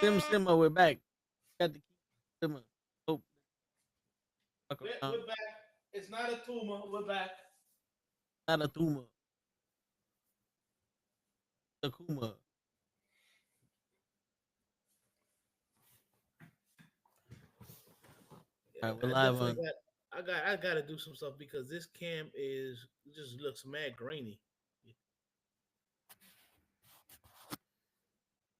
Simmer, we're back. Got the Simmer. Oh, fuck around. We're back. It's not a tumor. We're back. Not a tumor. Takuma. All right, we're I live definitely on. got. I got to do some stuff because this cam is just looks mad grainy.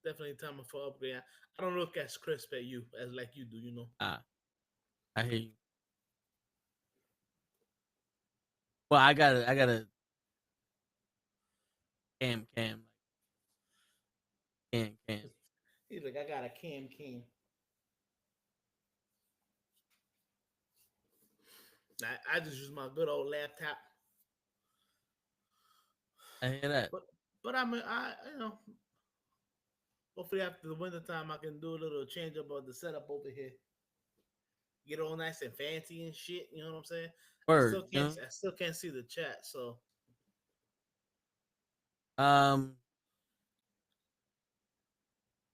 Definitely time for upgrade. I don't look as crisp at you as like you do. You know. Ah, I hear you. Well, I got a cam, like cam. He's like, I got a cam. I just use my good old laptop. I hear that. But I you know hopefully after the winter time I can do a little change up of the setup over here. Get all nice and fancy and shit. You know what I'm saying? Word, you know. I still can't see the chat. So Um,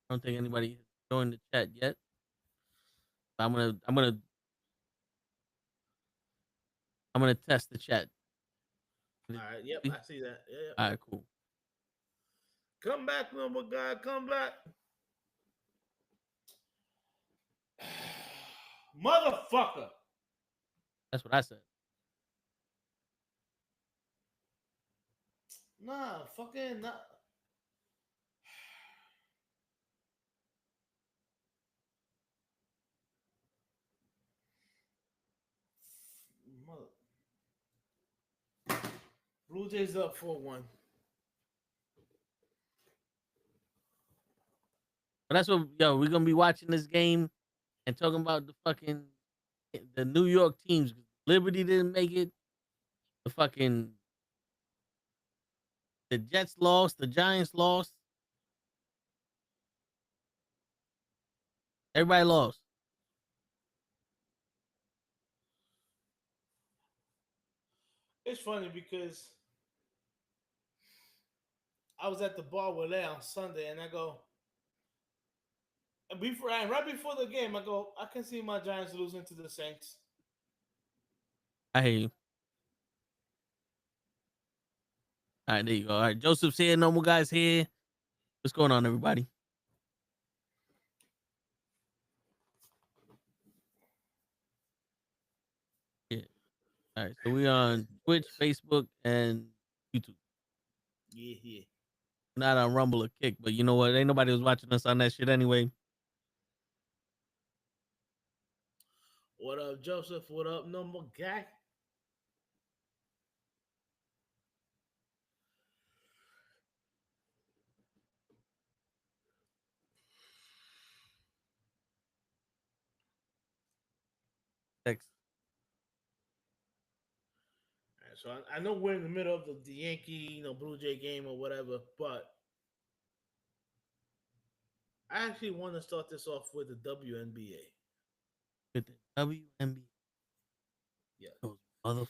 I don't think anybody has joined the chat yet. I'm gonna test the chat. all right, yep, I see that. Yep. All right, cool. Come back, number guy. Come back, motherfucker. That's what I said. Nah, fucking nah. Mother. Blue Jays up 4-1. But that's what we're gonna be watching this game and talking about the New York teams. Liberty didn't make it. The fucking the Jets lost. The Giants lost. Everybody lost. It's funny because I was at the bar with Lay on Sunday, and I go, and right before the game, I go, I can see my Giants losing to the Saints. I hear you. All right, there you go. All right, Joseph's here. Normal guys here. What's going on, everybody? Yeah. All right. So we on Twitch, Facebook, and YouTube. Yeah. Not on Rumble or Kick, but you know what? Ain't nobody was watching us on that shit anyway. What up, Joseph? What up, number guy? Text. So I know we're in the middle of the Yankee, Blue Jay game or whatever, but I actually want to start this off with the WNBA. With the WNBA. Yeah. Those mother.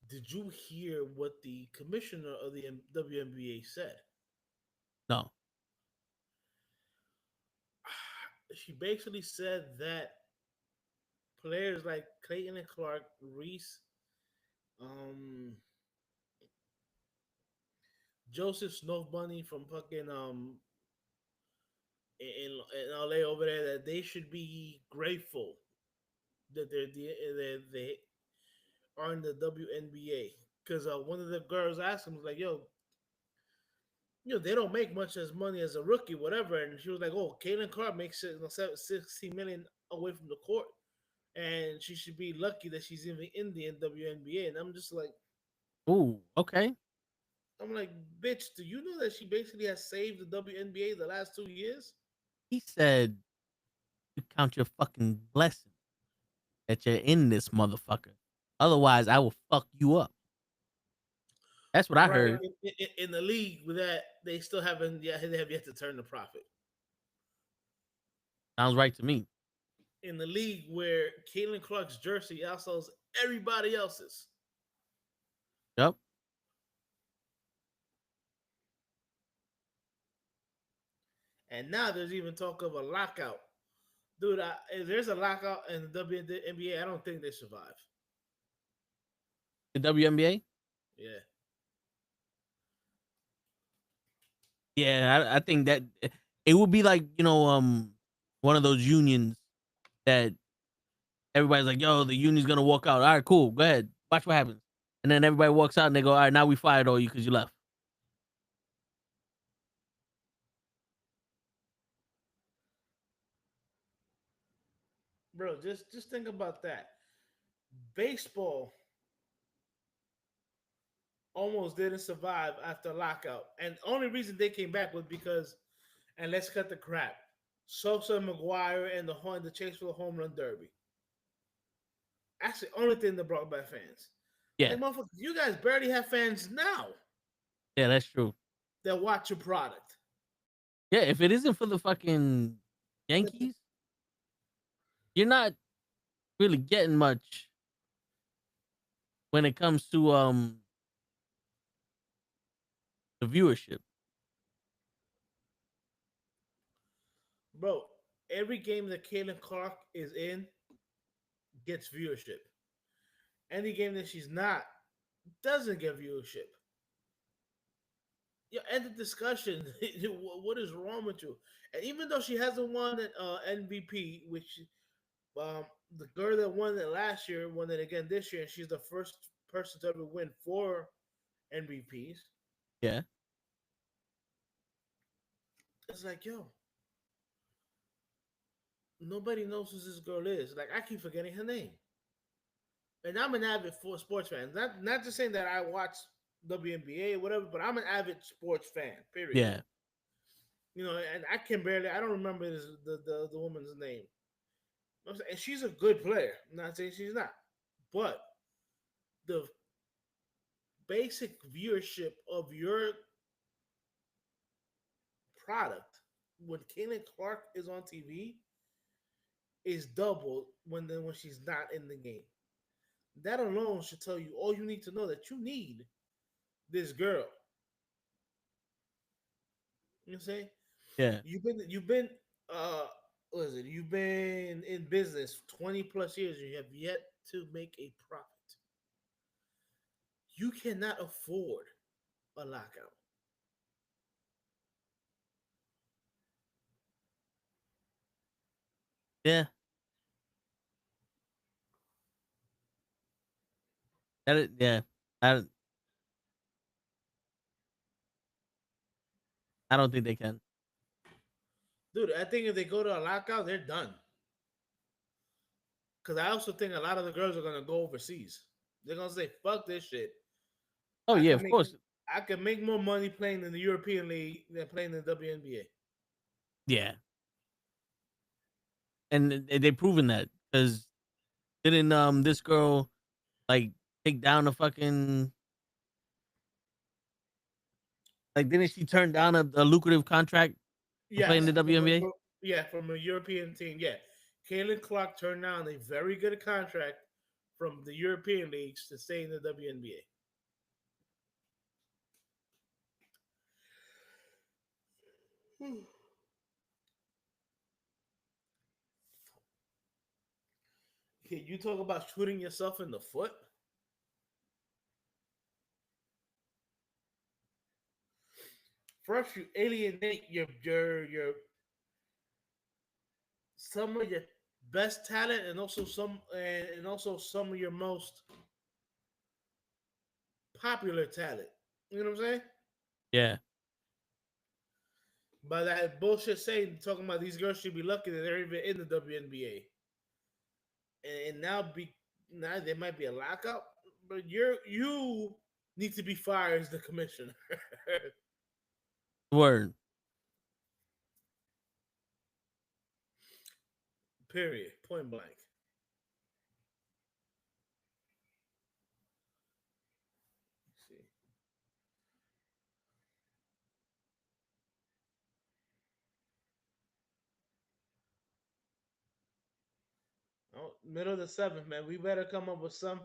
Did you hear what the commissioner of the WNBA said? No. She basically said that players like Clayton and Clark, Reese, um, Joseph Snow Bunny from fucking in LA over there, that they should be grateful that they are in the WNBA, because one of the girls asked him, was like, "Yo, they don't make much as money as a rookie, whatever." And she was like, "Oh, Caitlin Clark makes 16 million away from the court, and she should be lucky that she's even in the WNBA." And I'm just like, Ooh, okay. I'm like, bitch, do you know that she basically has saved the WNBA the last 2 years? He said, "You count your fucking blessing that you're in this motherfucker. Otherwise, I will fuck you up." That's what I Right. heard. In the league with that, they still haven't yet. They have yet to turn the profit. Sounds right to me. In the league where Caitlin Clark's jersey outsells everybody else's. Yep. And now there's even talk of a lockout. Dude, if there's a lockout in the WNBA, I don't think they survive. The WNBA. Yeah. Yeah, I think that it would be like one of those unions that everybody's like, "Yo, the union's gonna walk out." All right, cool. Go ahead, watch what happens. And then everybody walks out and they go, "All right, now we fired all you because you left." Bro, just think about that. Baseball almost didn't survive after lockout. And the only reason they came back was because, and let's cut the crap, Sosa and McGuire and the chase for the home run derby. That's the only thing that brought back fans. Yeah, Like, motherfuckers, you guys barely have fans now yeah, that's true. that watch your product. Yeah, if it isn't for the fucking Yankees, you're not really getting much when it comes to the viewership. Bro, every game that Caitlin Clark is in gets viewership. Any game that she's not doesn't get viewership. You end the discussion. What is wrong with you? And even though she hasn't won an MVP, which the girl that won it last year won it again this year, and she's the first person to ever win 4 MVPs. Yeah, It's like, yo, nobody knows who this girl is. Like, I keep forgetting her name. And I'm an avid sports fan. Not just saying that I watch WNBA or whatever, but I'm an avid sports fan. Period. yeah, And I don't remember the woman's name. And she's a good player. I'm not saying she's not, but the basic viewership of your product when Caitlin Clark is on TV is double when she's not in the game. That alone should tell you all you need to know that you need this girl. You know what I'm saying? yeah, You've been uh what is it? You've been in business 20 plus years and you have yet to make a profit. You cannot afford a lockout. yeah. Yeah. I I don't think they can. Dude, I think if they go to a lockout, they're done. Because I also think a lot of the girls are gonna go overseas. They're gonna say, "Fuck this shit. Oh I yeah, can of make course. I can make more money playing in the European League than playing in the WNBA." Yeah, and they proven that because didn't this girl like take down a fucking like didn't she turn down a lucrative contract to play in the Yes, WNBA? from a European team. Yeah, Kaylin Clark turned down a very good contract from the European leagues to stay in the WNBA. Okay, you talk about shooting yourself in the foot. First, you alienate your some of your best talent, and also some of your most popular talent. You know what I'm saying? Yeah, By that bullshit saying talking about these girls should be lucky that they're even in the WNBA, and now there might be a lockout, but you need to be fired as the commissioner. word. Period. Point blank. Let's see. Oh, middle of the seventh, man. We better come up with some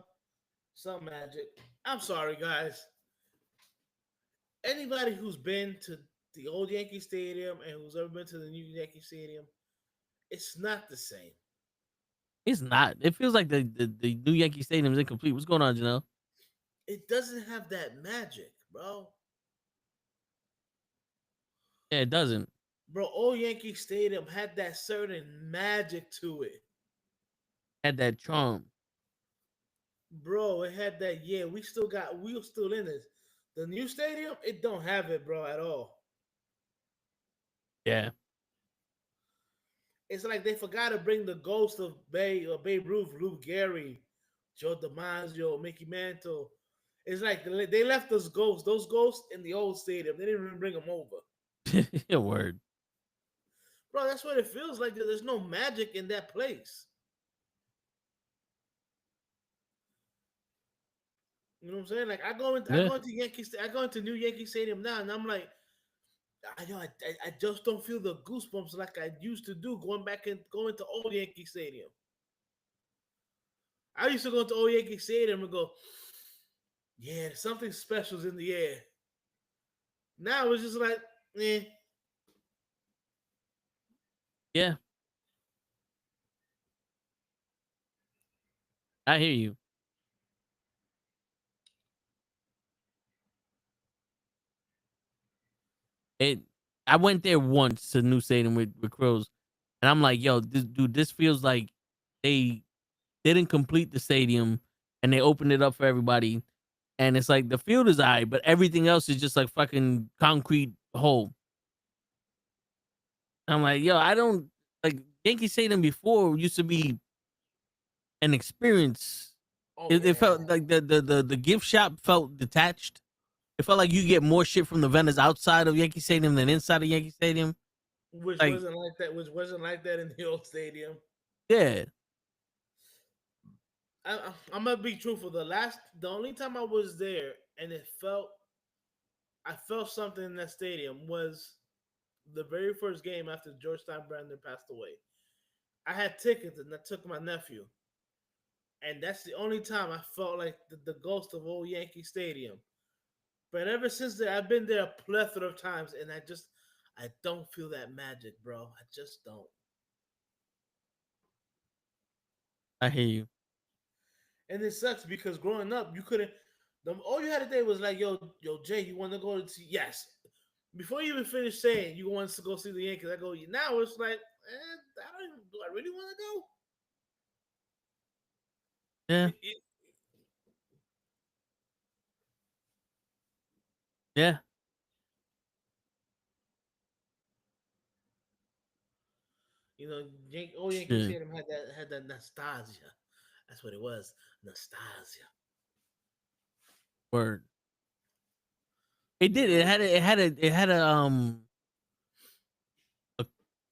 magic. I'm sorry, guys. Anybody who's been to the old Yankee Stadium and who's ever been to the new Yankee Stadium, it's not the same. It's not. It feels like the new Yankee Stadium is incomplete. What's going on, Janelle? It doesn't have that magic, bro. Yeah, it doesn't. Bro, old Yankee Stadium had that certain magic to it. Had that charm. Bro, it had that. Yeah, we still in this. The new stadium, it don't have it, bro, at all. Yeah. It's like they forgot to bring the ghost of Babe Ruth, Lou Gehrig, Joe DiMaggio, Mickey Mantle. It's like they left those ghosts in the old stadium. They didn't even bring them over. Word. Bro, that's what it feels like. There's no magic in that place. You know what I'm saying? Like I Yeah. go into I go into New Yankee Stadium now, and I'm like, I just don't feel the goosebumps like I used to do going to old Yankee Stadium. I used to go to old Yankee Stadium and go, yeah, something special's in the air. Now it's just like, eh. Yeah. I hear you. It. I went there once to New Stadium with Crows, and I'm like, yo, this feels like they didn't complete the stadium, and they opened it up for everybody, and it's like the field is alright, but everything else is just like fucking concrete hole. I'm like, yo, I don't like Yankee Stadium before used to be an experience. Oh It yeah, felt like the gift shop felt detached. It felt like you get more shit from the vendors outside of Yankee Stadium than inside of Yankee Stadium. which Like, wasn't like that. Which wasn't like that in the old stadium. yeah, I'm gonna be truthful. The only time I was there and I felt something in that stadium was the very first game after George Steinbrenner passed away. I had tickets and I took my nephew, and that's the only time I felt like the ghost of old Yankee Stadium. But ever since then, I've been there a plethora of times, and I don't feel that magic, bro. I just don't. I hear you. And it sucks because growing up, you couldn't. All you had to do was like, yo, Jay, you want to go to see? Yes. Before you even finish saying you want to go see the Yankees, I go. Now it's like, I don't even. Do I really want to go? Yeah, It, yeah, old Yankee shit. Stadium had that nostalgia. That's what it was, nostalgia. Word. It You did. know, It had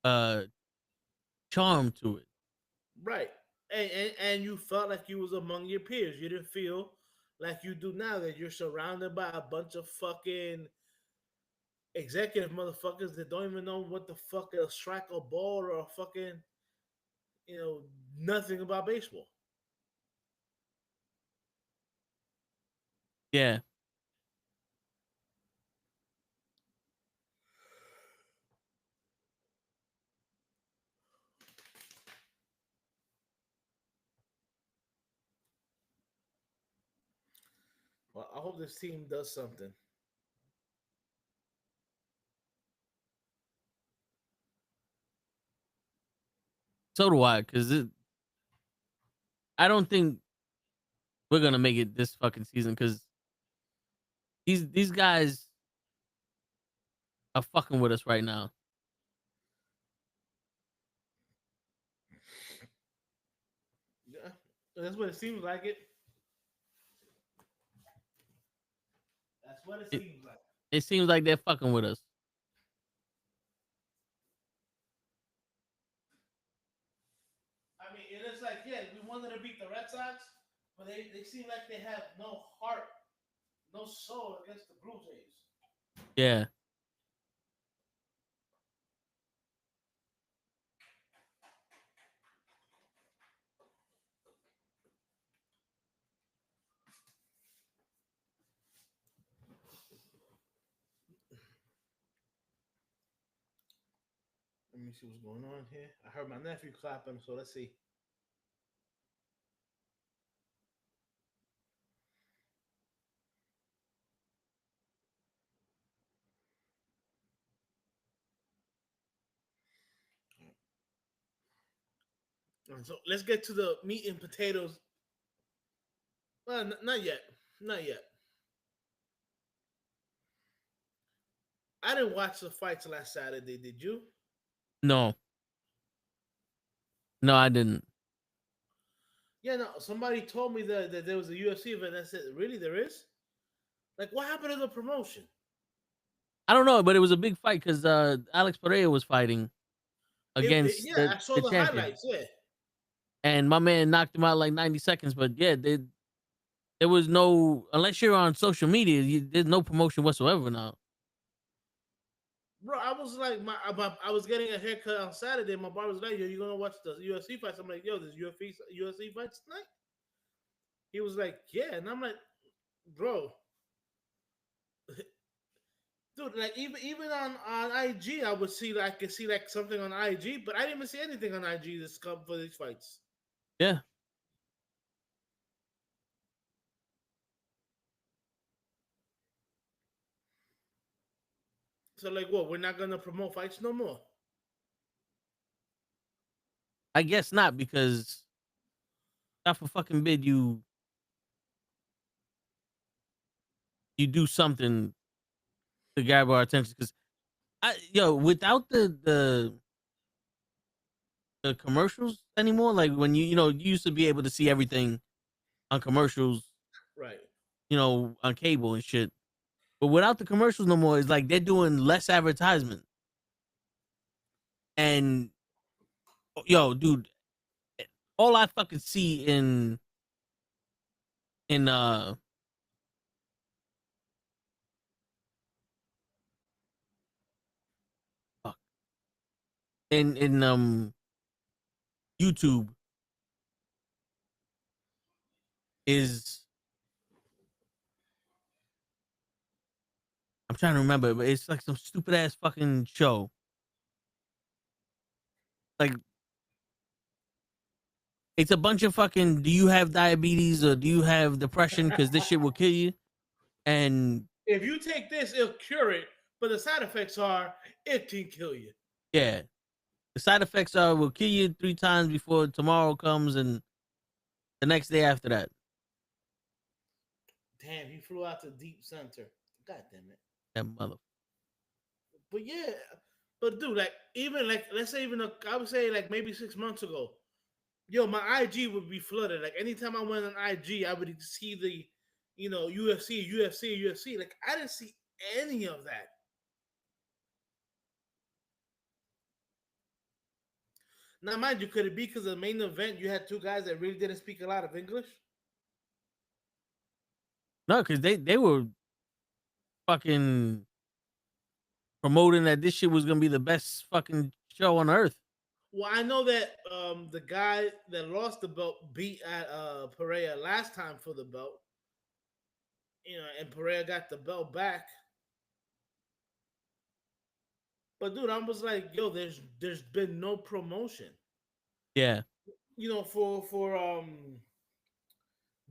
a charm to it. right? And you felt like you was among your peers. You didn't feel like you do now that you're surrounded by a bunch of fucking executive motherfuckers that don't even know what the fuck a strike a ball or a fucking you know nothing about baseball. Yeah. Well, I hope this team does something. So do I, because I don't think we're gonna make it this fucking season because these guys are fucking with us right now. Yeah, that's what it seems like. That's what it It seems like. it seems like they're fucking with us. I mean, it is like we wanted to beat the Red Sox, but they seem like they have no heart, no soul against the Blue Jays. Yeah. Let me see what's going on here. I heard my nephew clapping, so let's see. So let's get to the meat and potatoes. Well, not yet. Not yet. I didn't watch the fights last Saturday. Did you? No, no, I didn't. Yeah, no. Somebody told me that there was a UFC event. I said, really, there is? Like, what happened to the promotion? I don't know, but it was a big fight because Alex Pereira was fighting against Yeah, the I saw the the champion, highlights. Yeah, and my man knocked him out like 90 seconds. But yeah, there was no, unless you're on social media, there's no promotion whatsoever now. bro. I was like, I was getting a haircut on Saturday. My barber was like, "Yo, you gonna watch the UFC fights?" I'm like, "Yo, there's UFC fights tonight." He was like, "Yeah," and I'm like, "Bro, dude, like even on IG, I would see like I could see like something on IG, but I didn't even see anything on IG this come for these fights. Yeah, So like, what? We're not gonna promote fights no more. I guess not because God for fucking bid you do something to grab our attention because without the commercials anymore, like when you used to be able to see everything on commercials, Right. on cable and shit. But without the commercials no more, it's like they're doing less advertisement. And dude, all I fucking see in fuck, in YouTube is, I'm trying to remember, but it's like some stupid ass fucking show. Like it's a bunch of fucking, do you have diabetes or do you have depression? Because this shit will kill you. And If you take this, it'll cure it, but the side effects are it can kill you. yeah, the side effects are will kill you 3 times before tomorrow comes and the next day after that. Damn, he flew out to deep center. God damn it. That mother. But yeah, but dude, like even like let's say I would say like maybe 6 months ago, yo, my IG would be flooded. Like anytime I went on IG, I would see the, UFC, UFC, UFC. Like I didn't see any of that. Now, mind you, could it be because the main event you had two guys that really didn't speak a lot of English? No, because they were fucking promoting that this shit was gonna be the best fucking show on earth. Well, I know that the guy that lost the belt beat at Pereira last time for the belt, and Pereira got the belt back. But dude, I was like, yo, there's been no promotion. Yeah, For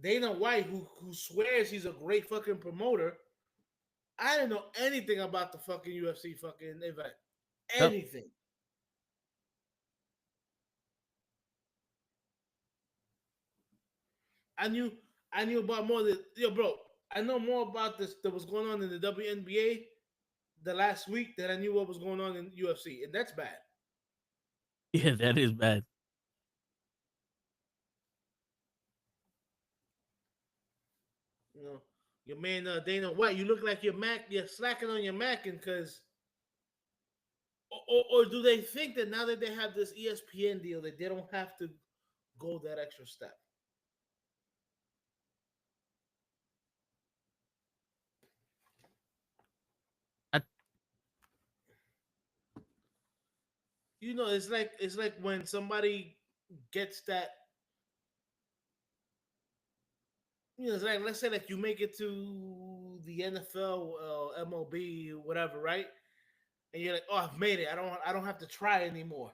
Dana White, who swears he's a great fucking promoter, I didn't know anything about the fucking UFC fucking event. yep. Anything. I knew I knew about more than yo, bro. I know more about this that was going on in the WNBA the last week than I knew what was going on in UFC, and that's bad. Yeah, that is bad. You know, your man Dana White, you look like you're slacking on your Mackin because, or do they think that now that they have this ESPN deal that they don't have to go that extra step? I, It's like when somebody gets that. It's like let's say like you make it to the NFL, MLB, whatever, right? and you're like, oh, I've made it. I don't have to try anymore.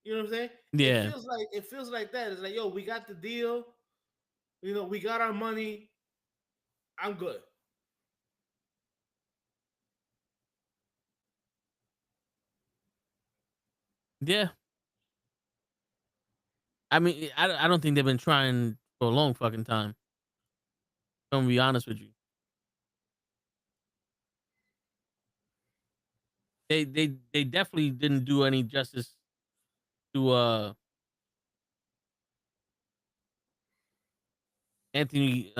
You know what I'm saying? Yeah. It feels like that. It's like, yo, we got the deal. You know, we got our money. I'm good. Yeah. I mean, I don't think they've been trying for a long fucking time. I'm gonna be honest with you. They definitely didn't do any justice to Anthony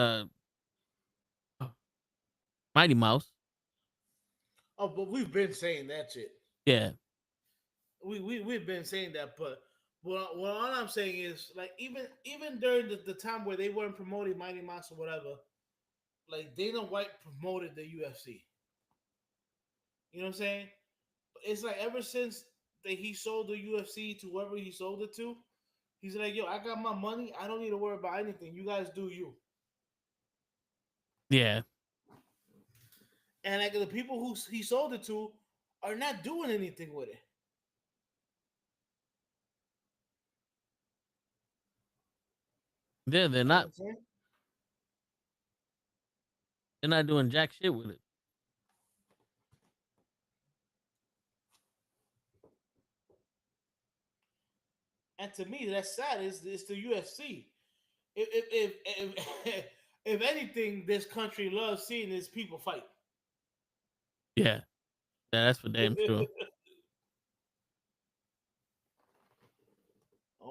Mighty Mouse. Oh, but we've been saying that shit. Yeah. We've been saying that, but what all I'm saying is like even during the time where they weren't promoting Mighty Mouse or whatever, like Dana White promoted the UFC. You know what I'm saying? It's like ever since that he sold the UFC to whoever he sold it to, he's like, yo, I got my money. I don't need to worry about anything. You guys do you. Yeah. And like the people who he sold it to are not doing anything with it. Yeah, they're You know what not I'm saying? they're not doing jack shit with it. And to me, that's sad. It's the UFC. If if anything, this country loves seeing its people fight. Yeah. Yeah, that's for damn sure.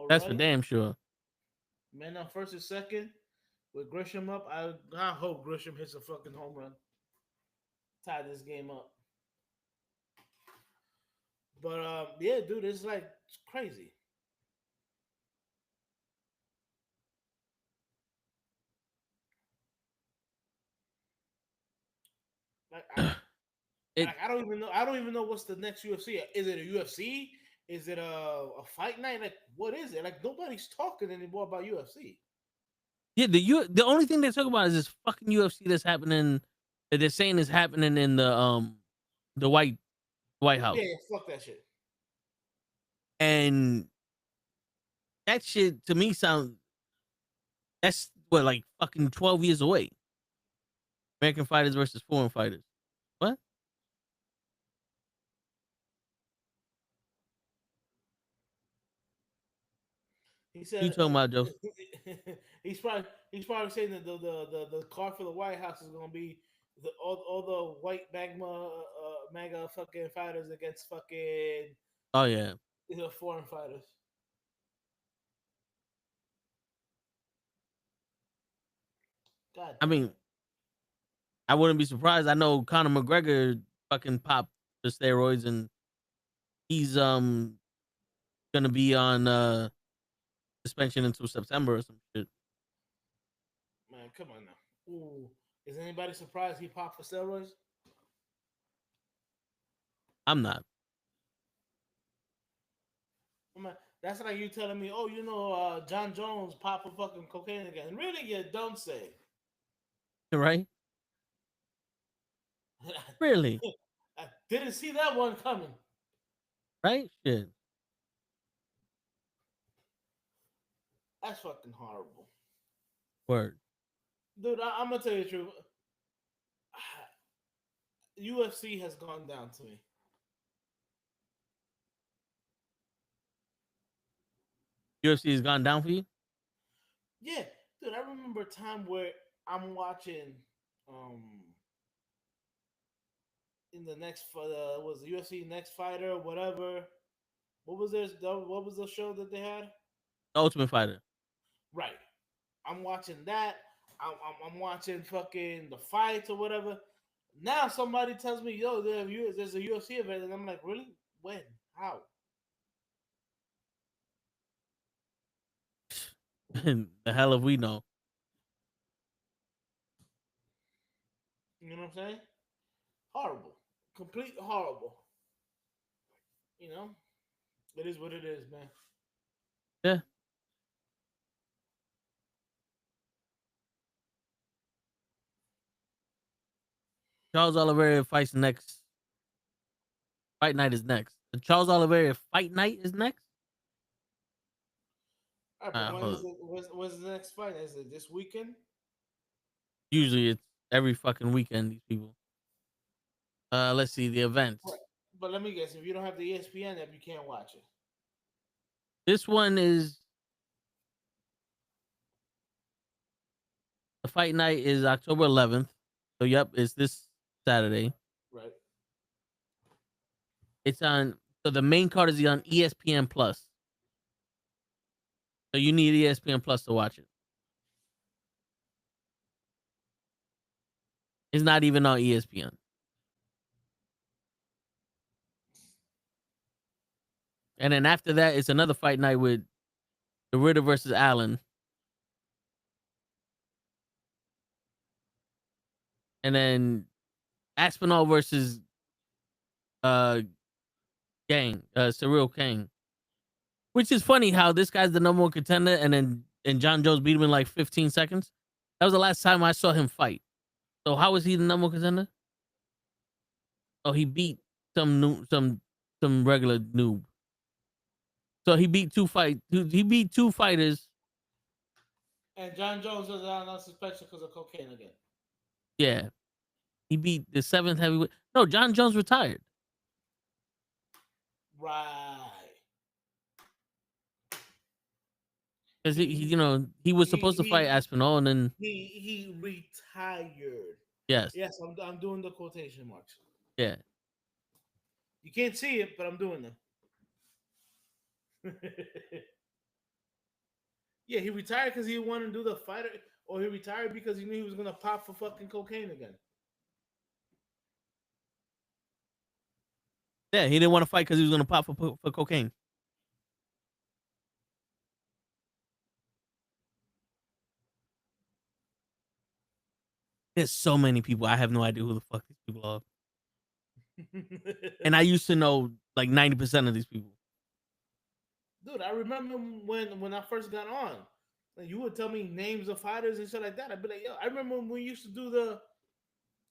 That's for Alrighty, damn sure. man. On first and second with Grisham up, I hope Grisham hits a fucking home run, tie this game up. But yeah, dude, it's crazy. Like it I don't even know. I don't even know what's the next UFC. Is it a UFC? Is it a fight night? Like what is it? Like nobody's talking anymore about UFC. Yeah, the only thing they talk about is this fucking UFC that's happening that they're saying is happening in the White Yeah, House. yeah, fuck that shit. And that shit to me sounds that's what like fucking 12 years away. American fighters versus foreign fighters. What? He said You talking about, Joe? he's probably saying that the car for the White House is gonna be all the white MAGA fucking fighters against fucking Oh yeah. foreign fighters. God I damn mean, it. I wouldn't be surprised. I know Conor McGregor fucking popped the steroids and he's gonna be on suspension until September or some shit. Man, come on now. Ooh. Is anybody surprised he popped for steroids? I'm not. I'm like, that's like you telling me, oh, John Jones popped for fucking cocaine again. Really, you don't say. Right? Really? I didn't see that one coming. Right? Shit. That's fucking horrible. Word. Dude, I'm gonna tell you the truth. UFC has gone down to me. UFC has gone down for you? Yeah, dude, I remember a time where I'm watching um in the next was the UFC next fighter whatever. What was the show that they had? The Ultimate Fighter. Right. I'm watching that. I'm watching fucking the fights or whatever. Now somebody tells me, yo, there's a UFC event, and I'm like, really? When? How? The hell if we know. You know what I'm saying? Horrible. Complete horrible. You know? It is what it is, man. Yeah. Charles Oliveira fights next. Fight night is next. The Charles Oliveira fight night is next. All right, but when is Hold on. it? When's the next fight? Is it this weekend? Usually it's every fucking weekend. These people. Let's see the events. Right. But let me guess. If you don't have the ESPN app, you can't watch it. This one is the fight night is October 11th. So yep, it's this Saturday. Right. It's on. So the main card is on ESPN Plus. So you need ESPN Plus to watch it. It's not even on ESPN. And then after that, it's another fight night with the Ritter versus Allen. And then Aspinall versus uh Cyril Kang. Which is funny how this guy's the number one contender and John Jones beat him in like 15 seconds. That was the last time I saw him fight. So how is he the number one contender? Oh, he beat some regular noob. So he beat he beat two fighters. And John Jones is on suspension because of cocaine again. Yeah. He beat the seventh heavyweight. No, John Jones retired. Right. Because he was supposed to fight Aspinall and then he retired. yes. Yes, I'm doing the quotation marks. Yeah. You can't see it, but I'm doing them. Yeah, he retired because he wanted to do the fighter, or he retired because he knew he was gonna pop for fucking cocaine again. Yeah, he didn't want to fight because he was gonna pop for cocaine. There's so many people. I have no idea who the fuck these people are. And I used to know like 90% of these people. Dude, I remember when I first got on, like, you would tell me names of fighters and shit like that. I'd be like, yo, I remember when we used to do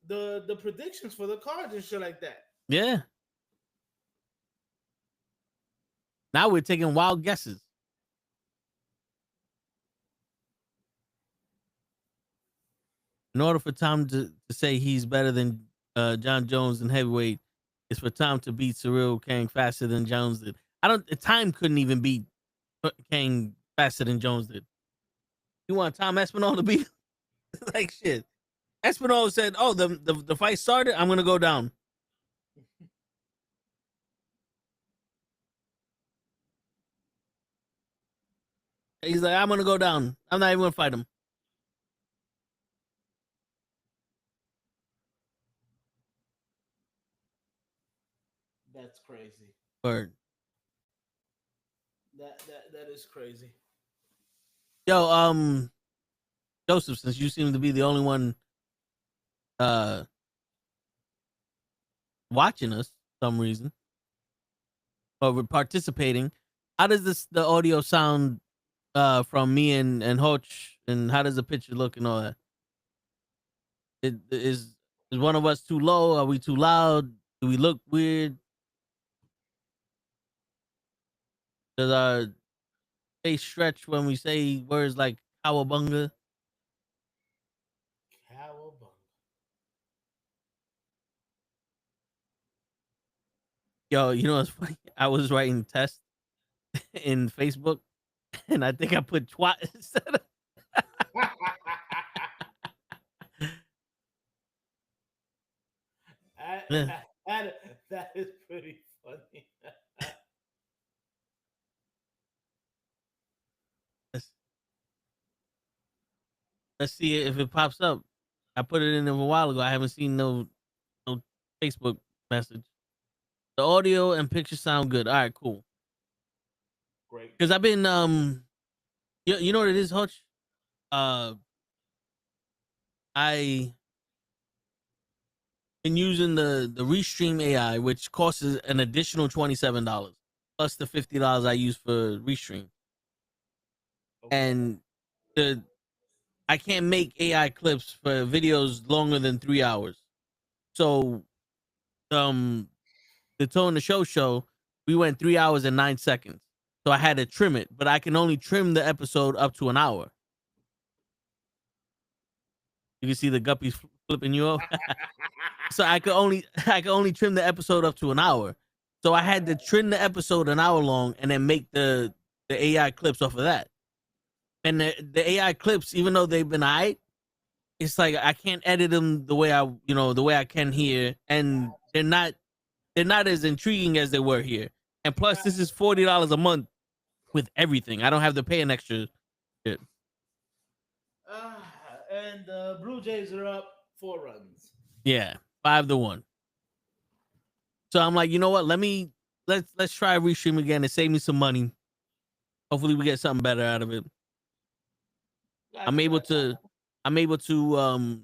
the predictions for the cards and shit like that. Yeah. Now we're taking wild guesses. In order for Tom to say he's better than John Jones in heavyweight, is for Tom to beat Cyril Kang faster than Jones did. Time couldn't even beat Kang faster than Jones did. You want Tom Espinal to beat like shit? Espinal said, "Oh, the fight started. I'm gonna go down." He's like, "I'm gonna go down. I'm not even gonna fight him." That's crazy. Word. That is crazy. Yo, Joseph, since you seem to be the only one uh watching us for some reason or participating, how does the audio sound from me and Hoch, and how does the picture look and all that? Is one of us too low? Are we too loud? Do we look weird? Does our face stretch when we say words like cowabunga? Cowabunga. Yo, you know what's funny? I was writing tests in Facebook, and I think I put twat instead of. Yeah. That is pretty funny. Let's, let's see if it pops up. I put it in there a while ago. I haven't seen no Facebook message. The audio and picture sound good. All right, cool. Great. Because I've been you know what it is, Hutch? Uh, I been using the Restream AI, which costs an additional $27 plus the $50 I use for Restream, Okay. and the I can't make AI clips for videos longer than 3 hours. So, um, the Toe in the show, we went 3 hours and 9 seconds. So I had to trim it, but I can only trim the episode up to an hour. You can see the guppies flipping you off. So I could only trim the episode up to an hour. So I had to trim the episode an hour long and then make the AI clips off of that. And the AI clips, even though they've been alright, it's like I can't edit them the way the way I can here, and they're not as intriguing as they were here. And plus, this is $40 a month with everything. I don't have to pay an extra shit. Uh, and the Blue Jays are up 4 runs. Yeah, 5-1. So I'm like, you know what? Let's try restream again and save me some money. Hopefully, we get something better out of it. I'm able to I'm able to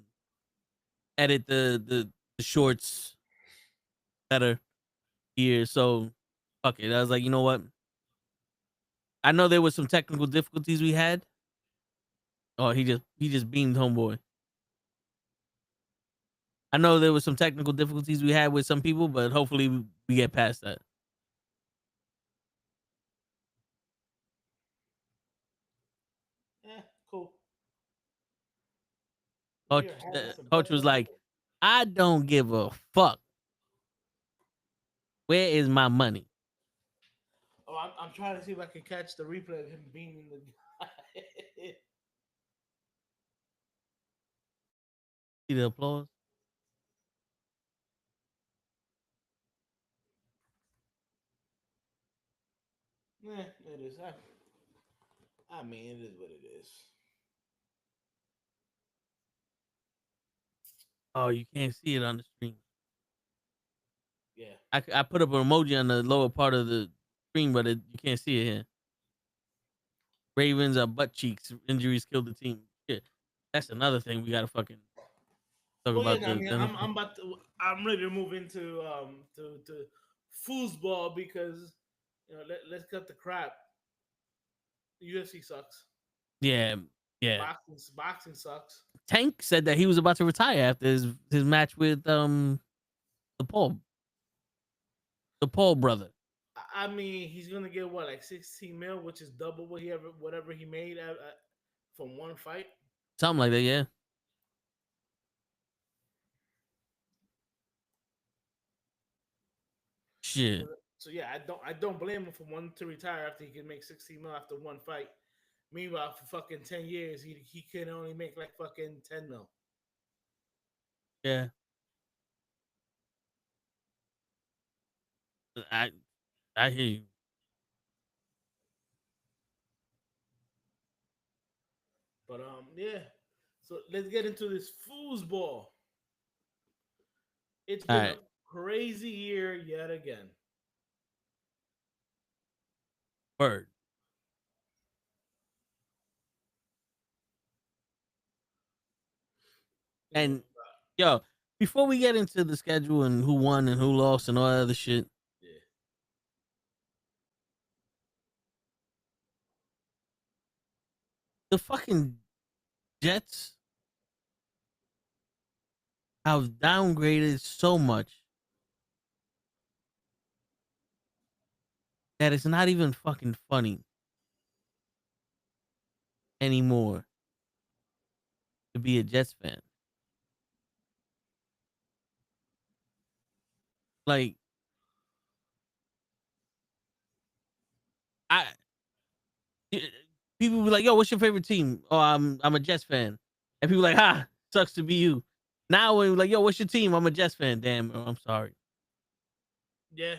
edit the shorts better here. So fuck it. I was like, you know what? I know there was some technical difficulties we had. Oh, he just beamed homeboy. I know there was some technical difficulties we had with some people, but hopefully we get past that. Cool. We Coach, are having some coach was like, technical. I don't give a fuck. Where is my money? Oh, I'm trying to see if I can catch the replay of him beating the guy. See the applause? It is. I mean, it is what it is. Oh, you can't see it on the screen. Yeah. I put up an emoji on the lower part of the screen, but you can't see it here. Ravens are butt cheeks. Injuries killed the team. Shit. That's another thing we gotta fucking talk Well, yeah. about I the mean, NFL. I'm about to. I'm ready to move into to foosball because let's cut the crap. UFC sucks. Yeah, yeah. Boxing sucks. Tank said that he was about to retire after his match with the Paul the Paul brother. I mean, he's gonna get what, like 16 mil, which is double whatever he made from one fight. Something like that, yeah. So, Shit. so yeah, I don't blame him for wanting to retire after he can make 16 mil after one fight. Meanwhile, for fucking 10 years, he can only make like fucking 10 mil. Yeah. I I hear you. But yeah. So let's get into this foosball. It's All been a right. crazy year yet again. Word. You know, And yo, before we get into the schedule and who won and who lost and all that other shit, yeah. the fucking Jets have downgraded so much that it's not even fucking funny anymore to be a Jets fan. Like I people be like, "Yo, what's your favorite team?" "Oh, I'm a Jets fan." And people like, "Ha, sucks to be you." Now when like, "Yo, what's your team?" "I'm a Jets fan." Damn, I'm sorry. Yeah.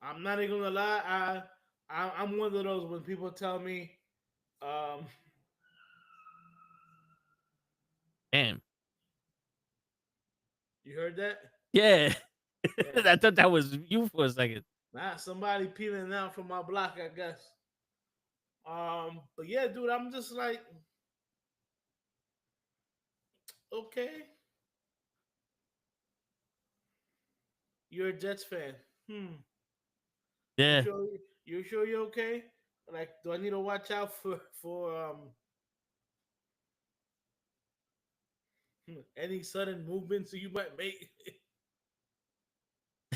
I'm not even gonna lie. I'm one of those when people tell me, um, Damn. you heard that? Yeah. Yeah. I thought that was you for a second. Nah, somebody peeling out from my block, I guess. But yeah, dude, I'm just like, okay, you're a Jets fan. Hmm. You Yeah. sure? You sure you're okay? Like, do I need to watch out for any sudden movements you might make?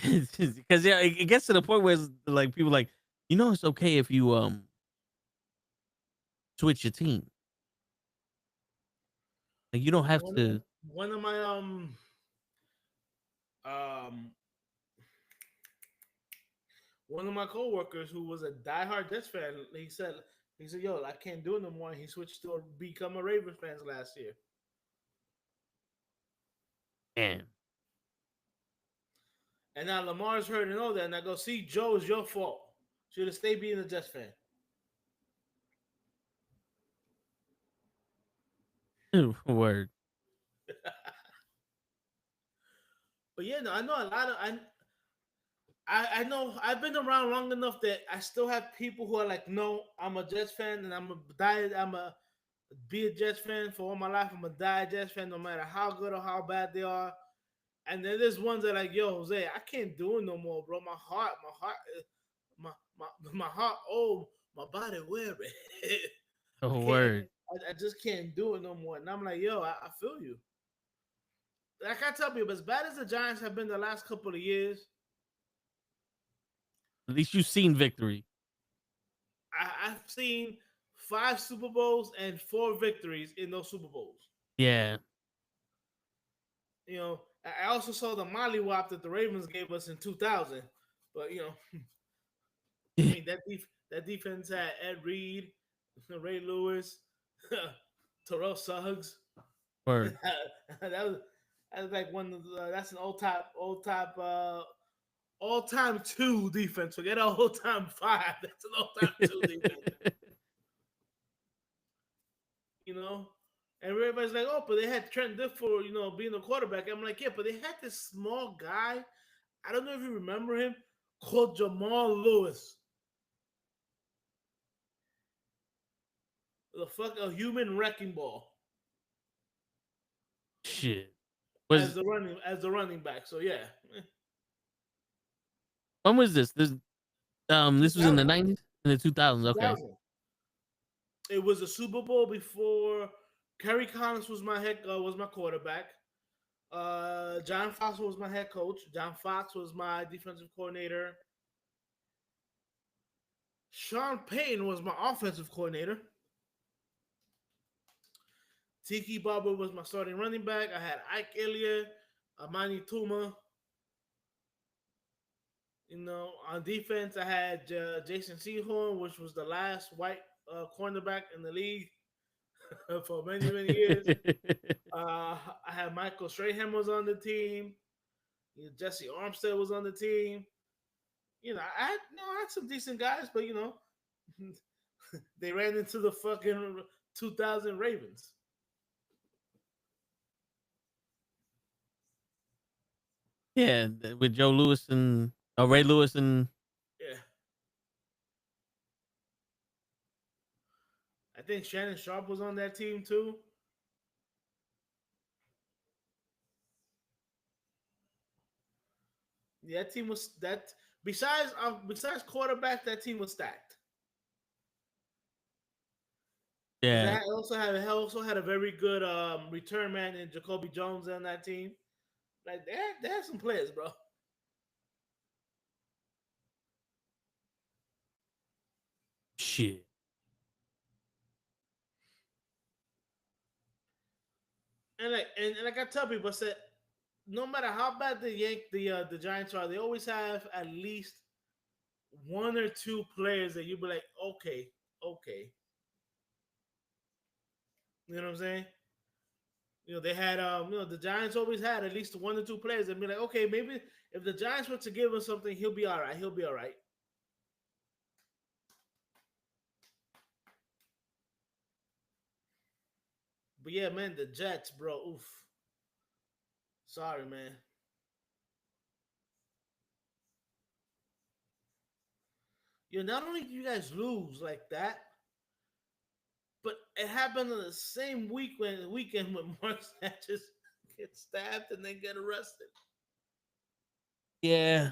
because yeah, it gets to the point where it's like people like, it's okay if you switch your team. Like you don't have One of to. one of my um one of my coworkers who was a diehard Jets fan, he said, "Yo, I can't do it no more." And he switched to become a Ravens fans last year. Man, And now Lamar's hurt and all that. And I go, "See, Joe, it's your fault. Should have stayed being a Jets fan." word. But yeah, no, I know a lot of I know I've been around long enough that I still have people who are like, "No, I'm a Jets fan, and I'm a be a Jets fan for all my life. I'm a die Jets fan, no matter how good or how bad they are." And then there's ones that are like, "Yo, Jose, I can't do it no more, bro. My heart. Oh, my body weary. I Oh, can't. word. I just can't do it no more." And I'm like, "Yo, I feel you." Like I tell people, as bad as the Giants have been the last couple of years, At least you've seen victory. I've seen 5 Super Bowls and 4 victories in those Super Bowls. Yeah. I also saw the mollywop that the Ravens gave us in 2000. But I mean that defense had Ed Reed, Ray Lewis, Terrell Suggs. Word. That was like one of that's an all time two defense. Forget all time five. That's an all time two defense. you know. And everybody's like, "Oh, but they had Trent Dilfer, being the quarterback." I'm like, "Yeah, but they had this small guy. I don't know if you remember him, called Jamal Lewis, the fuck a human wrecking ball Shit. as Was the running back." So yeah, when was this? This was in the 2000, 90s, in the 2000s. Okay. 2000. It was a Super Bowl before Kerry Collins was my quarterback. John Fox was my head coach. John Fox was my defensive coordinator. Sean Payton was my offensive coordinator. Tiki Barber was my starting running back. I had Ike Elliott, Amani Tuma. On defense, I had Jason Sehorn, which was the last white cornerback in the league for many, many years. I had Michael Strahan was on the team. Jesse Armstead was on the team. I had some decent guys, but they ran into the fucking 2000 Ravens. Yeah, with Joe Lewis and Ray Lewis and Yeah, I think Shannon Sharp was on that team too. Yeah, that team was that. Besides quarterback, that team was stacked. Because yeah, I also had a very good return man in Jacoby Jones on that team. Like they had some players, bro. shit. And like I tell people, I said, no matter how bad the Giants are, they always have at least one or two players that you be like, okay, okay. You know what I'm saying? They had the Giants always had at least one or two players that be like, okay, maybe if the Giants were to give him something, he'll be all right. He'll be all right. But yeah, man, the Jets, bro. Oof. Sorry, man. Not only do you guys lose like that, but it happened on the same weekend when Mark Sanchez gets stabbed and then get arrested. Yeah.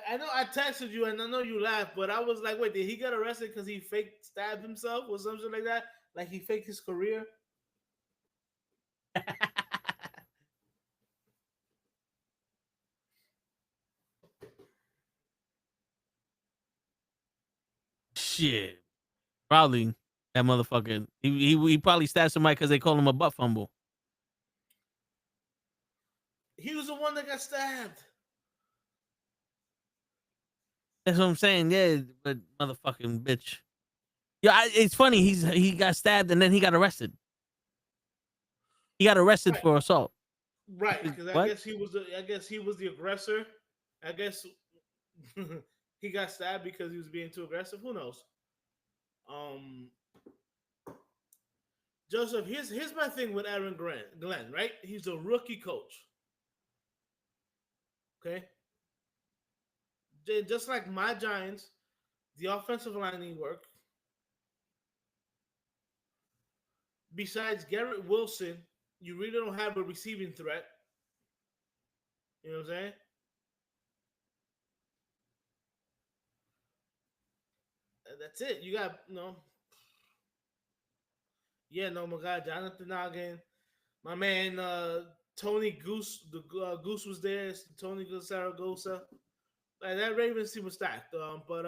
I know I texted you and I know you laughed, but I was like, wait, did he get arrested because he fake stabbed himself or something like that? Like he faked his career? Shit, probably that motherfucker. He probably stabbed somebody because they call him a butt fumble. He was the one that got stabbed. That's what I'm saying. Yeah, but motherfucking bitch. Yeah, it's funny. He got stabbed and then he got arrested. He got arrested Right, for assault. right. Because I What? guess he was the. I guess he was the aggressor. I guess he got stabbed because he was being too aggressive. Who knows? Um, Joseph, here's my thing with Aaron Glenn, right? He's a rookie coach. Okay, just like my Giants, the offensive line didn't work. Besides Garrett Wilson, you really don't have a receiving threat. You know what I'm saying? And that's it. You got yeah, no, my guy Jonathan Ogden, my man Tony Goose. The Goose was there. Tony Goose Saragosa. Like that Ravens team was stacked. But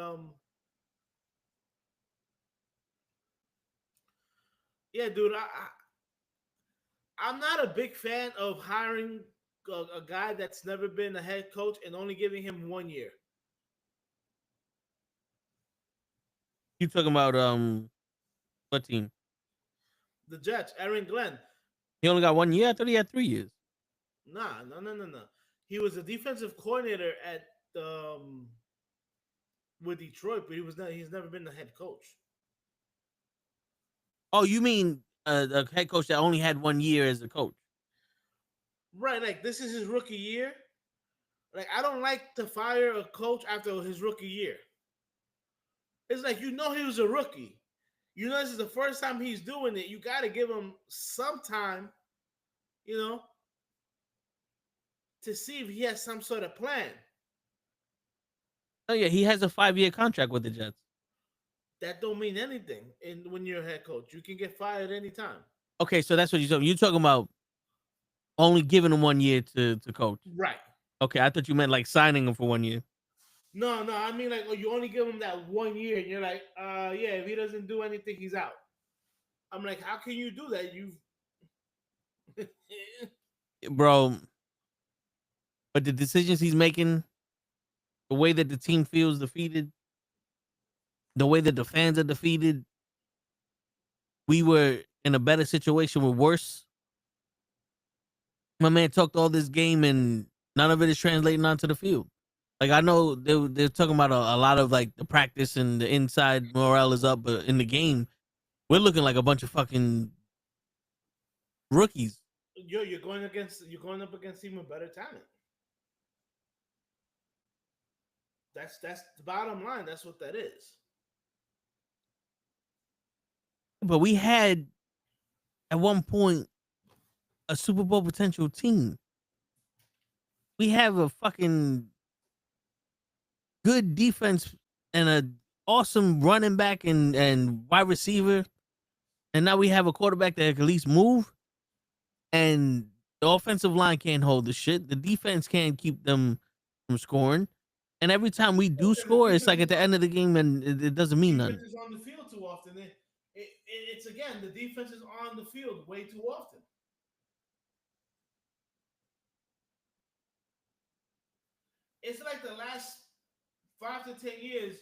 yeah, dude, I'm not a big fan of hiring a guy that's never been a head coach and only giving him 1 year. You talking about what team? The Jets, Aaron Glenn. He only got 1 year. I thought he had 3 years. Nah, no, no, no, no. He was a defensive coordinator at um, with Detroit, but he's never been the head coach. Oh, you mean the head coach that only had 1 year as a coach? Right, like this is his rookie year. Like I don't like to fire a coach after his rookie year. It's like he was a rookie. You know this is the first time he's doing it. You got to give him some time, you know, to see if he has some sort of plan. Oh yeah, he has a 5 year contract with the Jets. That don't mean anything. And when you're a head coach, you can get fired anytime. Okay, so that's what you're talking. You're talking about only giving him 1 year to coach. Right. Okay, I thought you meant like signing him for 1 year. No, no, I mean like you only give him that 1 year, and you're like, yeah, if he doesn't do anything, he's out. I'm like, how can you do that? You, Bro, but the decisions he's making, the way that the team feels defeated, the way that the fans are defeated, we were in a better situation with worse. My man talked all this game and none of it is translating onto the field. Like I know they're talking about a lot of like the practice and the inside morale is up, but in the game, we're looking like a bunch of fucking rookies. you're going up against even better talent. That's the bottom line. That's what that is. But we had at one point a Super Bowl potential team. We have a fucking good defense and a awesome running back and wide receiver. And now we have a quarterback that can at least move. And the offensive line can't hold the shit. The defense can't keep them from scoring. And every time we do Because the score, it's like defense at is the end of the game and it doesn't mean defense nothing. is on the field too often. It's again the defense is on the field way too often. It's like the last 5 to 10 years,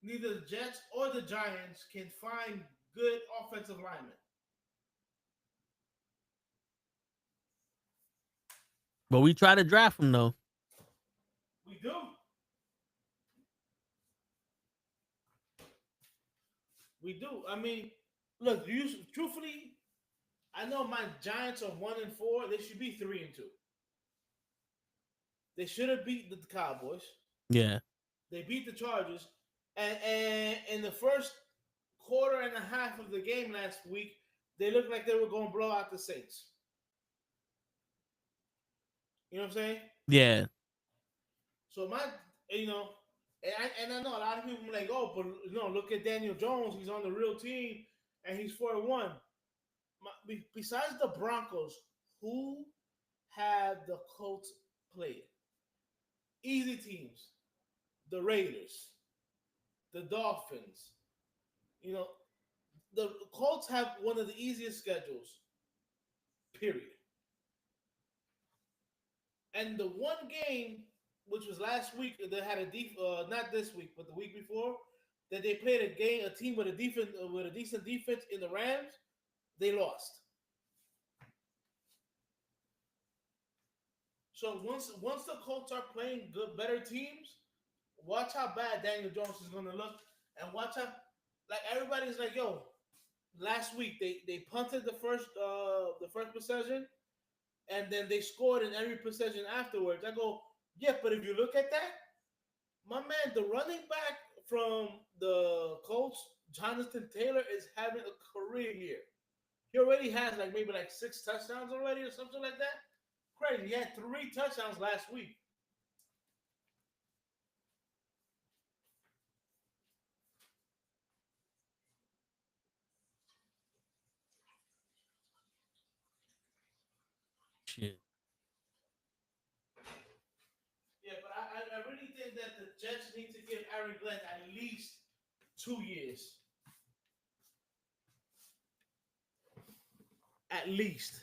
neither the Jets or the Giants can find good offensive linemen. But we try to draft them though. We do. We do. I mean, look, truthfully, I know my Giants are 1-4. They should be 3-2. They should have beat the Cowboys. Yeah. They beat the Chargers, and in the first quarter and a half of the game last week, they looked like they were going to blow out the Saints. You know what I'm saying? Yeah. So and I know a lot of people are like, oh, but look at Daniel Jones. He's on the real team, and he's 4-1. Besides the Broncos, who have the Colts played? easy teams, the Raiders, the Dolphins. You know, the Colts have one of the easiest schedules. Period. And the one game, which was last week, they had not this week, but the week before, that they played a team with a decent defense in the Rams. They lost. So once the Colts are playing better teams, watch how bad Daniel Jones is going to look, and watch how like everybody's like, yo. Last week they punted the first possession, and then they scored in every possession afterwards. I go, yeah, but if you look at that, my man, the running back from the Colts, Jonathan Taylor, is having a career year. He already has like maybe like 6 touchdowns already or something like that. Crazy. He had 3 touchdowns last week. Shit. Yeah, but I really think that the Jets need to give Aaron Glenn at least 2 years. At least.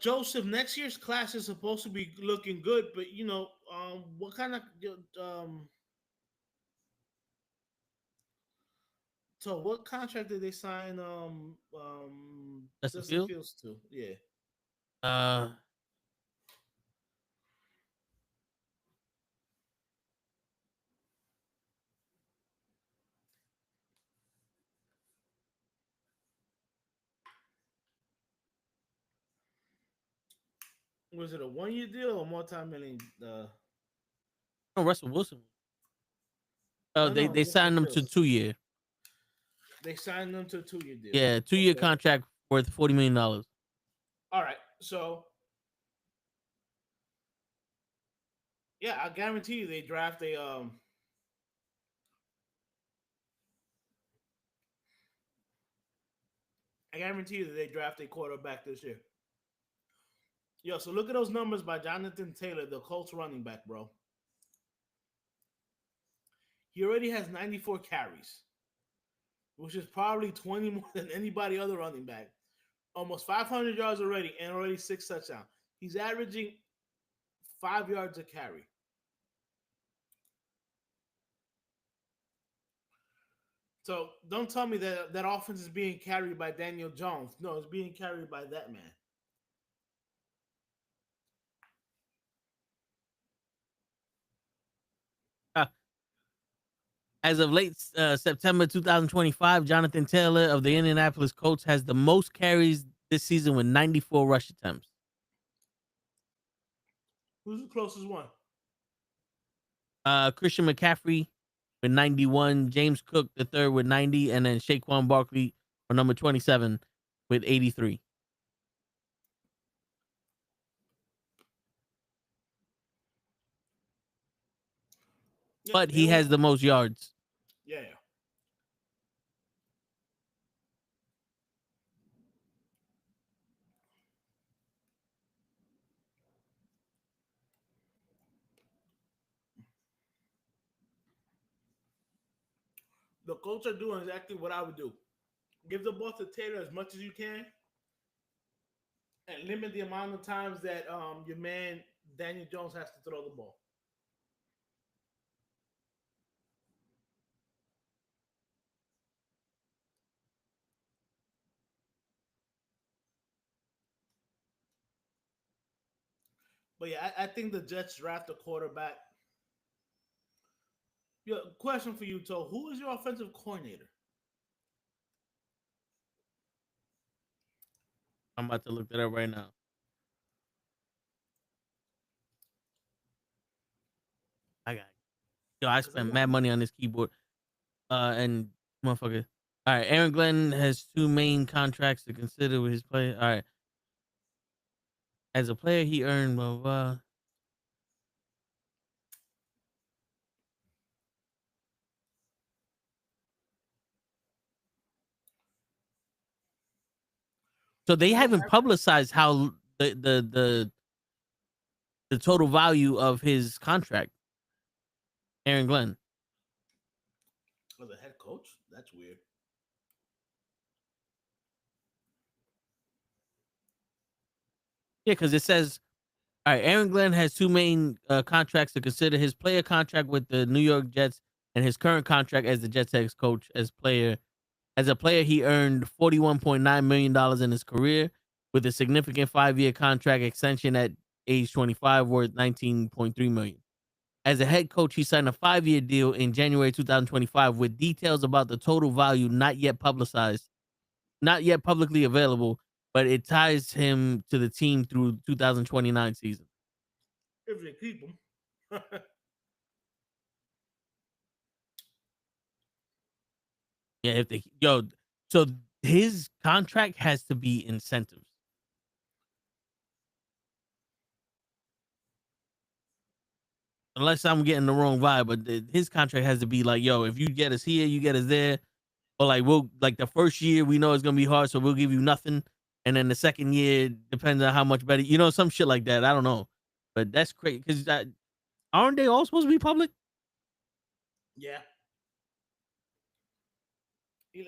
Joseph, next year's class is supposed to be looking good, but what kind of so what contract did they sign Justin Justin Fields. Fields to? Yeah. Uh, Was it a 1 year deal or multi-million? no, Russell Wilson. Oh, No, they no, Justin signed him to Fields. 2 year. They signed them to a 2 year deal. Yeah, 2 year Okay. contract worth $40 million. All right. So yeah, I guarantee you they draft a I guarantee you that they draft a quarterback this year. Yo, so look at those numbers by Jonathan Taylor, the Colts running back, bro. He already has 94 carries, which is probably 20 more than anybody other running back. Almost 500 yards already and already 6 touchdowns. He's averaging 5 yards a carry. So don't tell me that that offense is being carried by Daniel Jones. No, it's being carried by that man. Uh, as of late September 2025, Jonathan Taylor of the Indianapolis Colts has the most carries this season with 94 rush attempts. Who's the closest one? Christian McCaffrey with 91, James Cook the third with 90, and then Saquon Barkley for number 27 with 83. Yeah, But they he went. has the most yards. Yeah, yeah. The Colts are doing exactly what I would do. Give the ball to Taylor as much as you can, and limit the amount of times that your man Daniel Jones has to throw the ball. But yeah, I think the Jets draft a quarterback. Yeah, question for you, Toe. Who is your offensive coordinator? I'm about to look that up right now. I got it. Yo, I Because I'm spent not. mad money on this keyboard. And motherfucker. All right, Aaron Glenn has two main contracts to consider with his play. All right, as a player, he earned blah blah. Blah. So they Because I know haven't publicized how the the total value of his contract. Aaron Glenn. Was a head coach? That's weird. Yeah, because it says, all right, Aaron Glenn has two main contracts to consider: his player contract with the New York Jets and his current contract as the Jets head coach. As a player, he earned $41.9 million in his career, with a significant 5-year contract extension at age 25 worth $19.3 million. As a head coach, he signed a 5-year deal in January 2025 with details about the total value not yet publicized, not yet publicly available, but it ties him to the team through 2029 season. If they keep him. Yeah, if they so his contract has to be incentives. Unless I'm getting the wrong vibe, but his contract has to be like, yo, if you get us here, you get us there, or like we'll like the first year we know it's gonna be hard, so we'll give you nothing, and then the second year depends on how much better, some shit like that. I don't know, but that's crazy because aren't they all supposed to be public? Yeah.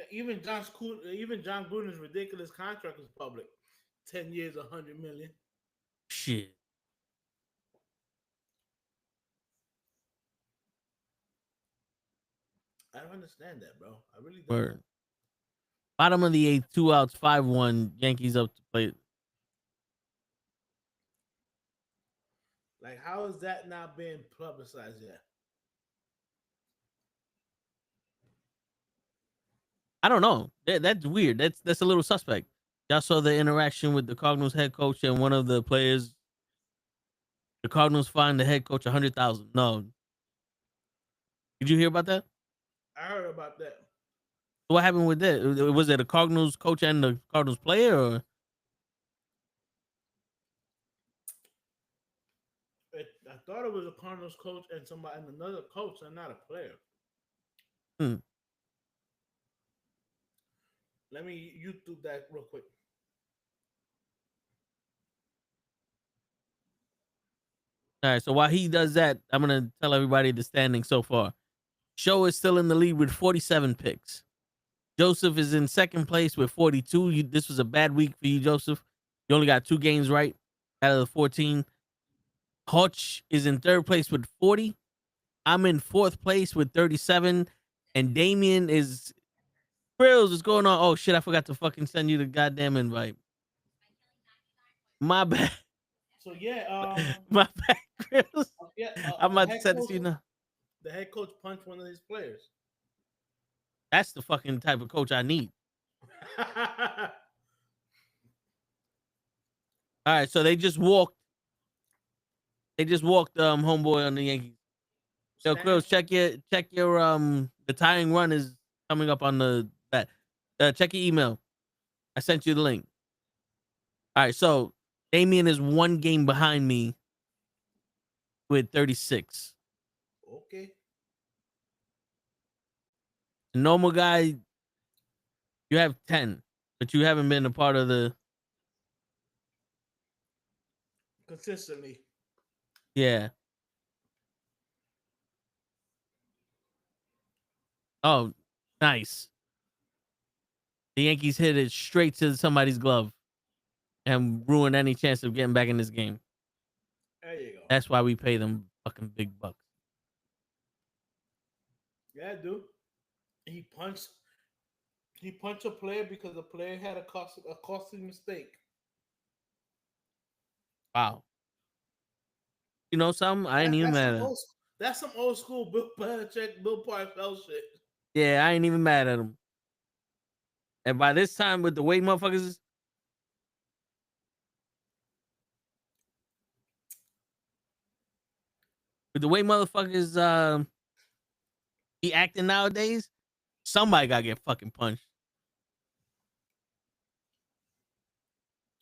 Even John Gruden's ridiculous contract is public. 10 years, 100 million. Shit. I don't understand that, bro. I really don't. Word. Bottom of the eighth, 2 outs, 5-1. Yankees up to play. Like, how is that not being publicized yet? I don't know. That's weird. That's a little suspect. Y'all saw the interaction with the Cardinals head coach and one of the players. The Cardinals fined the head coach 100,000. No, did you hear about that? I heard about that. What happened with that? Was it a Cardinals coach and the Cardinals player, or I thought it was a Cardinals coach and another coach, and not a player. hmm. Let me YouTube that real quick. All right. So while he does that, I'm gonna tell everybody the standing so far. Show is still in the lead with 47 picks. Joseph is in second place with 42. This was a bad week for you, Joseph. You only got 2 games right out of the 14. Hutch is in third place with 40. I'm in fourth place with 37. And Damien is Grills is going on. Oh shit, I forgot to fucking send you the goddamn invite. My bad. So yeah, My bad, Grills. yeah, I'm the about to head send it coach, to you now. the head coach punched one of his players. That's the fucking type of coach I need. All right, so they just walked. They just walked homeboy on the Yankees. Yo, Grills, check your the tying run is coming up on the bat. Check your email. I sent you the link. All right, so Damien is 1 game behind me with 36. Okay. The normal guy, you have 10, but you haven't been a part of the. Consistently. Yeah. Oh, nice. The Yankees hit it straight to somebody's glove and ruined any chance of getting back in this game. There you go. That's why we pay them fucking big bucks. Yeah, dude. He punched. He punched a player because the player had a costly mistake. Wow. You know something? I ain't even That's mad some at him. old school Bill Belichick, Bill Parcells shit. Yeah, I ain't even mad at him. And by this time, with the way motherfuckers, be acting nowadays, somebody gotta get fucking punched.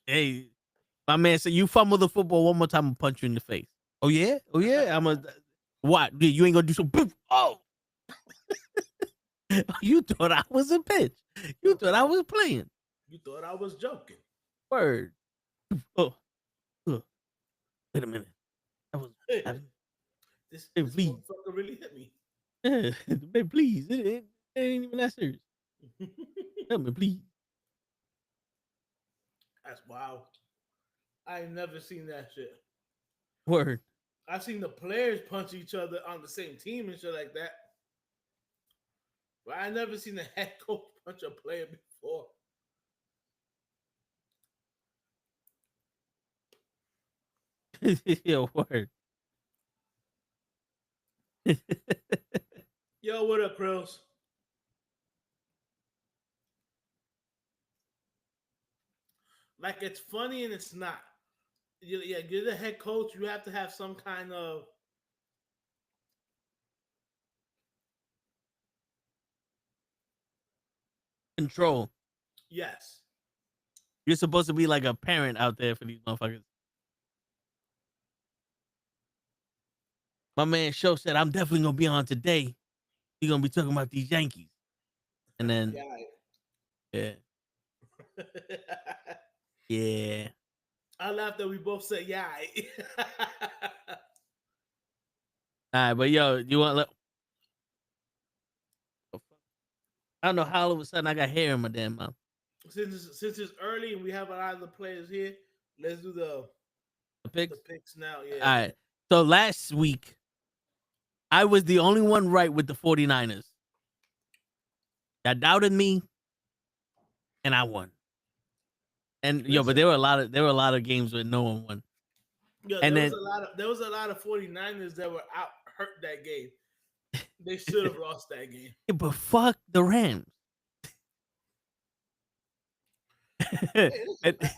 Hey, my man said, you fumble the football one more time, I'll punch you in the face. Oh yeah? Oh yeah? What? You ain't gonna do some oh. You thought I was a bitch. You thought I was playing. You thought I was joking. Word. Oh. Wait a minute. That was this hey, this please. motherfucker really hit me. Yeah, hey, please. It ain't even that serious. Help me, please. That's wild. I ain't never seen that shit. Word. I've seen the players punch each other on the same team and shit like that. But I never seen a head coach punch a player before. Yo, word. Yo, what up, Krills? Like it's funny and it's not. Yeah, you're the head coach. You have to have some kind of Control. yes. You're supposed to be like a parent out there for these motherfuckers. My man Show said, I'm definitely gonna be on today. He's gonna be talking about these Yankees. And then Yeah. yeah. Yeah. I laughed that we both said yeah. All right, but yo, you want look? I don't know how all of a sudden I got hair in my damn mouth. Since it's early and we have a lot of the players here, let's do The the picks? picks now. All Yeah. right. So last week, I was the only one right with the 49ers. Y'all doubted me, and I won. And yo, but Listen, there were a lot of games where no one won. yeah, And then there was a lot of 49ers that were out hurt that game. They should have lost that game. yeah, but fuck the Rams. Hey, listen, And-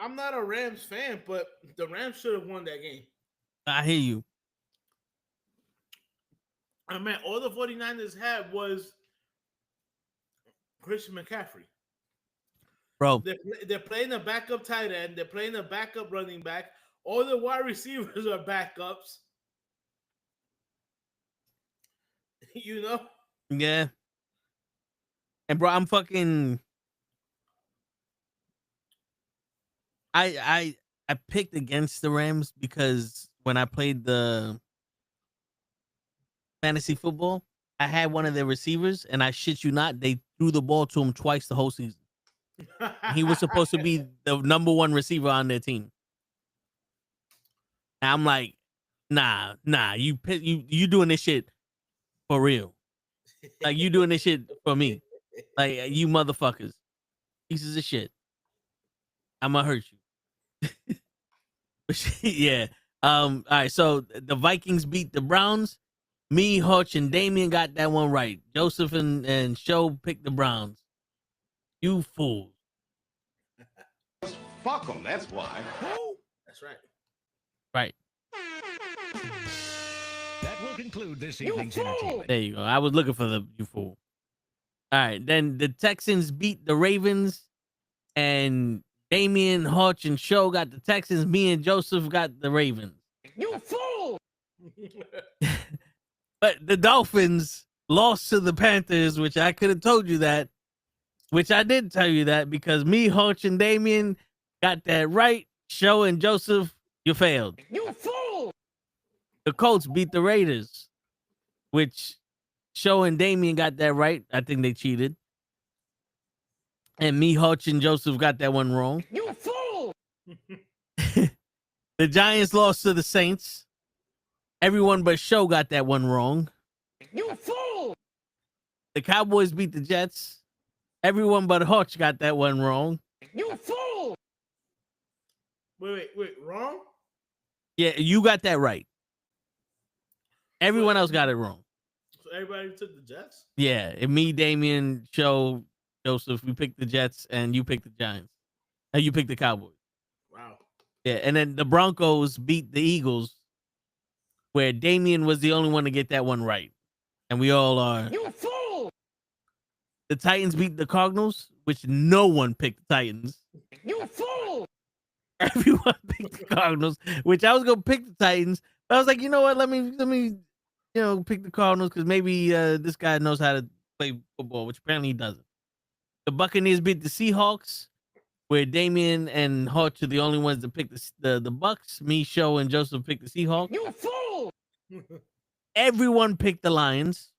I'm not a Rams fan, but the Rams should have won that game. I hear you, I mean, all the 49ers had was Christian McCaffrey. bro. They're playing a backup tight end. They're playing a backup running back. All the wide receivers are backups. You know? Yeah. And bro, I'm fucking. I picked against the Rams because when I played the fantasy football, I had one of their receivers, and I shit you not, they threw the ball to him twice the whole season. He was supposed to be the number one receiver on their team. And I'm like, nah, you doing this shit for real. Like you doing this shit for me. Like you motherfuckers, pieces of shit. I'ma hurt you. Yeah. All right. So the Vikings beat the Browns. Me, Hutch, and Damien got that one right. Joseph and Show picked the Browns. You fools. Fuck them, that's why. That's right. Right. That will conclude this evening's entertainment. There you go. I was looking for the you fool. All right. Then the Texans beat the Ravens, and Damien, Hutch, and Show got the Texans. Me and Joseph got the Ravens. You fool! But the Dolphins lost to the Panthers, which I could have told you that, which I did tell you that because me, Hutch, and Damien got that right. Show and Joseph, you failed. You fool! The Colts beat the Raiders, which Show and Damien got that right. I think they cheated. And me, Hutch, and Joseph got that one wrong. You fool! The Giants lost to the Saints. Everyone but Show got that one wrong. You fool! The Cowboys beat the Jets. Everyone but Hutch got that one wrong. You fool! Wait, wrong? Yeah, you got that right. Everyone else got it wrong. So everybody took the Jets? Yeah, and me, Damien, Show, Joseph, we picked the Jets, and you picked the Giants. And you picked the Cowboys. Wow. Yeah, and then the Broncos beat the Eagles, where Damien was the only one to get that one right. And we all are. You fool! The Titans beat the Cardinals, which no one picked the Titans. You fool! Everyone picked the Cardinals, which I was gonna pick the Titans. But I was like, you know what? Let me pick the Cardinals because maybe this guy knows how to play football, which apparently he doesn't. The Buccaneers beat the Seahawks. where Damien and Hutch are the only ones that pick the Bucks. Me, Show, and Joseph picked the Seahawks. You fool! Everyone picked the Lions.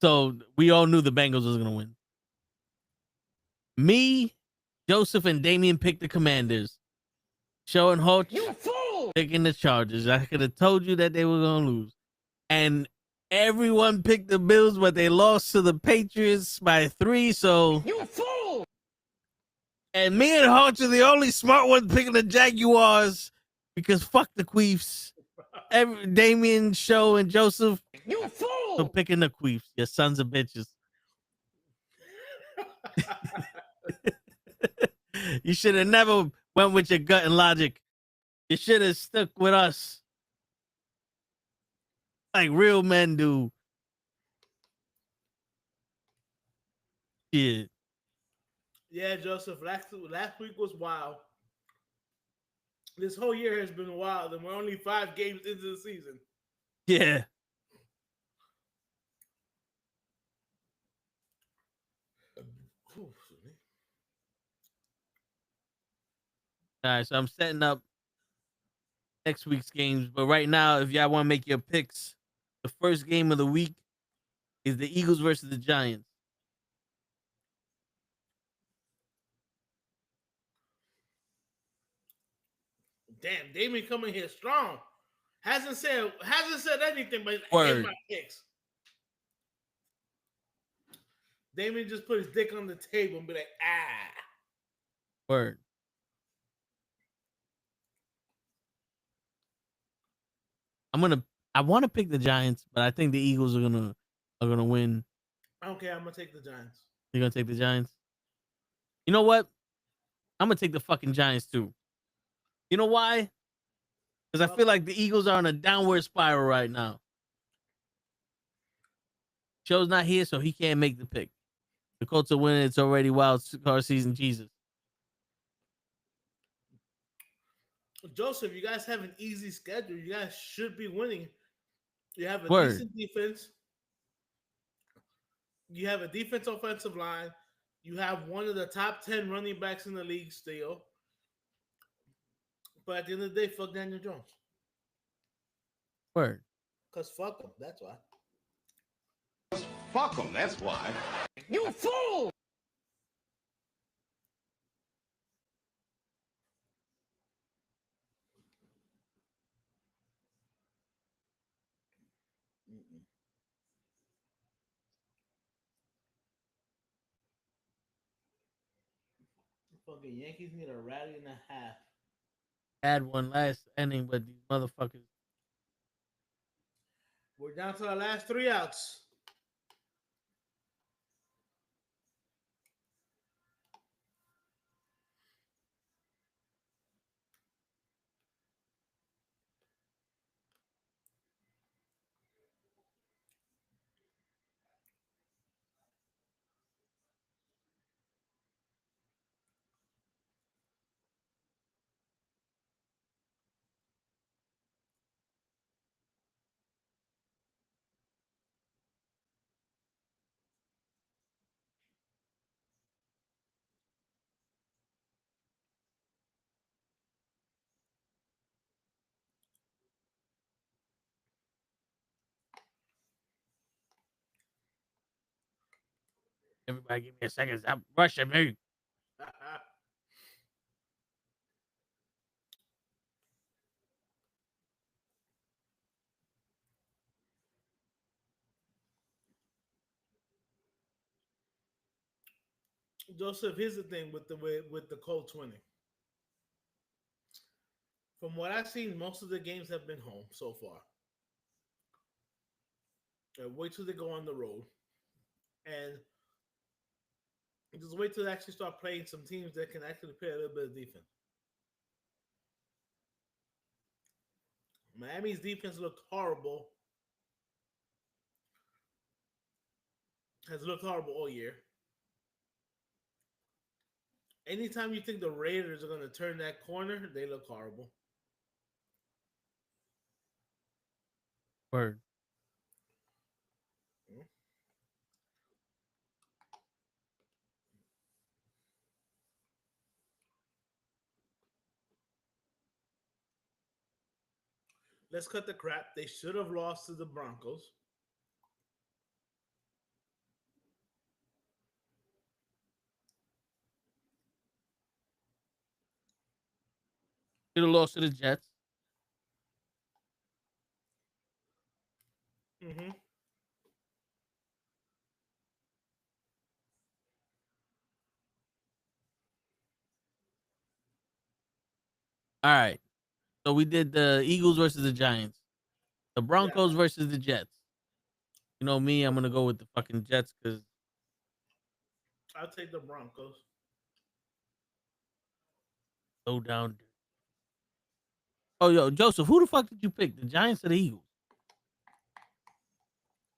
So we all knew the Bengals was going to win. Me, Joseph, and Damien picked the Commanders. Show and Hutch You fool! picking the Chargers. I could have told you that they were going to lose. And everyone picked the Bills, but they lost to the Patriots by 3. So You fool! and me and Hutch are the only smart ones picking the Jaguars because fuck the Queefs. Damien, Show, and Joseph You are fool! picking the Queefs. You sons of bitches. You should have never went with your gut and logic. You should have stuck with us like real men do. Yeah. Yeah, Joseph. Last week was wild. This whole year has been wild, and we're only 5 games into the season. Yeah. All right, so I'm setting up next week's games. But right now, if y'all want to make your picks, the first game of the week is the Eagles versus the Giants. Damn, Damien coming here strong. Hasn't said anything, but Word. here's my picks. Damien just put his dick on the table and be like, ah. Word. I want to pick the Giants, but I think the Eagles are gonna win. Okay, I'm gonna take the Giants. You're gonna take the Giants. You know what? I'm gonna take the fucking Giants too. You know why? Because I feel like the Eagles are on a downward spiral right now. Show's not here, so he can't make the pick. The Colts are winning. It's already wild card season. Jesus. Joseph, you guys have an easy schedule. You guys should be winning. You have a Word. decent defense. You have a defense offensive line. You have one of the top 10 running backs in the league still. But at the end of the day, fuck Daniel Jones. Word. Because fuck him. That's why. Fuck them, that's why. You fool! Fucking Yankees need a rally and a half. Had one last inning, but these motherfuckers. We're down to our last 3 outs. Everybody, give me a second. Stop rushing me. Joseph, here's the thing with the Colts winning. From what I've seen, most of the games have been home so far. Wait till they go on the road, and just wait till they actually start playing some teams that can actually play a little bit of defense. Miami's defense looked horrible. Has looked horrible all year. Anytime you think the Raiders are going to turn that corner, they look horrible. Word. let's cut the crap. They should have lost to the Broncos. Should have lost to the Jets. Mm-hmm. All right. So we did the Eagles versus the Giants, the Yeah, Broncos versus the Jets. You know me, I'm gonna go with the fucking Jets because I'll take the Broncos. low down. Oh, yo, Joseph, who the fuck did you pick? The Giants or the Eagles?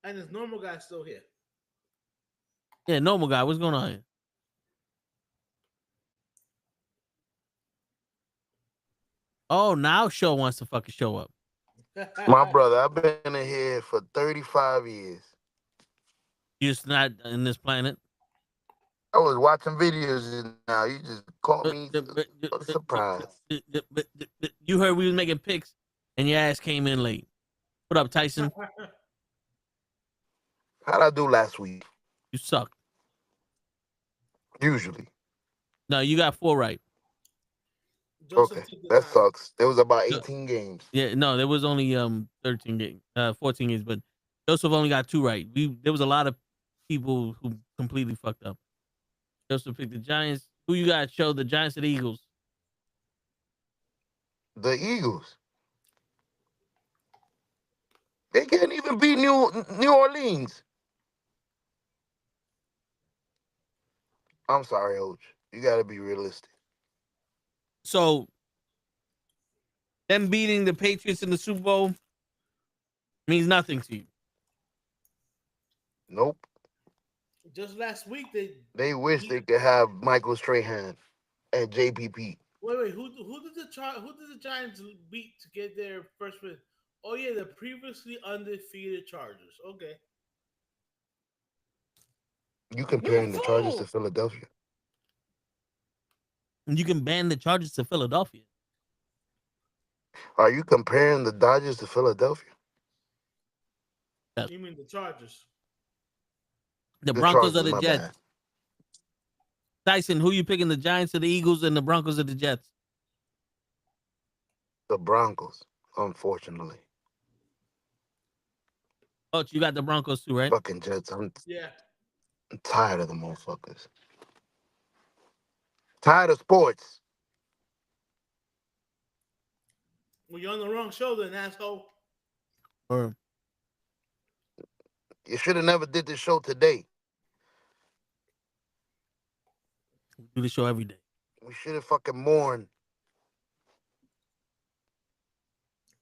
And this normal guy's still here. Yeah, normal guy. What's going on here? Oh, now Show wants to fucking show up. My brother, I've been in here for 35 years. You're just not in this planet. I was watching videos just now. You just caught But, me but, surprised. you heard we was making picks, and your ass came in late. What up, Tyson? How'd I do last week? You suck. Usually. No, you got 4 right. Joseph Okay, took the that time. sucks. There was about No. 18 games. Yeah, no, there was only 13 games, 14 games, but Joseph only got 2 right. There was a lot of people who completely fucked up. Joseph picked the Giants. Who you got? Show the Giants or the Eagles? The Eagles. They can't even beat New Orleans. I'm sorry, Coach. You got to be realistic. So them beating the Patriots in the Super Bowl means nothing to you. Nope. Just last week They wish they could have Michael Strahan and JPP. wait. Who did the Giants beat to get their first win? Oh yeah, the previously undefeated Chargers. Okay. You comparing the Chargers to fool! Philadelphia? And you can ban the Chargers to Philadelphia. Are you comparing the Dodgers to Philadelphia? You mean the Chargers? The The Broncos or Chargers, the my Jets? bad. Tyson, who you picking? The Giants or the Eagles and the Broncos or the Jets? The Broncos, unfortunately. Oh, you got the Broncos too, right? Fucking Jets. I'm Yeah. tired of the motherfuckers. Tired of sports. Well, you're on the wrong show then, asshole. Or You should have never did this show today. we do the show every day. We should have fucking mourned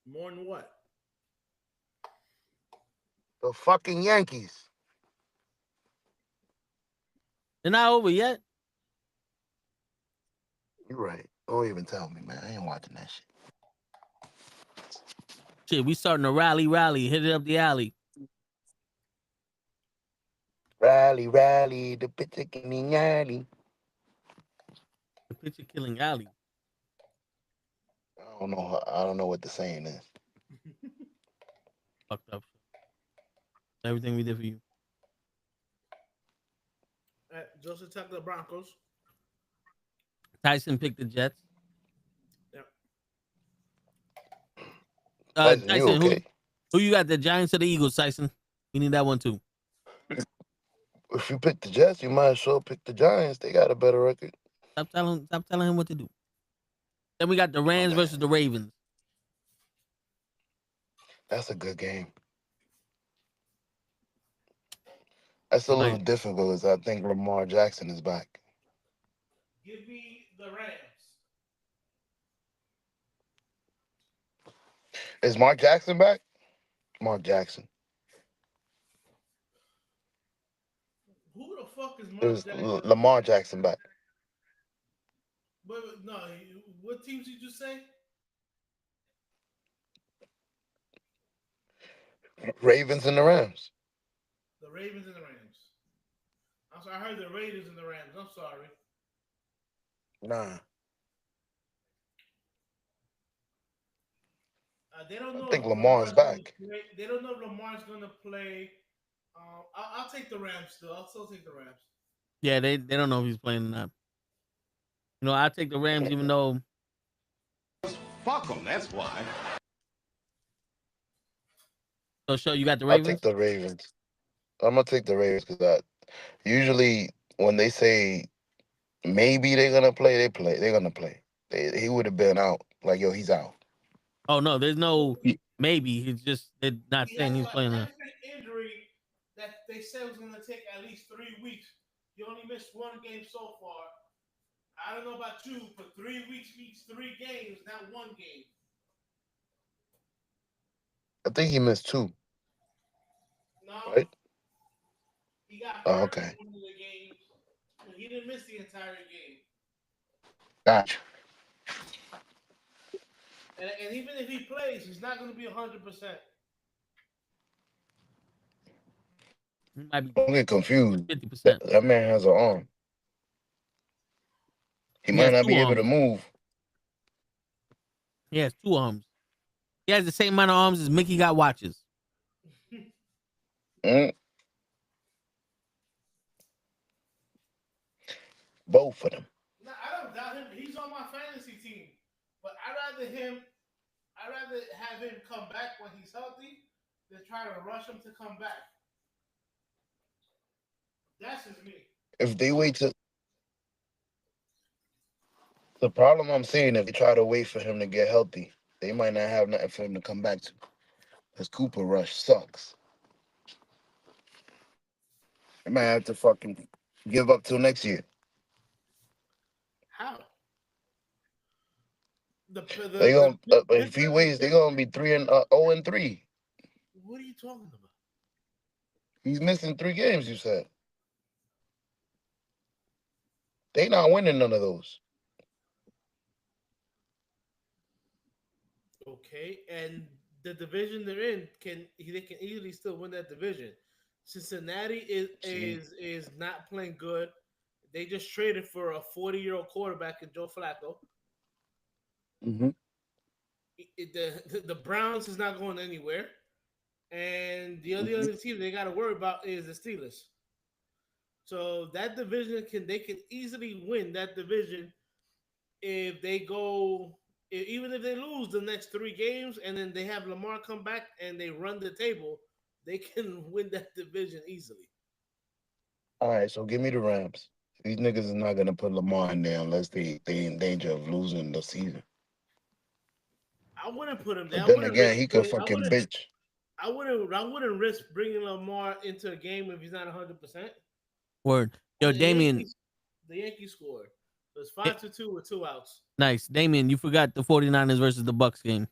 More than what? the fucking Yankees. They're not over yet. You right. Don't even tell me, man. I ain't watching that shit. Shit, we starting to rally, hit it up the alley. Rally, the pitcher killing alley. The picture killing alley. I don't know. I don't know what the saying is. Fucked up. Everything we did for you. Joseph took the Broncos. Tyson picked the Jets. Yep. Tyson, you Tyson, okay? who you got? The Giants or the Eagles, Tyson? We need that one too. If you pick the Jets, you might as well pick the Giants. They got a better record. Stop telling him what to do. Then we got the Rams versus the Ravens. That's a good game. That's a little difficult because I think Lamar Jackson is back. Give me the Rams. Is Mark Jackson back? Mark Jackson. Who the fuck is Mark Is Jackson? Lamar Jackson back? Wait, no. What teams did you say? Ravens and the Rams. The Ravens and the Rams. I'm sorry, I heard the Raiders and the Rams. I'm sorry. Nah. They don't I know think if Lamar's Lamar's going to back. play. They don't know if Lamar's going to play. I'll take the Rams still. I'll still take the Rams. Yeah, they don't know if he's playing or not. You know, I take the Rams even though. Fuck them, that's why. So, show you got the I'll take Ravens. the Ravens. I'm gonna take the Ravens because usually when they say maybe they're gonna play, they play. They're gonna play. He would have been out. Like yo, he's out. Oh no, there's no He- maybe. He's just they're not He saying has he's a playing. hamstring injury that they said was going to take at least 3 weeks. He only missed one game so far. I don't know about you, but 3 weeks means 3 games, not one game. I think he missed two. No, Right? he got Oh, hurt okay. in one of the games. He didn't miss the entire game. Gotcha. And even if he plays, he's not going to be 100%. He might be Don't get confused. 50%. That man has an arm. He He might has not two be able to arms. move. He has two arms. He has the same amount of arms as Mickey got watches. Mm, both of them. No, I don't doubt him. He's on my fantasy team. But I'd rather have him come back when he's healthy than try to rush him to come back. That's just me. If they wait to the problem I'm seeing, if they try to wait for him to get healthy, they might not have nothing for him to come back to. Because Cooper Rush sucks. They might have to fucking give up till next year. How? They gonna if he Pittsburgh. waits, they gonna be 0-3. What are you talking about? He's missing 3 games. You said they not winning none of those. Okay, and the division they're in they can easily still win that division. Cincinnati See, is not playing good. They just traded for a 40-year-old quarterback in Joe Flacco. mm-hmm. The Browns is not going anywhere, and the other team they got to worry about is the Steelers. So that division they can easily win that division if they go even if they lose the next 3 games and then they have Lamar come back and they run the table, they can win that division easily. All right, so give me the Rams. These niggas is not gonna put Lamar in there unless they in danger of losing the season. I wouldn't put him there. But then again, he could fucking bitch. I wouldn't risk bringing Lamar into a game if he's not 100%. Word. Yo, Damien. The Yankees scored. It was Eh, 5-2 with 2 outs. Nice. Damien, you forgot the 49ers versus the Bucks game.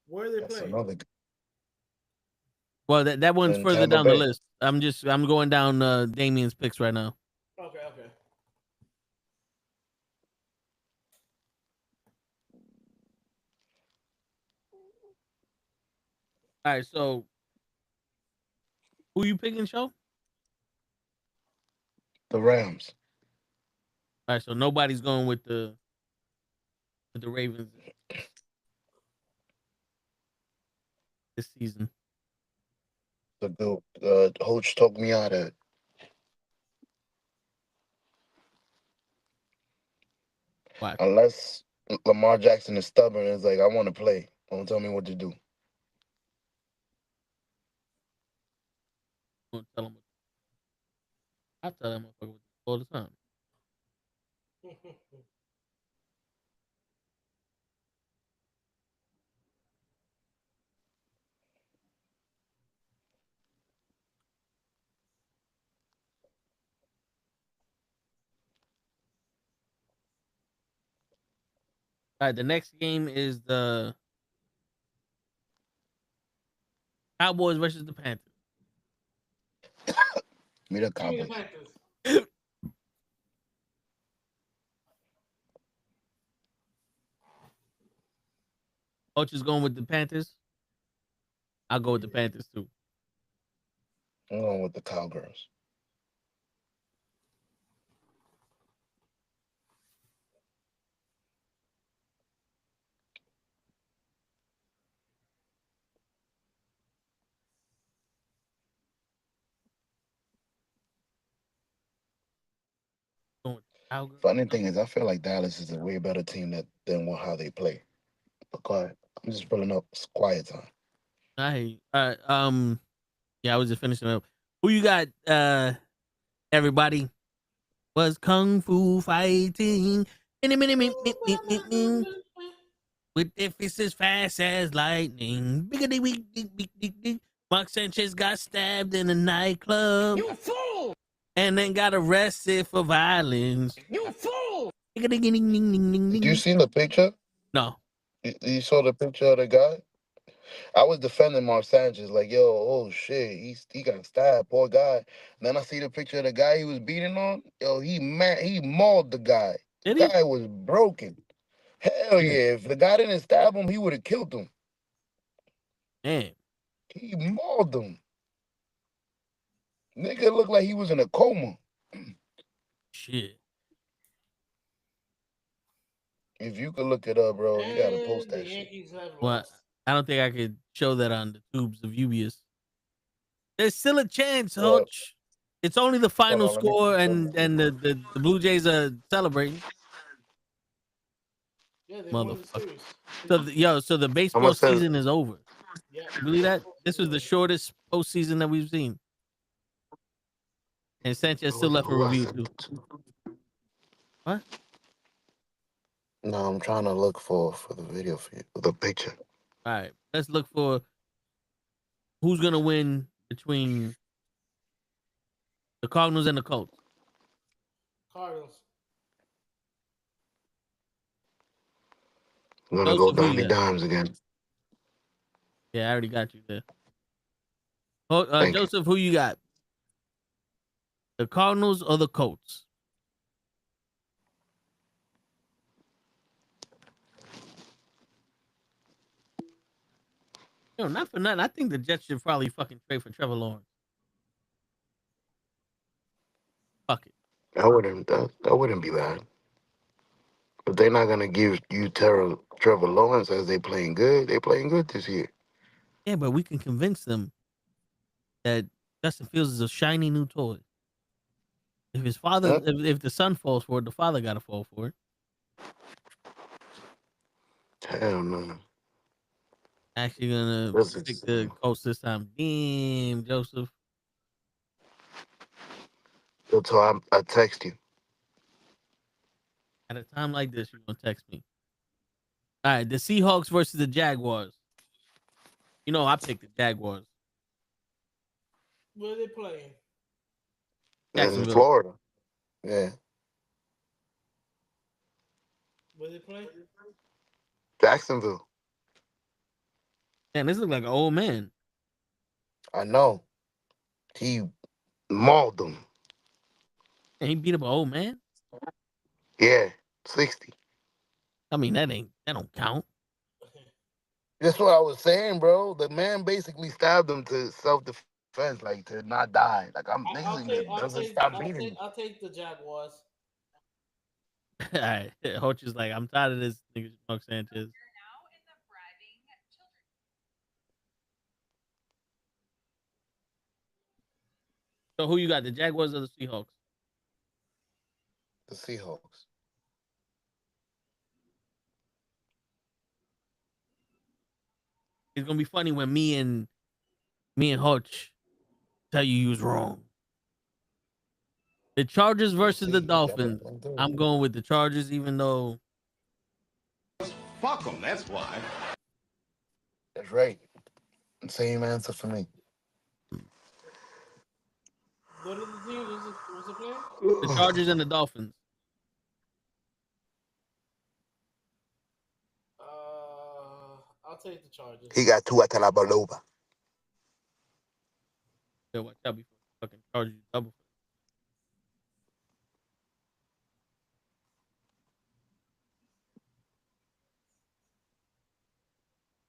Where are they That's playing? another Well, that one's in further Tampa down the Bay. list. I'm going down Damien's picks right now. Okay. All right, so who you picking, show? The Rams. All right, so nobody's going with the Ravens this season. The coach talked me out of it. Why? Unless Lamar Jackson is stubborn and is like, I want to play. Don't tell me what to do. I'm gonna tell him. I tell that motherfucker all the time. All right, the next game is the Cowboys versus the Panthers. Me the Give me the Cowboys. Panthers. Coach is going with the Panthers. I'll go with the Panthers too. I'm going with the Cowgirls. Funny thing is, I feel like Dallas is a way better team than how they play. But go ahead. I'm just pulling up. It's quiet time. All right. Yeah, I was just finishing up. Who you got? Everybody was kung fu fighting. With their fists as fast as lightning. Biggity week, Mark Sanchez got stabbed in a nightclub. You fool! And then got arrested for violence. You fool! Did you see the picture? No. You saw the picture of the guy? I was defending Mark Sanchez, like, yo, oh shit, he got stabbed, poor guy. And then I see the picture of the guy he was beating on. Yo, he mauled the guy. The Did he? guy was broken. Hell yeah! If the guy didn't stab him, he would have killed him. Damn. He mauled him. Nigga looked like he was in a coma. Shit. If you could look it up, bro, you gotta post And that the shit. Yankees have Well, lost. I don't think I could show that on the tubes of Ubius. There's still a chance, Well, Hutch. It's only the final hold on, let me- score, and the Blue Jays are celebrating. Yeah, they won the Motherfucker. series. So the baseball I'ma send- season is over. Yeah. You believe that? This was the shortest postseason that we've seen. And Sanchez still left a Who I review sent too. it to? What? No, I'm trying to look for the video for you, the picture. All right. Let's look for who's gonna win between the Cardinals and the Colts. Cardinals. I'm gonna Joseph, go who you Donnie got? Dimes again. Yeah, I already got you there. Thank you. Joseph, who you got? The Cardinals or the Colts? You know, not for nothing. I think the Jets should probably fucking trade for Trevor Lawrence. Fuck it. That wouldn't be bad. If they're not gonna give you Trevor Lawrence as they playing good, they playing good this year. Yeah, but we can convince them that Justin Fields is a shiny new toy. If his father, if the son falls for it, the father got to fall for it. Hell no. Actually, gonna pick the Colts this time. Damn, Joseph. So I text you. At a time like this, you're gonna text me. All right, the Seahawks versus the Jaguars. You know, I picked the Jaguars. Where are they playing? In Jacksonville. Florida. Yeah. Where they playing? Jacksonville. Man, this looks like an old man. I know. He mauled them. And he beat up an old man. Yeah. 60. I mean, that don't count. That's what I was saying, bro. The man basically stabbed him to self-defense, like to not die. Like I'll take the Jaguars. All right, Hoach is like, I'm tired of this nigga Mark Sanchez. So who you got, the Jaguars or the Seahawks? The Seahawks. It's gonna be funny when me and Hoach tell you was wrong. The Chargers versus the Dolphins. I'm going with the Chargers, even though. Fuck them, that's why. That's right. Same answer for me. What are the teams? What's the play? The Chargers and the Dolphins. I'll take the Chargers. He got two at la Baloba. Yeah, watch out before fucking Chargers double.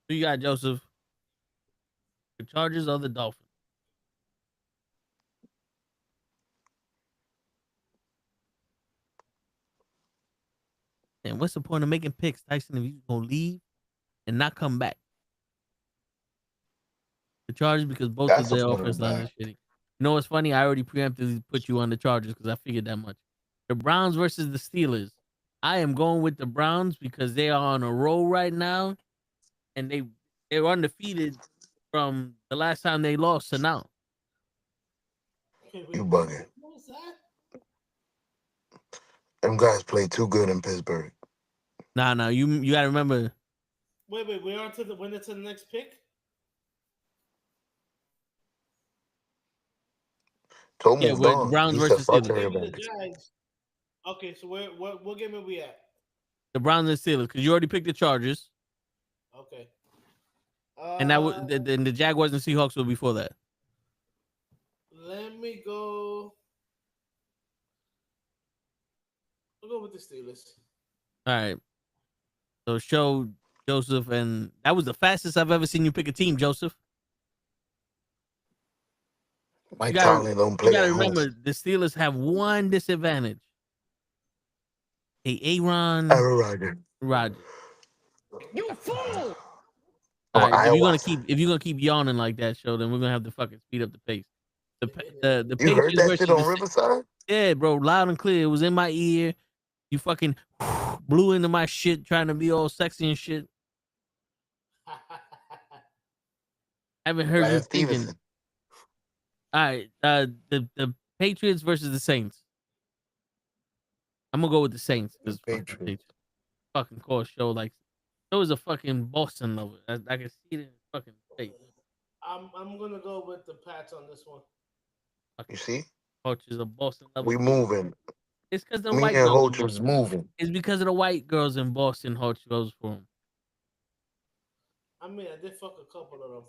Who you got, Joseph? The Chargers or the Dolphins? And what's the point of making picks, Tyson, if you're gonna leave and not come back? The Chargers, because both That's of their a point offense of lines are that. shitty. You know what's funny? I already preemptively put you on the Chargers because I figured that much. The Browns versus the Steelers. I am going with the Browns because they are on a roll right now, and they're undefeated from the last time they lost to now. You bugging. What was that? Them guys play too good in Pittsburgh. Nah, you gotta remember. Wait, we're on to the winner to the next pick. Toe Yeah, moved we're the on. Browns He said, versus "Fuck Steelers. Give me the everybody." Giants. Okay, so what game are we at? The Browns and Steelers, because you already picked the Chargers, Okay. and then the Jaguars and Seahawks were before that. Let me go. I'll go with the Steelers. All right. So show Joseph, and that was the fastest I've ever seen you pick a team, Joseph. Mike You gotta Tomlin don't you play gotta at home. remember the Steelers have one disadvantage. Hey, Aaron Aaron Rodgers. You fool! All on right, Iowa. if you're gonna keep yawning like that, show, then we're gonna have to fucking speed up the pace. The You heard Patriots that versus shit the on Riverside? yeah, bro, loud and clear. It was in my ear. You fucking blew into my shit, trying to be all sexy and shit. I haven't heard you Lance thinking. Stevenson. All right, the Patriots versus the Saints. I'm gonna go with the Saints because Patriots. fucking course show like show is a fucking Boston lover. I can see it in his fucking face. I'm gonna go with the Pats on this one. You see? Coach is a Boston lover. We moving. It's because the Me white and girls. Hoach was moving. It's because of the white girls in Boston. Hoach goes for him. I mean, I did fuck a couple of them.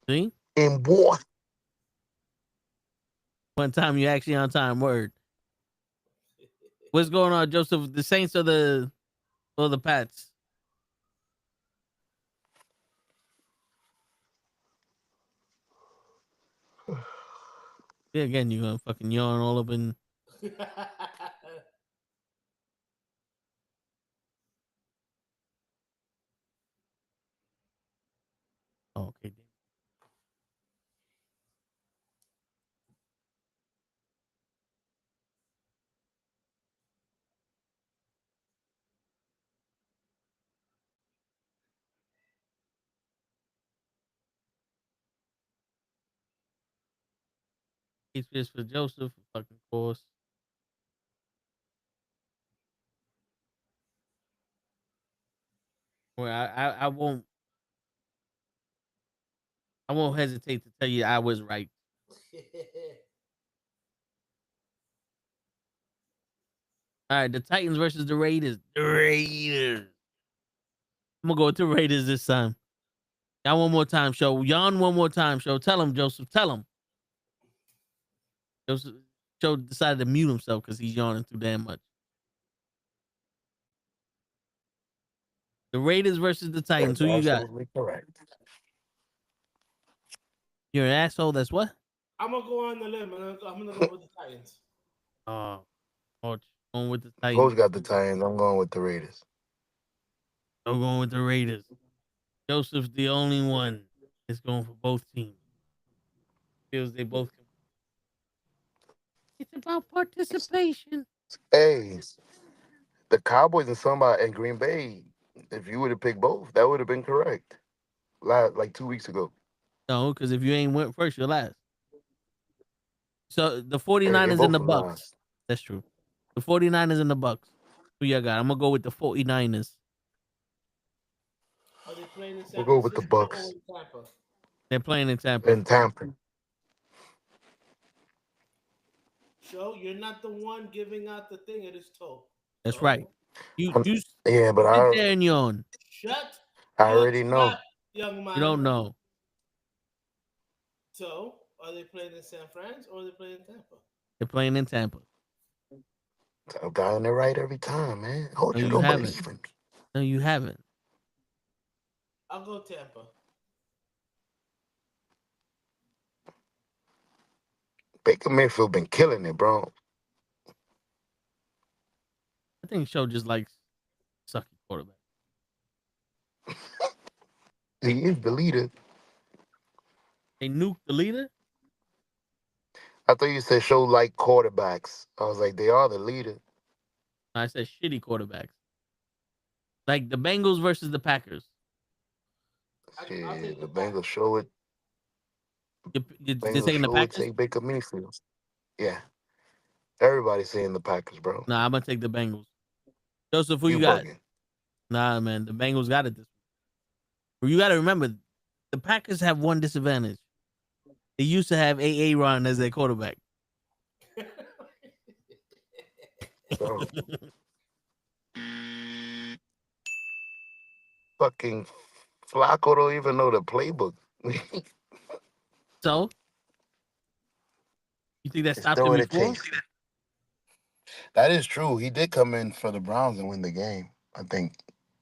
See, In what? one time you actually on time. Word. What's going on, Joseph? The Saints or the Pats? Yeah, again, you gonna fucking yawn all up in. Oh, okay. Patriots for Joseph, fucking course. Well, I won't hesitate to tell you I was right. All right, the Titans versus the Raiders. The Raiders. I'm gonna go with the Raiders this time. Y'all one more time, show. Yawn one more time, show. Tell him, Joseph. Tell him. Joseph Joe decided to mute himself because he's yawning too damn much. The Raiders versus the Titans. That's Who you got? absolutely correct. You're an asshole. That's what? I'm gonna go on the limb. I'm gonna go with the Titans. Oh, going with the Titans. Hoach got the Titans. I'm going with the Raiders. I'm going with the Raiders. Joseph's the only one that's going for both teams. Feels they both can. It's about participation. Hey, the Cowboys and somebody in Green Bay. If you would have picked both, that would have been correct. Like 2 weeks ago. No, because if you ain't went first, you're last. So the Hey, they 49ers both and the was Bucks. last. That's true. The 49ers and the Bucks. Who y'all got? I'm gonna go with the 49ers. Are they playing in San We'll go with the Francisco or Bucks in Tampa? They're playing in Tampa. and Tampa. Joe, you're not the one giving out the thing at his toe. That's So, right. You Yeah, but sit there and yawn. shut I your already know. trap, young man. You don't know. So, are they playing in San Fran or are they playing in Tampa? They're playing in Tampa. I've gotten it right every time, man. Hope No, you you don't haven't. believe in me. No, you haven't. I'll go Tampa. Baker Mayfield been killing it, bro. I think Show just likes sucky quarterback. He is the leader. They nuked the leader. I thought you said show like quarterbacks. I was like, they are the leader. I said shitty quarterbacks. Like the Bengals versus the Packers. I'll Shit, take the the Bengals Packers. show it. You're Bengals taking the show it. Packers? Take Baker Mayfield. Yeah, everybody's saying the Packers, bro. Nah, I'm gonna take the Bengals. Joseph, who You you got? bugging? Nah, man, the Bengals got it this week. You got to remember, the Packers have one disadvantage. They used to have A. Ron as their quarterback. Bro, fucking Flacco don't even know the playbook. So, you think that Just stopped throw him it at before? Chase. That is true. He did come in for the Browns and win the game. I think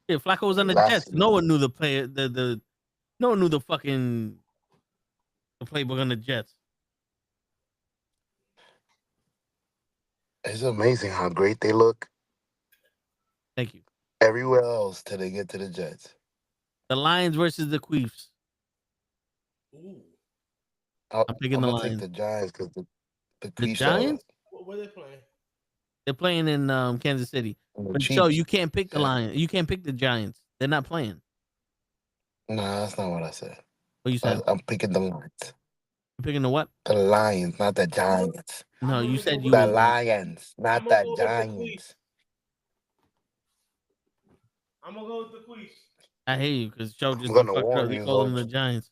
Yeah, Flacco was on the last Jets. year. No one knew the player. No one knew the fucking the playbook on the Jets. It's amazing how great they look Thank you. everywhere else till they get to the Jets. The Lions versus the Queefs. Ooh. I'm picking I'm the gonna take Lions. the Giants because the The Chiefs are Giants? What are they playing? They're playing in Kansas City. the But so Chiefs. you can't pick the Yeah. Lions. You can't pick the Giants. They're not playing. Nah, that's not what I said. What you said? I'm picking the Lions. You're picking the what? The Lions, not the Giants. No, I'm you gonna go said you with The was going. Lions, I'm not gonna the go with the Queens. Giants. I'm gonna go with the Queens. I hear you because Joe I'm just done gonna fucked it up. warn He you, called them the Hodge. Giants.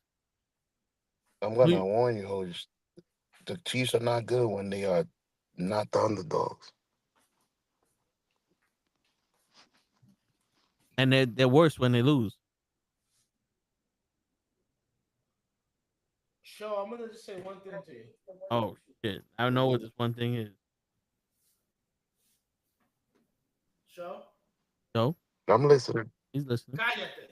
I'm Who gonna you- warn you, Hodge. The Chiefs are not good when they are not the underdogs. And they're worse when they lose. Show, I'm gonna just say one thing to you. Oh shit! I know what this one thing is. Show, So I'm listening. he's listening. cállate.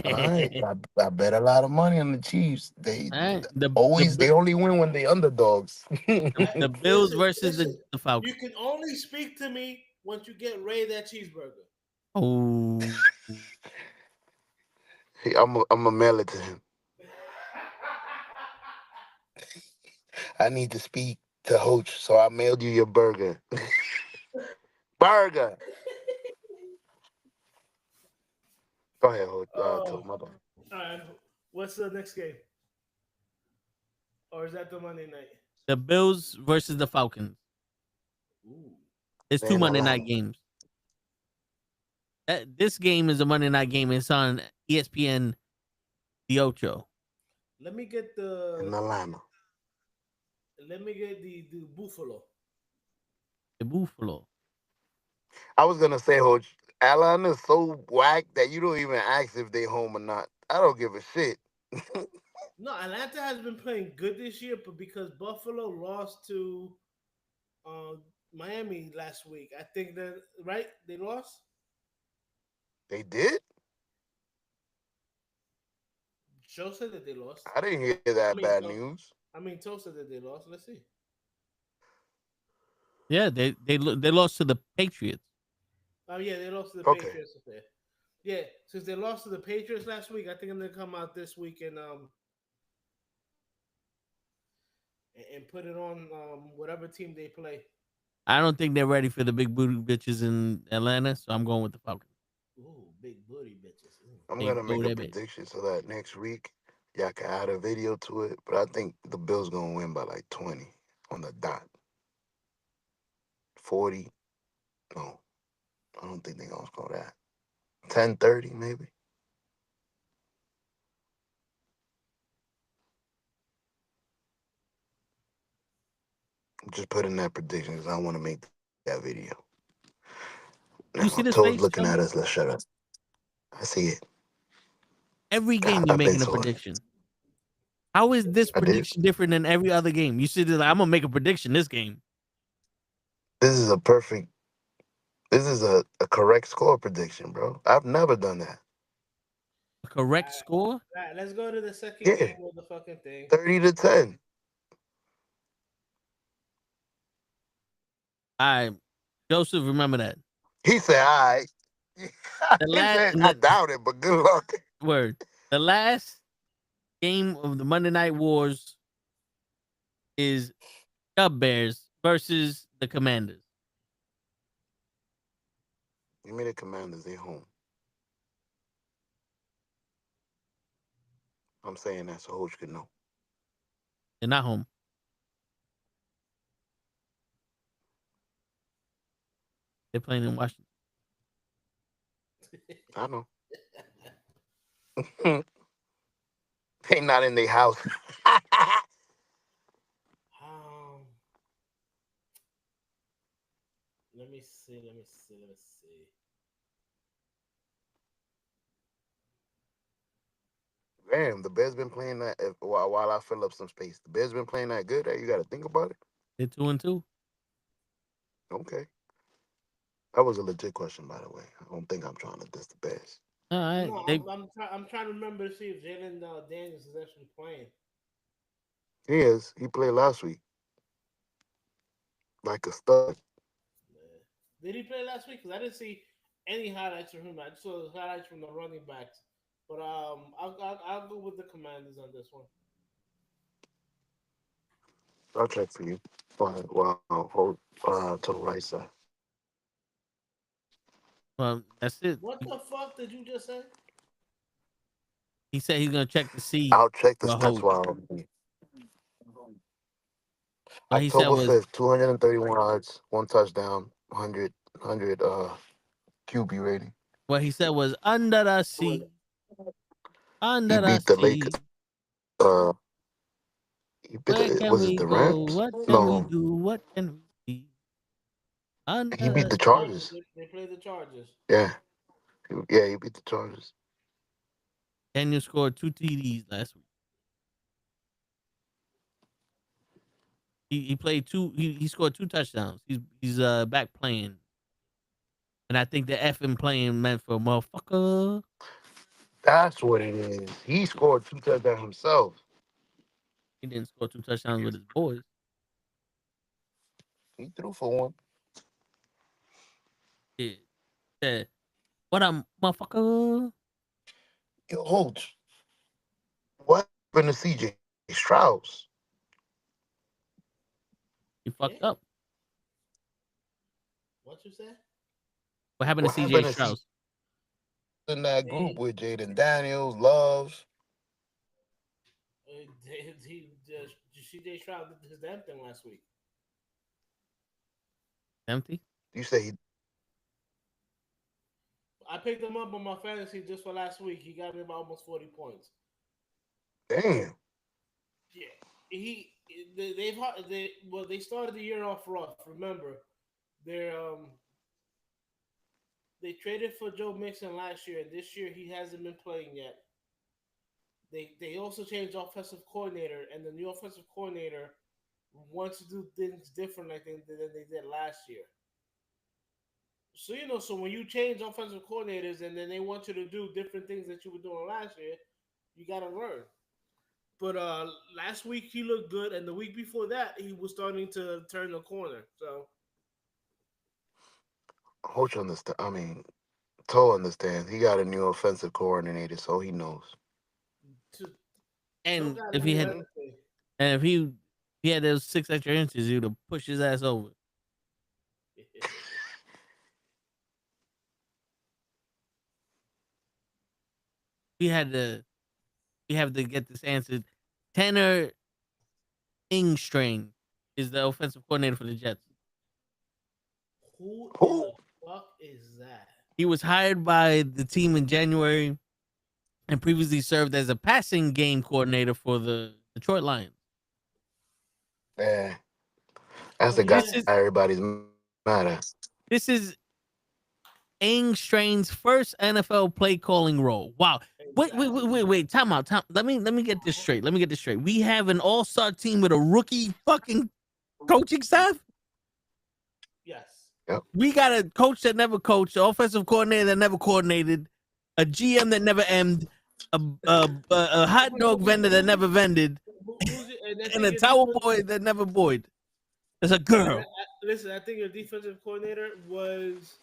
All right, I bet a lot of money on the Chiefs. They All right. they only win when they underdogs. The Bills Listen, versus listen. the You Falcons. can only speak to me once you get Ray that cheeseburger. Oh, I'm a mail it to him. I need to speak to Hoach, so I mailed you your burger. Burger. Go ahead, Hoach. Oh, My bad. all right. What's the next game? Or is that the Monday night? the Bills versus the Falcons. Ooh. It's They two in Monday night Atlanta. games. This game is a Monday night game. It's on ESPN The Ocho. Let me get In the Atlanta. the Buffalo. The Buffalo. I was gonna say, Hoach, Atlanta is so whack that you don't even ask if they home or not. I don't give a shit. No, Atlanta has been playing good this year, but because Buffalo lost to Miami last week, I think that right they lost. They did? Joe said that they lost. I didn't hear I that mean, bad news. Toe said that they lost. Let's see. Yeah, they lost to the Patriots. Oh yeah, they lost to the Okay. Patriots. Okay. Yeah, since they lost to the Patriots last week, I think I'm gonna come out this week and put it on whatever team they play. I don't think they're ready for the big booty bitches in Atlanta, so I'm going with the Falcons. Ooh, big booty bitches. Ooh. I'm Big gonna make a booty bitch. prediction so that next week y'all can add a video to it. But I think the Bills gonna win by like 20 on the dot. 40. No, I don't think they're gonna score that. 10-30 maybe. I'm just putting that prediction because I want to make that video. You Now, see this Toad's face, looking Joe? at us. Let's shut up. I see it. Every game you're I've been making a saw it. prediction. How is this I did. prediction different than every other game? You should like, I'm gonna make a prediction this game. This is a perfect. This is a correct score prediction, bro. I've never done that. A correct score? All right, let's go to the second Yeah, game of the fucking thing. 30-10. All right, Joseph, remember that. He said, "All right." The He last said, "I doubt it, but good luck." word. The last game of the Monday Night Wars is Cub Bears versus the Commanders. Give me the Commanders. They home. I'm saying that so Hoach could know. They're not home. They're playing in Washington. I know. They not in their house. Um, let me see. Let me see. Let me see. Damn, the Bears been playing that while I fill up some space. The Bears been playing that good. You got to think about it. They're 2-2. Okay, that was a legit question, by the way. I don't think I'm trying to diss the Bears. All right. No, They I'm trying to remember to see if Jalen Daniels is actually playing. He is. He played last week like a stud. Yeah. Did he play last week? Because I didn't see any highlights from him. I just saw the highlights from the running backs. But I'll go with the Commanders on this one. I'll check for you. Well, hold to the right side. well, that's it. What the fuck did you just say? He said he's gonna check to see I'll check the what stats Hoach. while What he said October was 5th, 231 yards, one touchdown, 100 QB rating. under the sea, He under the beat the Lakers. sea. Uh, he beat Where the, can was it we the go? Rams? What can we No, do? What can we see? he Under beat the the sea. Chargers. They played the Chargers. Yeah, yeah, he beat the Chargers. Daniel scored 2 TDs last week. He played two. He scored 2 touchdowns. He's back playing, and I think the effing playing meant for a motherfucker. That's what it is. He scored 2 touchdowns himself. He didn't score 2 touchdowns with his boys. He threw for one. Yeah. Yeah. What a motherfucker. Yo, Holtz, what happened to CJ Strauss? He Yeah. fucked up. What you say? What happened to What CJ happened to CJ Strauss? in that group Hey, with Jaden Daniels, Love? CJ Stroud did his damn thing last week. Empty. You say he I picked him up on my fantasy just for last week. He got me about almost 40 points. damn. Yeah, they started the year off rough. Remember, they they traded for Joe Mixon last year, and this year he hasn't been playing yet. They also changed offensive coordinator, and the new offensive coordinator wants to do things different, I think, than they did last year. So so when you change offensive coordinators and then they want you to do different things that you were doing last year, you got to learn. But last week he looked good, and the week before that he was starting to turn the corner. So Hoach understand. I mean, Toe understands. He got a new offensive coordinator, so he knows. to, Toe And got a if he new had, everything. and if he had those 6 extra inches, he would have pushed his ass over. We had to, we have to get this answered. Tanner Ingstrain is the offensive coordinator for the Jets. Who in Who? the fuck is that? He was hired by the team in January and previously served as a passing game coordinator for the Detroit Lions. Yeah, that's Oh the guy This yeah, is everybody's mad at. this is Ingstrain's first NFL play calling role. Wow. exactly. Wait. Time out. Let me get this straight. Let me get this straight. We have an all-star team with a rookie fucking coaching staff. Yes. Yep. We got a coach that never coached, an offensive coordinator that never coordinated, a GM that never M'd, a hot dog vendor that never vended, And I and think a your towel defense. boy that never boyed. There's a And girl. listen, I think your defensive coordinator was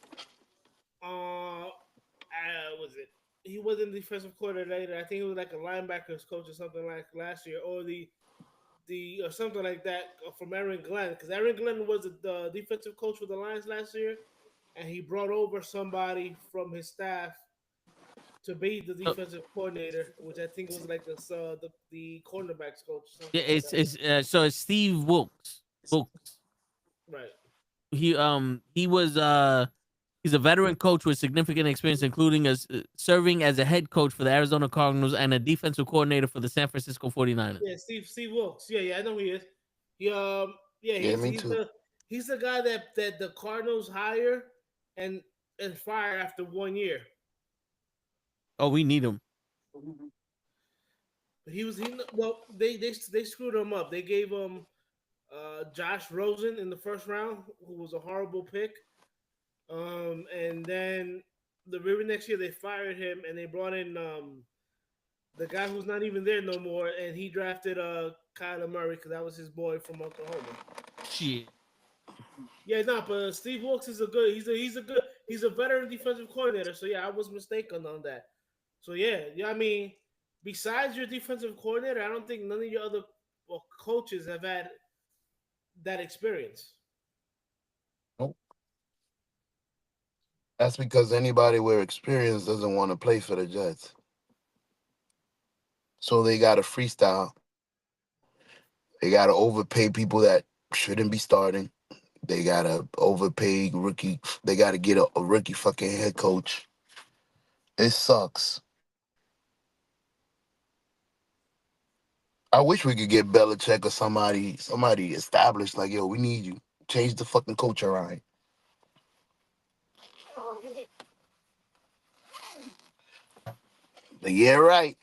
was it? He wasn't defensive coordinator. I think he was like a linebackers coach or something like last year, or the the or something like that from Aaron Glenn because Aaron Glenn was the defensive coach for the Lions last year, and he brought over somebody from his staff to be the So, defensive coordinator, which I think was like the cornerbacks coach or yeah, something like that. it's Steve Wilkes. Wilkes. Right. He was he's a veteran coach with significant experience, including as serving as a head coach for the Arizona Cardinals and a defensive coordinator for the San Francisco 49ers. Yeah, Steve Wilkes. Yeah, I know who he is. He yeah, Yeah, he's me he's too. the he's the guy that the Cardinals hire and and fire after 1 year. Oh, we need him. But he well they screwed him up. They gave him Josh Rosen in the first round, who was a horrible pick. And then the very next year they fired him and they brought in the guy who's not even there no more, and he drafted Kyler Murray because that was his boy from Oklahoma. Shit. Yeah, no, but Steve Wilkes is a good. He's a veteran defensive coordinator. So yeah, I was mistaken on that. So yeah. I mean, besides your defensive coordinator, I don't think none of your other coaches have had that experience. Nope. That's because anybody with experience doesn't want to play for the Jets. So they got to freestyle. They got to overpay people that shouldn't be starting. They got to overpay rookie. They got to get a rookie fucking head coach. It sucks. I wish we could get Belichick or somebody established. Like, yo, we need you. Change the fucking coach around. But yeah, right.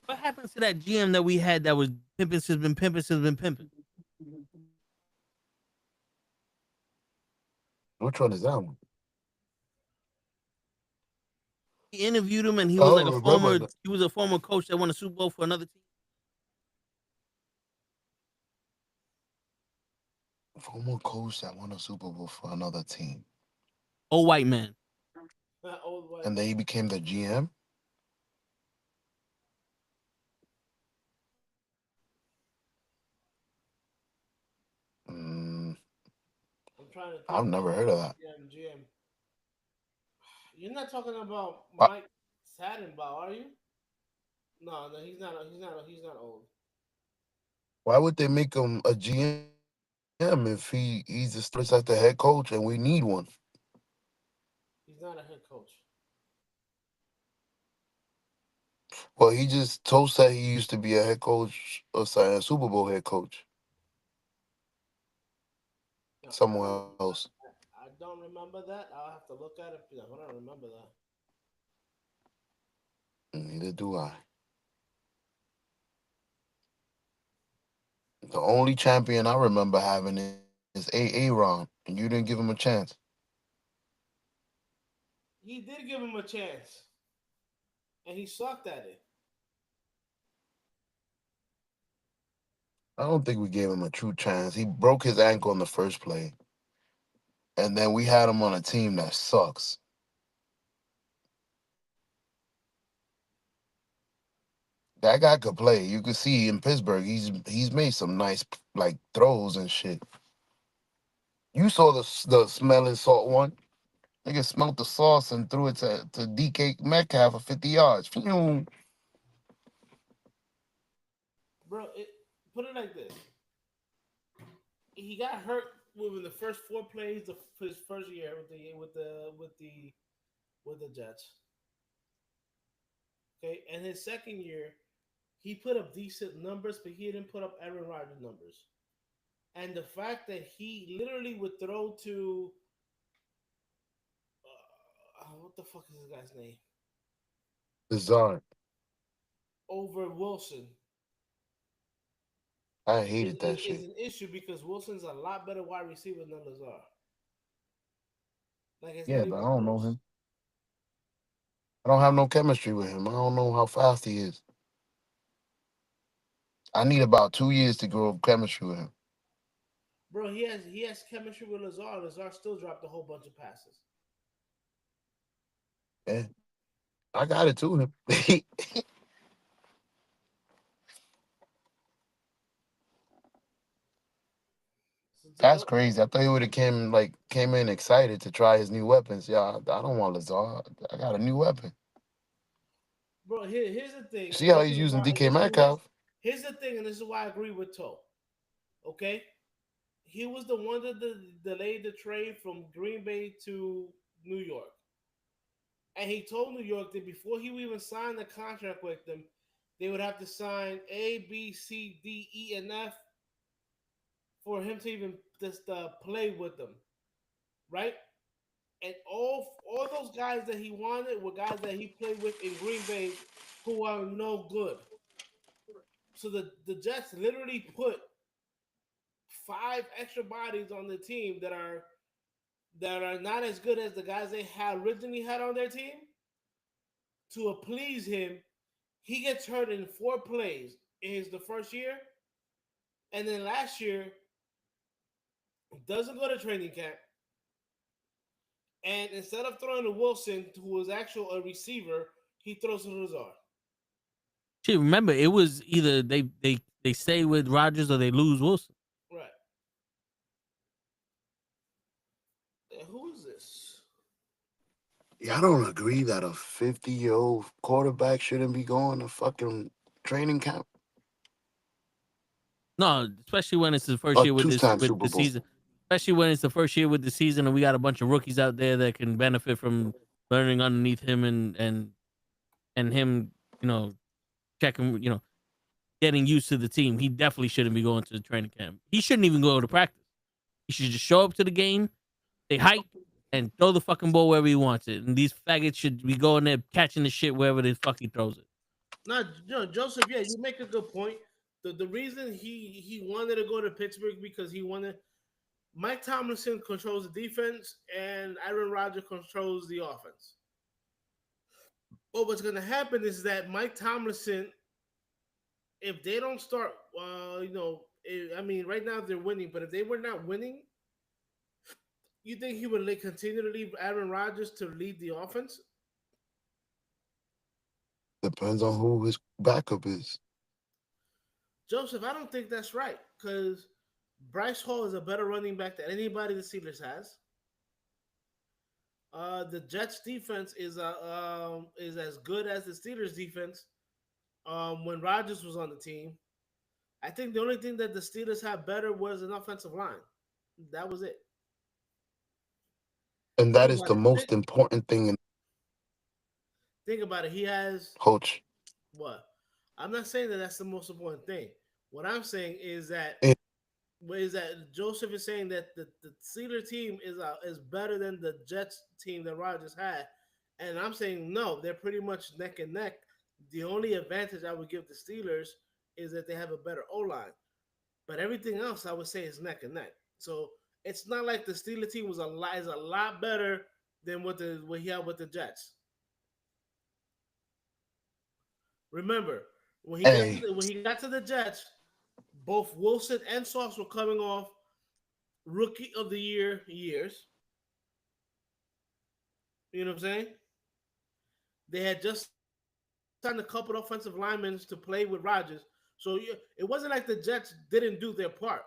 What happens to that GM that we had that was pimping since been pimping since been pimping? Which one is that one? He interviewed him and he I was like don't remember the he was a former coach that won a Super Bowl for another team. former coach that won a Super Bowl for another team. Old white man. Old white And then he man. became the GM. Mm, I'm trying to I've think. never heard of that. GM. You're not talking about Uh, Mike Sadenbaugh, are you? No, no, he's not. He's not old. why would they make him a GM if he's established as the head coach and we need one? He's not a head coach. Well, he just told said he used to be a head coach or sorry, a Super Bowl head coach No, somewhere else. I don't remember that. I'll have to look at it. I don't remember that. Neither do I. The only champion I remember having is Aaron, and you didn't give him a chance. He did give him a chance, and he sucked at it. I don't think we gave him a true chance. He broke his ankle in the first play, and then we had him on a team that sucks. That guy could play. You could see in Pittsburgh, he's made some nice like throws and shit. You saw the smelling salt one. Nigga smelt the sauce and threw it to DK Metcalf for 50 yards. Phew. Bro, put it like this: he got hurt within the first 4 plays of his first year with the Jets. Okay, and his second year, he put up decent numbers, but he didn't put up Aaron Rodgers numbers. And the fact that he literally would throw to what the fuck is this guy's name Bizarre. over Wilson I hated that is shit. an issue because Wilson's a lot better wide receiver than Lazar. Like it's not Yeah, but even I don't know close. him. I don't have no chemistry with him. I don't know how fast he is. I need about 2 years to grow up chemistry with him. Bro, he has chemistry with Lazar. Lazar still dropped a whole bunch of passes. Yeah, I got it to him. That's crazy. I thought he would have came in excited to try his new weapons. Yeah, I don't want Lazard. I got a new weapon. Bro, here's the thing, See and how this he's is using why. DK Metcalf? Here's the thing, and this is why I agree with Toe. Okay, he was the one that delayed the trade from Green Bay to New York, and he told New York that before he would even signed the contract with them, they would have to sign A, B, C, D, E, and F for him to even just play with them, right? And all those guys that he wanted were guys that he played with in Green Bay who are no good. So the Jets literally put five extra bodies on the team that are not as good as the guys they had originally had on their team to please him. He gets hurt in 4 plays in the first year, and then last year doesn't go to training camp. And instead of throwing to Wilson, who was actually a receiver, he throws to Lazard. Shit, remember it was either they stay with Rodgers or they lose Wilson. Right. And who is this? Yeah, I don't agree that a 50-year-old quarterback shouldn't be going to fucking training camp. No, especially when it's the first A year with two-time with Super the Bowl. season. Especially when it's the first year with the season, and we got a bunch of rookies out there that can benefit from learning underneath him and him, checking, getting used to the team. He definitely shouldn't be going to the training camp. He shouldn't even go to practice. He should just show up to the game, they hype, and throw the fucking ball wherever he wants it. And these faggots should be going there catching the shit wherever the fuck he throws it. Not Joseph. Yeah, you make a good point. The reason he wanted to go to Pittsburgh because he wanted Mike Tomlinson controls the defense and Aaron Rodgers controls the offense. But what's going to happen is that Mike Tomlinson, if they don't start, I mean, right now they're winning, but if they were not winning, you think he would continue to leave Aaron Rodgers to lead the offense? Depends on who his backup is. Joseph, I don't think that's right because Bryce Hall is a better running back than anybody the Steelers has. The Jets defense is as good as the Steelers defense. When Rodgers was on the team, I think the only thing that the Steelers had better was an offensive line. That was it. And Think that is about the it. most important thing in Think about it. He has coach. what? I'm not saying that that's the most important thing. What I'm saying is that Eh, Joseph is saying that the Steelers team is better than the Jets team that Rodgers had, and I'm saying no, they're pretty much neck and neck. The only advantage I would give the Steelers is that they have a better O line, but everything else I would say is neck and neck. So it's not like the Steelers team is a lot better than what he had with the Jets. Remember Hey, when he got to the Jets, both Wilson and Sauce were coming off rookie of the year years. You know what I'm saying? They had just signed a couple of offensive linemen to play with Rodgers. So it wasn't like the Jets didn't do their part.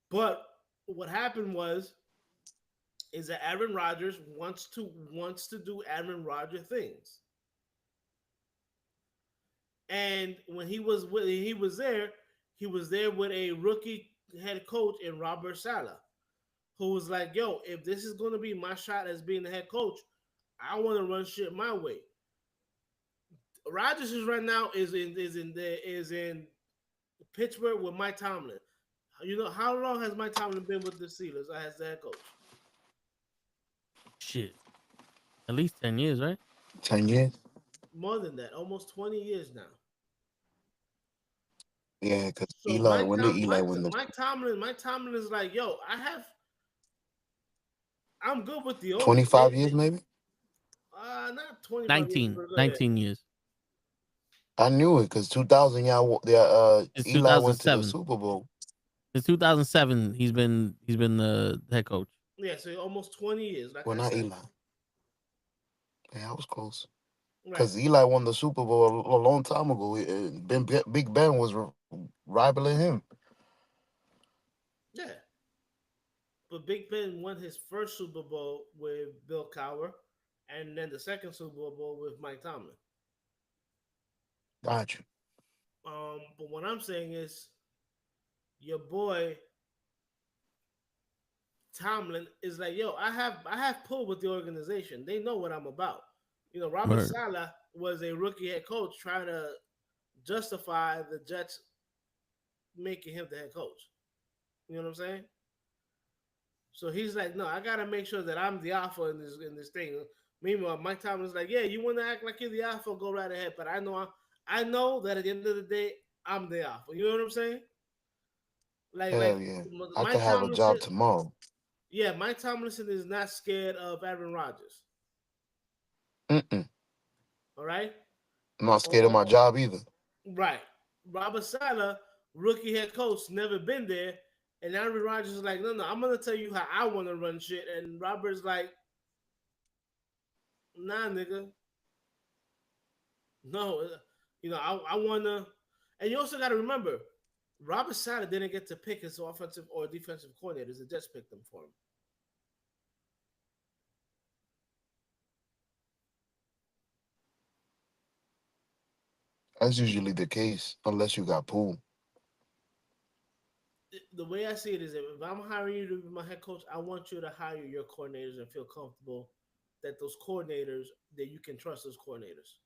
But what happened was is that Aaron Rodgers wants to do Aaron Rodgers things. And when he was there with a rookie head coach in Robert Saleh, who was like, "Yo, if this is going to be my shot as being the head coach, I want to run shit my way." Rodgers is right now is in Pittsburgh with Mike Tomlin. You know how long has Mike Tomlin been with the Steelers as the head coach? Shit, at least 10 years, right? 10 years. More than that, almost 20 years now. Yeah, because So When did Eli win the Mike Tomlin is like, "Yo, I'm good with the old 25 years maybe? not 25 years, 19, but go ahead. 19 years. I knew it because 2000, It's Eli went to the 2007. Super Bowl. Since 2007, he's been the head coach. Yeah, so almost 20 years, like Well, I not said. Eli. Yeah, I was close. Right. Because Eli won the Super Bowl a long time ago. Big Ben was rivaling him. Yeah. but Big Ben won his first Super Bowl with Bill Cowher, and then the second Super Bowl with Mike Tomlin. Got you. But what I'm saying is, your boy Tomlin is like, yo, I have pull with the organization. They know what I'm about. Robert Word. Saleh was a rookie head coach trying to justify the Jets making him the head coach. You know what I'm saying? So he's like, no, I gotta make sure that I'm the alpha in this thing. Meanwhile, Mike Tomlin's like, yeah, you want to act like you're the alpha, go right ahead. But I know that at the end of the day, I'm the alpha. You know what I'm saying? Like Hell yeah. I could Mike have a job Tomlinson, tomorrow. yeah, Mike Tomlinson is not scared of Aaron Rodgers. Mm-mm. All right, I'm not scared of my or job either. right. Robert Saleh, rookie head coach, never been there, and Aaron Rodgers is like, no, I'm gonna tell you how I want to run shit, and Robert's like, nah, nigga, no, I wanna, and you also got to remember, Robert Saleh didn't get to pick his offensive or defensive coordinators; the Jets picked them for him. That's usually the case, unless you got pool. The way I see it is, if I'm hiring you to be my head coach, I want you to hire your coordinators and feel comfortable that those coordinators that you can trust those coordinators.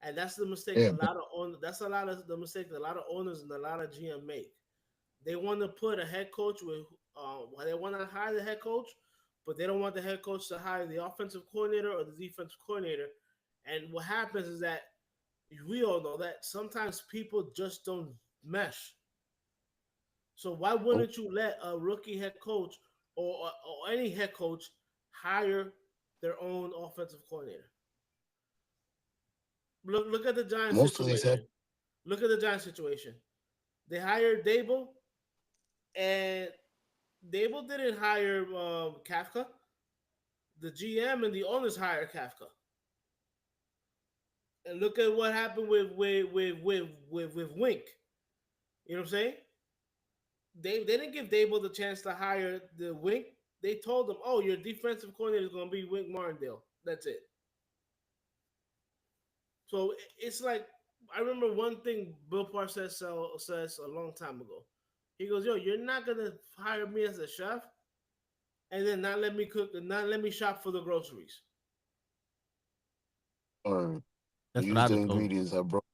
And that's the mistake Yeah, a lot of owners. That's a lot of the mistake a lot of owners and a lot of GM make. They want to put a head coach with, they want to hire the head coach, but they don't want the head coach to hire the offensive coordinator or the defensive coordinator. And what happens is that we all know that sometimes people just don't mesh. So why nope. wouldn't you let a rookie head coach or any head coach hire their own offensive coordinator? Look at the Giants Most of these have. situation. Look at the Giants situation. They hired Dable, and Dable didn't hire Kafka. The GM and the owners hired Kafka. And look at what happened with Wink. You know what I'm saying? They didn't give Dable the chance to hire the Wink. They told him, "Oh, your defensive coordinator is going to be Wink Martindale. That's it." So it's like, I remember one thing Bill Parcells says a long time ago. He goes, "Yo, you're not gonna hire me as a chef and then not let me cook and not let me shop for the groceries." Or That's what use I'd the have told. ingredients I brought.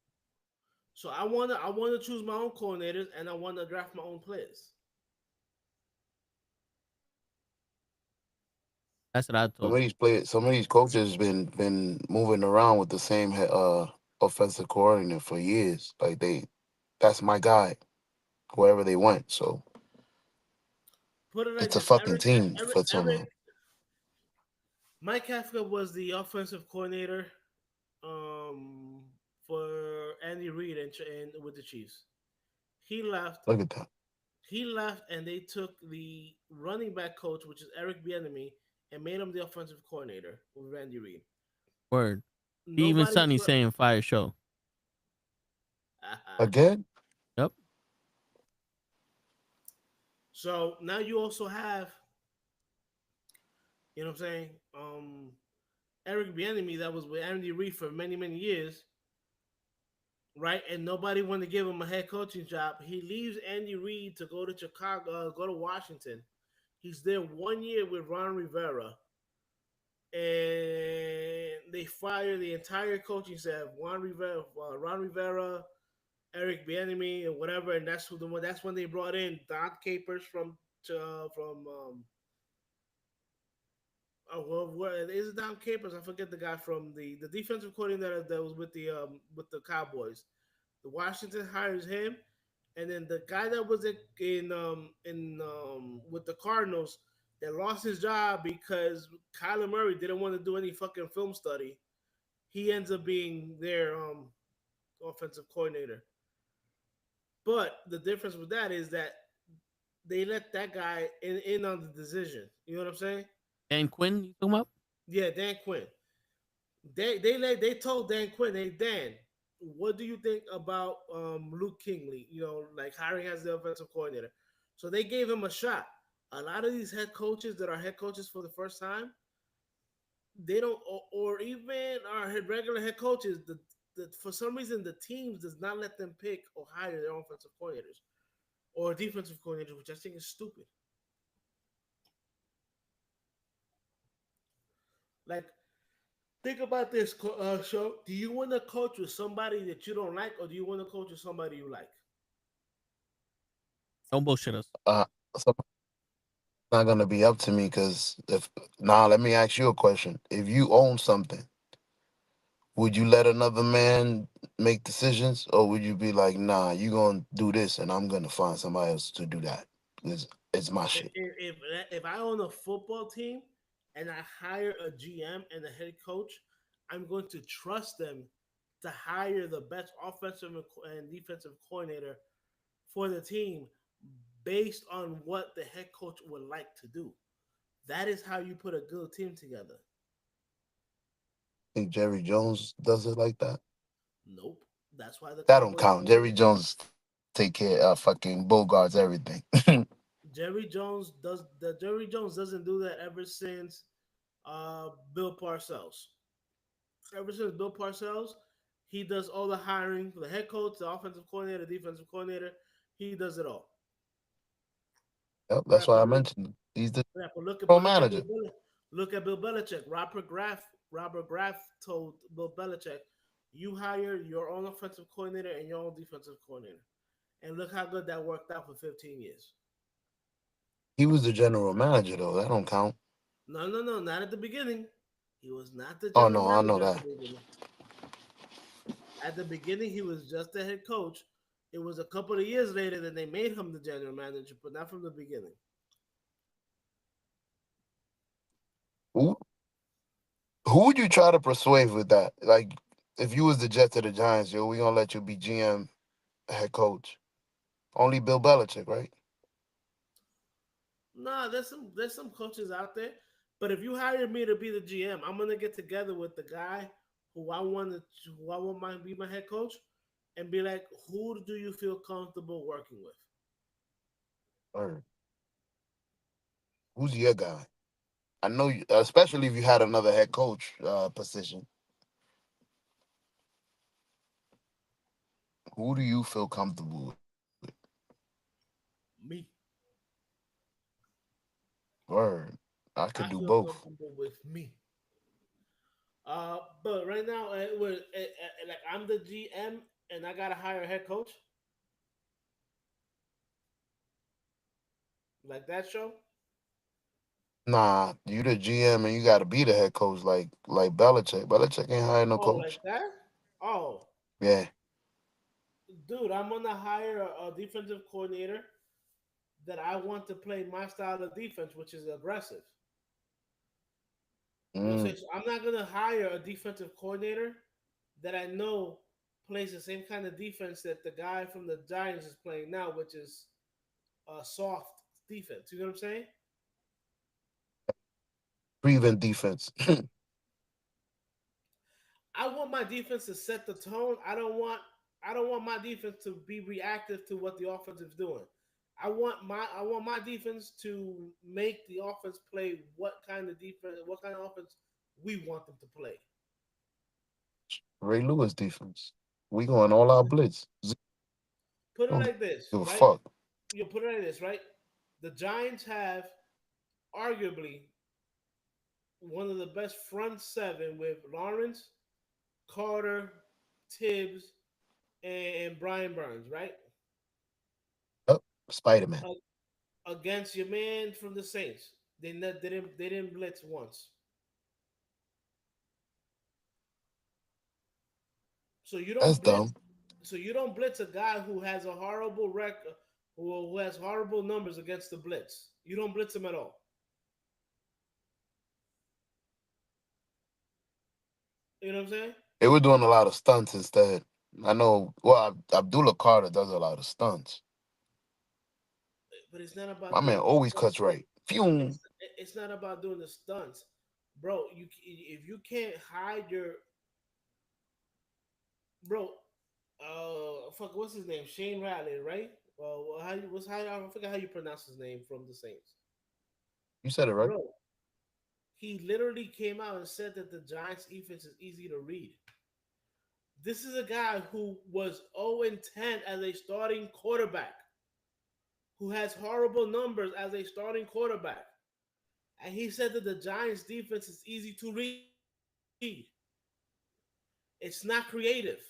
So I wanna choose my own coordinators and I wanna draft my own players. That's what I'd told. Some of these coaches been moving around with the same offensive coordinator for years. Like that's my guy, wherever they went. So Put it like it's a this: fucking team for some of Eric them. Mike Kafka was the offensive coordinator um, for Andy Reid and with the Chiefs. He left. Look at that. He left, and they took the running back coach, which is Eric Bieniemy, and made him the offensive coordinator with Randy Reid. Word. Even Nobody Sonny saying fire show. Again, Yep. So now you also have, you know what I'm saying, Eric Bieniemy that was with Andy Reid for many, many years, right? And nobody wanted to give him a head coaching job. He leaves Andy Reid to go to Chicago, go to Washington. He's there 1 year with Ron Rivera, and they fire the entire coaching staff. Ron Rivera, Eric Bieniemy, and whatever. And that's when they brought in Don Capers from where is it Don Capers? I forget the guy from the defensive coordinator that was with the Cowboys. The Washington hires him, and then the guy that was in with the Cardinals that lost his job because Kyler Murray didn't want to do any fucking film study. He ends up being their offensive coordinator. But the difference with that is that they let that guy in on the decision. You know what I'm saying? Dan Quinn, you talking about? Yeah, Dan Quinn. They told Dan Quinn, hey Dan, what do you think about Luke Kingley? Like hiring as the offensive coordinator. So they gave him a shot. A lot of these head coaches that are head coaches for the first time, they don't, or even our regular head coaches, for some reason the teams does not let them pick or hire their offensive coordinators or defensive coordinators, which I think is stupid. Like, think about this, show. Do you want to coach with somebody that you don't like, or do you want to coach with somebody you like? Don't bullshit us. So it's not gonna be up to me because if now let me ask you a question. If you own something, would you let another man make decisions, or would you be like, nah, you gonna do this, and I'm gonna find somebody else to do that? It's my If, shit. if, if I own a football team and I hire a GM and a head coach, I'm going to trust them to hire the best offensive and defensive coordinator for the team based on what the head coach would like to do. That is how you put a good team together. Think Jerry Jones does it like that? Nope. That's why the That don't Cowboys count. Jerry Jones take care of fucking Bogarts everything. Jerry Jones doesn't do that ever since Bill Parcells. Ever since Bill Parcells, he does all the hiring for the head coach, the offensive coordinator, defensive coordinator. He does it all. Yep, Right, that's why I mentioned he's the right, general look at Bill manager. Look at Bill Belichick. Robert Kraft told Bill Belichick, "You hire your own offensive coordinator and your own defensive coordinator." And look how good that worked out for 15 years. He was the general manager though. That don't count. No, no, no, not at the beginning. He was not the Oh general no, I know manager at the that. beginning. At the beginning, he was just the head coach. It was a couple of years later that they made him the general manager, but not from the beginning. Who who would you try to persuade with that? Like, if you was the Jets or the Giants, yo, we gonna let you be GM, head coach. Only Bill Belichick, right? Nah, there's some coaches out there, but if you hire me to be the GM, I'm gonna get together with the guy who I want my be my head coach, and be like, who do you feel comfortable working with? Or who's your guy? I know, you, especially if you had another head coach position. Who do you feel comfortable with? Me. Word, I I could do feel both. comfortable with me. But right now, like I'm the GM and I gotta hire a head coach like that show. Nah, you the GM and you got to be the head coach, like Belichick. Belichick ain't hiring no Oh, like coach. that? Oh, Yeah. dude, I'm gonna hire a defensive coordinator that I want to play my style of defense, which is aggressive. You know what I'm Mm. saying? So I'm not gonna hire a defensive coordinator that I know plays the same kind of defense that the guy from the Giants is playing now, which is a soft defense. You know what I'm saying? Prevent defense. I want my defense to set the tone. I don't want my defense to be reactive to what the offense is doing. I want my defense to make the offense play what kind of offense we want them to play. Ray Lewis defense. We going all out blitz. Put it Don't like this, give a right? fuck. You put it like this, right? The Giants have arguably one of the best front seven with Lawrence, Carter, Tibbs, and Brian Burns, right? Yep. Spider Man. Uh, Against your man from the Saints, they didn't blitz once. So you That's don't blitz. dumb. So you don't blitz a guy who has a horrible record, who has horrible numbers against the blitz. You don't blitz him at all. You know what I'm saying? They were doing a lot of stunts instead. I know. Well, Abdullah Carter does a lot of stunts. But it's not about My man doing the always stunts. cuts right. Phew. It's it's not about doing the stunts, bro. You if you can't hide your bro, fuck, what's his name? Shane Riley, right? How you what's how I forget how you pronounce his name from the Saints. You said it right. Bro, he literally came out and said that the Giants defense is easy to read. This is a guy who was 0-10 as a starting quarterback, who has horrible numbers as a starting quarterback. And he said that the Giants defense is easy to read. It's not creative.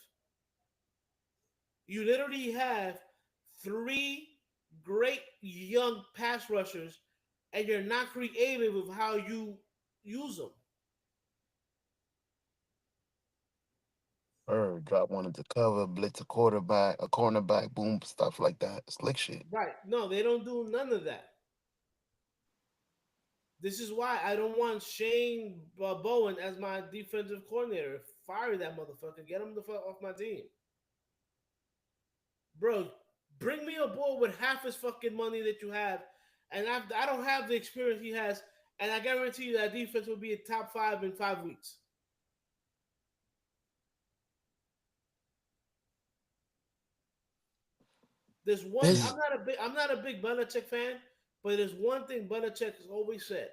You literally have three great young pass rushers, and you're not creative with how you use them. Or drop one into cover, blitz a cornerback, boom, stuff like that. Slick shit. Right. No, they don't do none of that. This is why I don't want Shane Bowen as my defensive coordinator. Fire that motherfucker. Get him the fuck off my team. Bro, bring me a boy with half his fucking money that you have, and I don't have the experience he has, and I guarantee you that defense will be a top 5 in 5 weeks. There's one. This I'm not a big Belichick fan, but there's one thing Belichick has always said: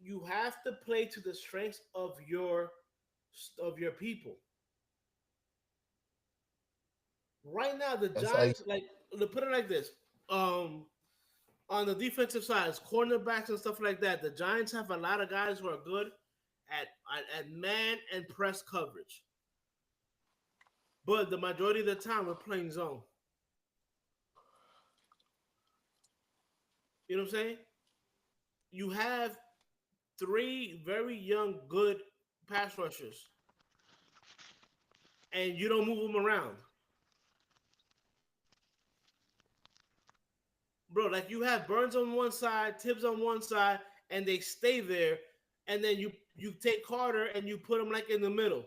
you have to play to the strengths of your people. Right now, the that's how you, Giants, like, to put it like this, on the defensive side, cornerbacks and stuff like that, the Giants have a lot of guys who are good at man and press coverage. But the majority of the time, we're playing zone. You know what I'm saying? You have three very young, good pass rushers, and you don't move them around. Bro, like you have Burns on one side, Tibbs on one side, and they stay there, and then you take Carter and you put him like in the middle.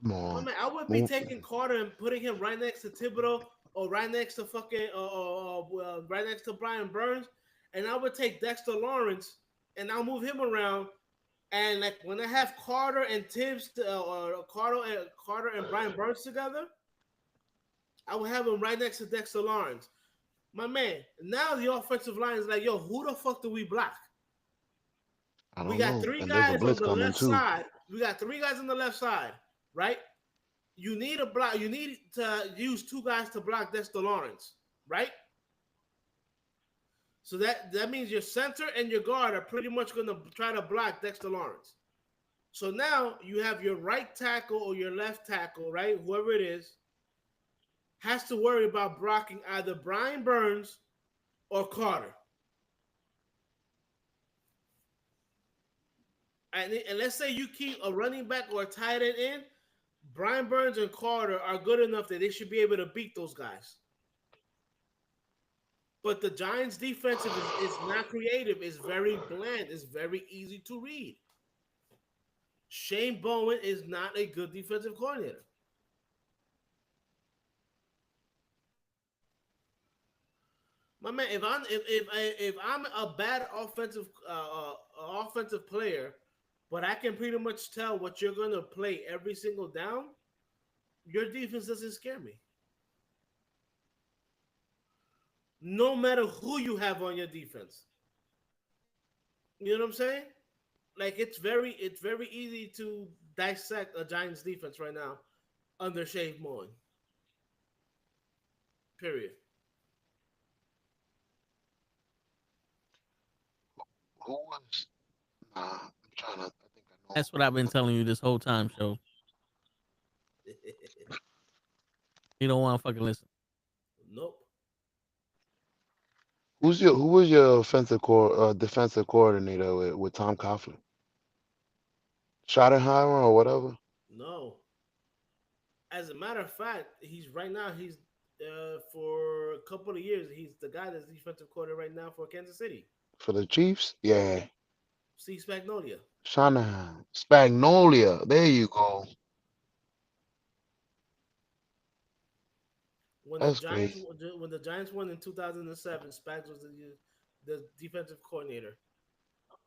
Come My on. man, I would be Move. taking Carter and putting him right next to Thibodeau or right next to right next to Brian Burns, and I would take Dexter Lawrence and I'll move him around. And like when I have Carter and Tibbs or Carter and Brian Burns together, I would have him right next to Dexter Lawrence. My man, now the offensive line is like, yo, who the fuck do we block? I We don't got know. three And there's a guys on blitz the coming left too. side. We got three guys on the left side, right? You need a block. You need to use two guys to block Dexter Lawrence, right? So that means your center and your guard are pretty much going to try to block Dexter Lawrence. So now you have your right tackle or your left tackle, right? Whoever it is, has to worry about blocking either Brian Burns or Carter. And let's say you keep a running back or a tight end in, Brian Burns and Carter are good enough that they should be able to beat those guys. But the Giants' defensive is not creative. It's very bland. It's very easy to read. Shane Bowen is not a good defensive coordinator. My man, if I'm a bad offensive player, but I can pretty much tell what you're gonna play every single down, your defense doesn't scare me. No matter who you have on your defense, you know what I'm saying? Like it's very easy to dissect a Giants defense right now under Shane Bowen. Period. Who was? Nah, I'm trying to. I think I know. That's what I've been telling you this whole time, show. You don't want to fucking listen. Nope. Who was your defensive coordinator with Tom Coughlin? Schottenheimer or whatever? No. As a matter of fact, he's for a couple of years he's the guy that's defensive coordinator right now for Kansas City. For the Chiefs? Yeah. Steve Spagnolia. Shanahan. Spagnolia. There you go. When the That's Giants crazy. when the Giants won in 2007, Spags was the defensive coordinator.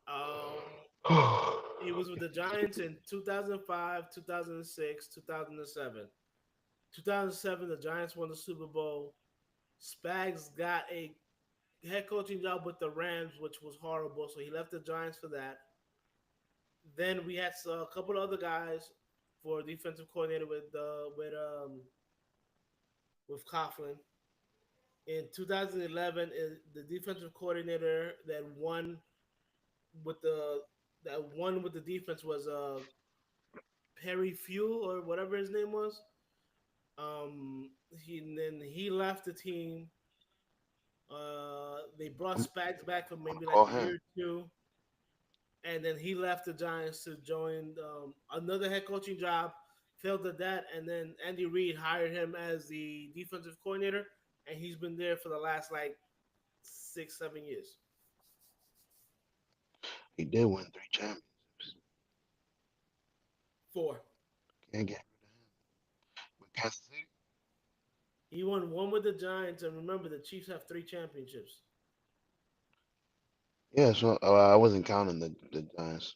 Um, he was with the Giants in 2005, 2006, 2007. 2007, the Giants won the Super Bowl. Spags got a head coaching job with the Rams, which was horrible. So he left the Giants for that. Then we had a couple of other guys for defensive coordinator with Coughlin. In 2011, the defensive coordinator with the that won with the defense was Perry Fuel or whatever his name was. He left the team. They brought I'm Spags back for gonna maybe like call a year him. or two, and then he left the Giants to join another head coaching job. Failed at that, and then Andy Reid hired him as the defensive coordinator, and he's been there for the last like 6, 7 years. He did win 3 championships. Four. Can't get with Kansas City. He won one with the Giants, and remember the Chiefs have 3 championships. Yeah, so I wasn't counting the Giants.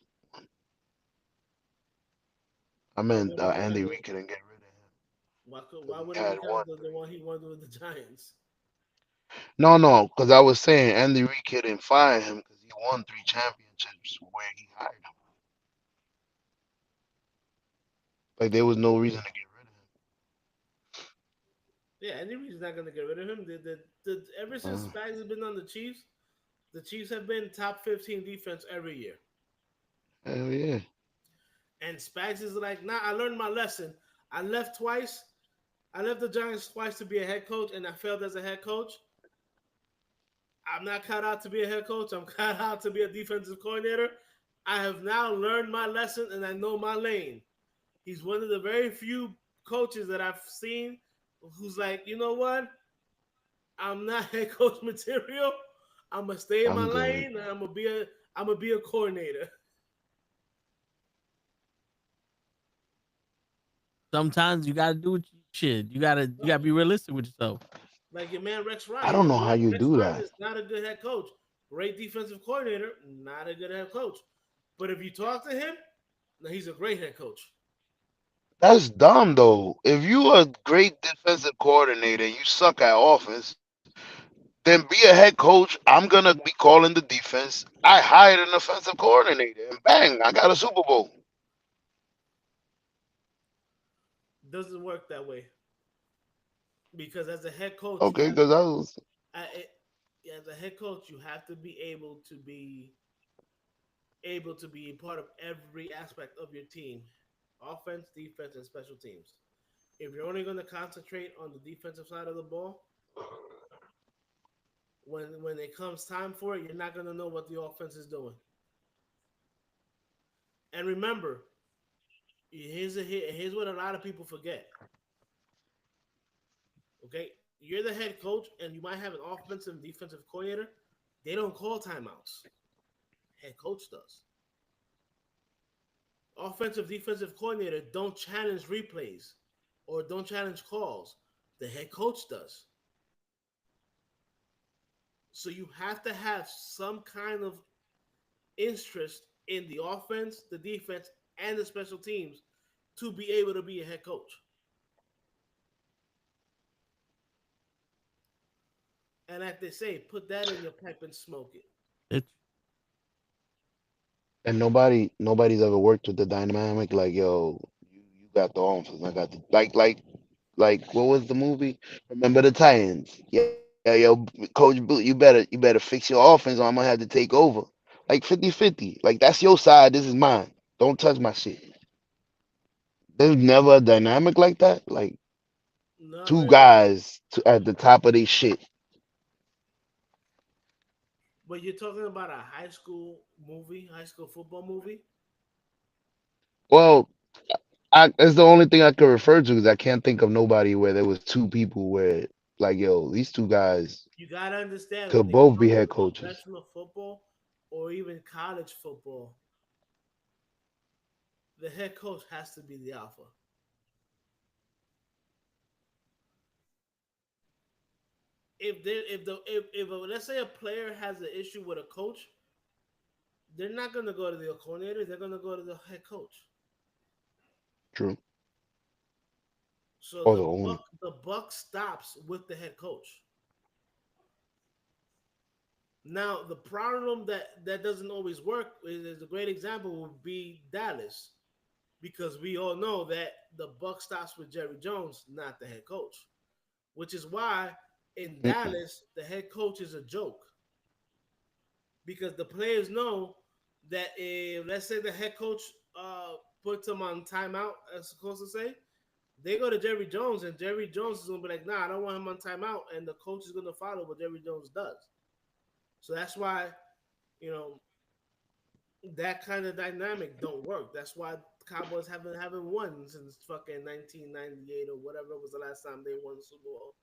I Why meant wouldn't you count Andy the Reid couldn't get rid of him why because he wouldn't you had won count the three. one he won with the Giants? No, no, because I was saying Andy Reid couldn't fire him because he won 3 championships where he hired him. Like there was no reason to get rid Yeah, Andy Reid's not gonna get rid of him. Ever of since him. Spags has been on the Chiefs have been top 15 defense every year. Hell yeah. And Spags is like, nah, I learned my lesson. I left twice. I left the Giants twice to be a head coach, and I failed as a head coach. I'm not cut out to be a head coach. I'm cut out to be a defensive coordinator. I have now learned my lesson, and I know my lane. He's one of the very few coaches that I've seen who's like, you know what? I'm not head coach material. I'm gonna stay in my I'm good. lane, and I'm gonna be a coordinator. Sometimes you gotta do what you shit. You gotta be realistic with yourself. Like your man Rex I Ryan. don't know how you Rex do Ryan that. is not a good head coach. Great defensive coordinator, not a good head coach. But if you talk to him, he's a great head coach. That's dumb though. If you a great defensive coordinator and you suck at offense, then be a head coach. I'm gonna be calling the defense. I hired an offensive coordinator, and bang, I got a Super Bowl. Doesn't work that way because as a head coach, Okay, because I was I, as a head coach, you have to be able to be part of every aspect of your team, offense, defense, and special teams. If you're only going to concentrate on the defensive side of the ball, when it comes time for it, you're not going to know what the offense is doing. And remember, here's what a lot of people forget. Okay, you're the head coach, and you might have an offensive and defensive coordinator. They don't call timeouts. Head coach does. Offensive defensive coordinator don't challenge replays or don't challenge calls. The head coach does. So you have to have some kind of interest in the offense, the defense, and the special teams to be able to be a head coach. And like they say, put that in your pipe and smoke it. It's and nobody's ever worked with the dynamic like yo, you got the offense, I got the like what was the movie? Remember the Titans? Yeah, yo, Coach Blue, you better fix your offense or I'm gonna have to take over. Like 50-50. Like that's your side, this is mine. Don't touch my shit. There's never a dynamic like that. Like Not two really. guys at the top of their shit. But you're talking about a high school football movie. Well, it's the only thing I could refer to because I can't think of nobody where there was two people where like yo, these two guys You got to understand when could it both be comes to head coaches. professional football or even college football, the head coach has to be the alpha. If let's say a player has an issue with a coach, they're not going to go to the coordinator. They're going to go to the head coach. True. So Or the owner. the buck stops with the head coach. Now the problem that doesn't always work is a great example would be Dallas, because we all know that the buck stops with Jerry Jones, not the head coach. Which is why in Mm-mm. Dallas the head coach is a joke, because the players know that if, let's say, the head coach puts them on timeout, as supposed to say, they go to Jerry Jones, and Jerry Jones is gonna be like, "Nah, I don't want him on timeout," and the coach is gonna follow what Jerry Jones does. So that's why, you know, that kind of dynamic don't work. That's why Cowboys haven't won since fucking 1998 or whatever was the last time they won the Super Bowl.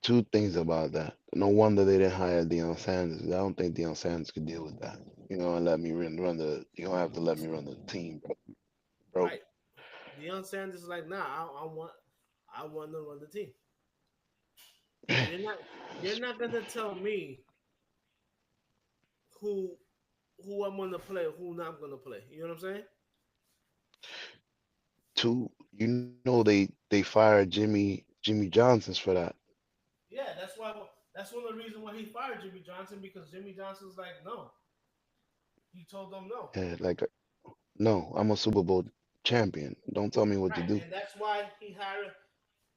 Two things about that. No wonder they didn't hire Deion Sanders. I don't think Deion Sanders could deal with that. And let me run the. You don't have to let me run the team, bro. Right. Deion Sanders is like, nah, I want to run the team. You're not you're not gonna tell me who who I'm gonna play, who not gonna play. You know what I'm saying? Two, they fired Jimmy Johnsons for that. Yeah, that's one of the reasons why he fired Jimmy Johnson, because Jimmy Johnson's like, no. He told them no. Yeah, like no, I'm a Super Bowl champion. Don't tell me what to Right, do. and that's why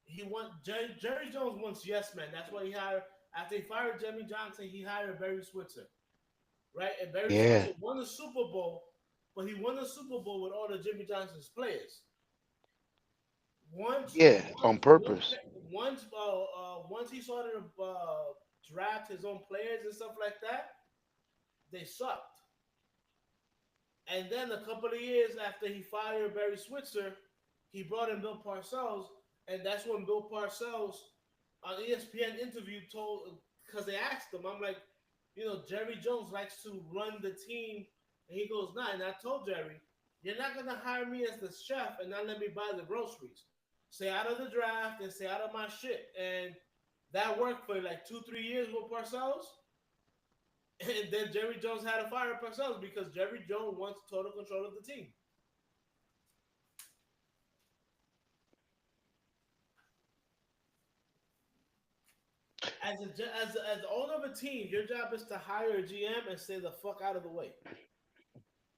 he want Jerry Jones wants yes man. That's why he hired, after he fired Jimmy Johnson, he hired Barry Switzer. Right? And Barry Yeah, Switzer won the Super Bowl, but he won the Super Bowl with all the Jimmy Johnson's players. Once yeah, once on once purpose. once he started to draft his own players and stuff like that, they sucked. And then a couple of years after he fired Barry Switzer, he brought in Bill Parcells, and that's when Bill Parcells on ESPN interview told, because they asked him, I'm like, Jerry Jones likes to run the team, and he goes, nah. And I told Jerry, you're not gonna hire me as the chef and not let me buy the groceries. Stay out of the draft and stay out of my shit. And that worked for like 2 3 years with Parcells. And then Jerry Jones had to fire Parcells because Jerry Jones wants total control of the team. As the owner of a team, your job is to hire a GM and stay the fuck out of the way.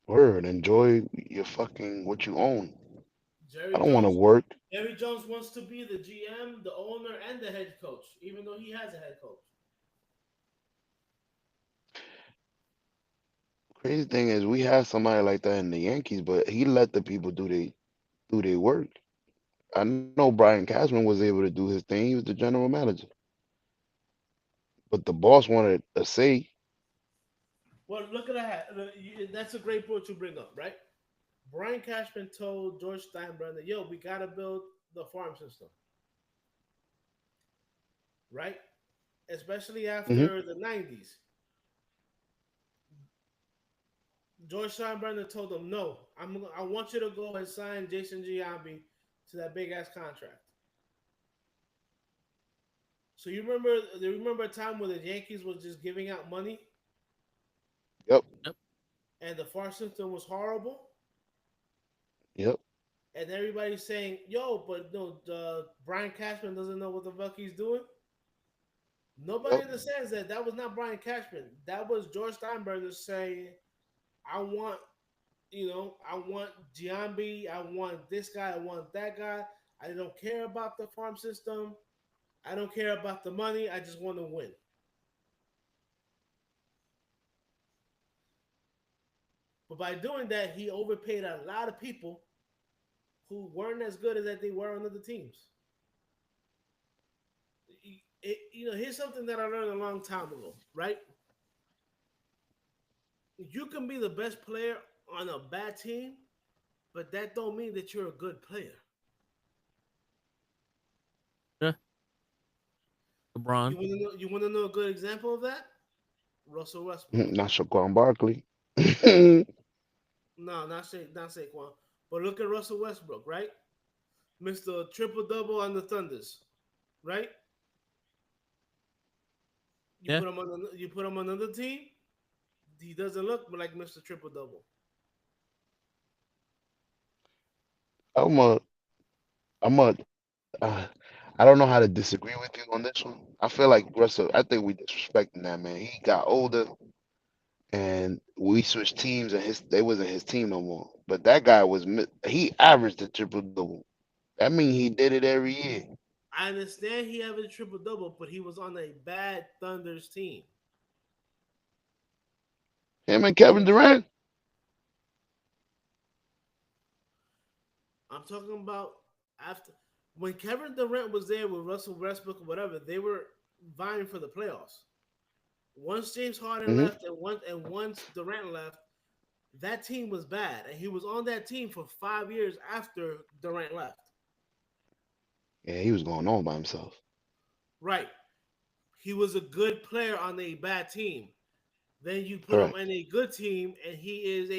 Word, enjoy your fucking what you own. I Jerry don't want to Jones work. Jerry Jones wants to be the GM, the owner, and the head coach, even though he has a head coach. Crazy thing is, we have somebody like that in the Yankees, but he let the people do their work. I know Brian Cashman was able to do his thing. He was the general manager, but the boss wanted a say. Well, look at that. That's a great point to bring up, right? Brian Cashman told George Steinbrenner, "Yo, we gotta build the farm system, right? Especially Hmm. after the '90s." George Steinbrenner told him, "No, I want you to go and sign Jason Giambi to that big ass contract." So you remember a time where the Yankees was just giving out money Yep, Yep. and the farm system was horrible, yep, and everybody's saying, "Yo, but no, Brian Cashman doesn't know what the fuck he's doing." Nobody yep, understands that that was not Brian Cashman. That was George Steinbrenner saying, "I want, I want Giambi. I want this guy. I want that guy. I don't care about the farm system. I don't care about the money. I just want to win." But by doing that, he overpaid a lot of people who weren't as good as that they were on other teams. Here's something that I learned a long time ago, right? You can be the best player on a bad team, but that don't mean that you're a good player. Yeah. You LeBron. want to know? You want to know a good example of that? Russell Westbrook. not Saquon Barkley. Hmm. No, not Saquon. But look at Russell Westbrook, right? Mister Triple Double on the Thunders, right? Yeah. You put him on another team, he doesn't look like Mister Triple Double. I'm a, I'm a, I don't know how to disagree with you on this one. I feel like Russell. I think we disrespecting that man. He got older, and we switched teams, and his they wasn't his team no more. But that guy he averaged a triple double. That means he did it every year. I understand he had a triple double, but he was on a bad Thunder's team. Him and He Kevin was. Durant. I'm talking about after when Kevin Durant was there with Russell Westbrook or whatever. They were vying for the playoffs. Once James Harden Hmm. left and once Durant left, that team was bad, and he was on that team for 5 years after Durant left. Yeah, he was going on by himself. Right. He was a good player on a bad team. Then you put him Correct. on a good team, and he's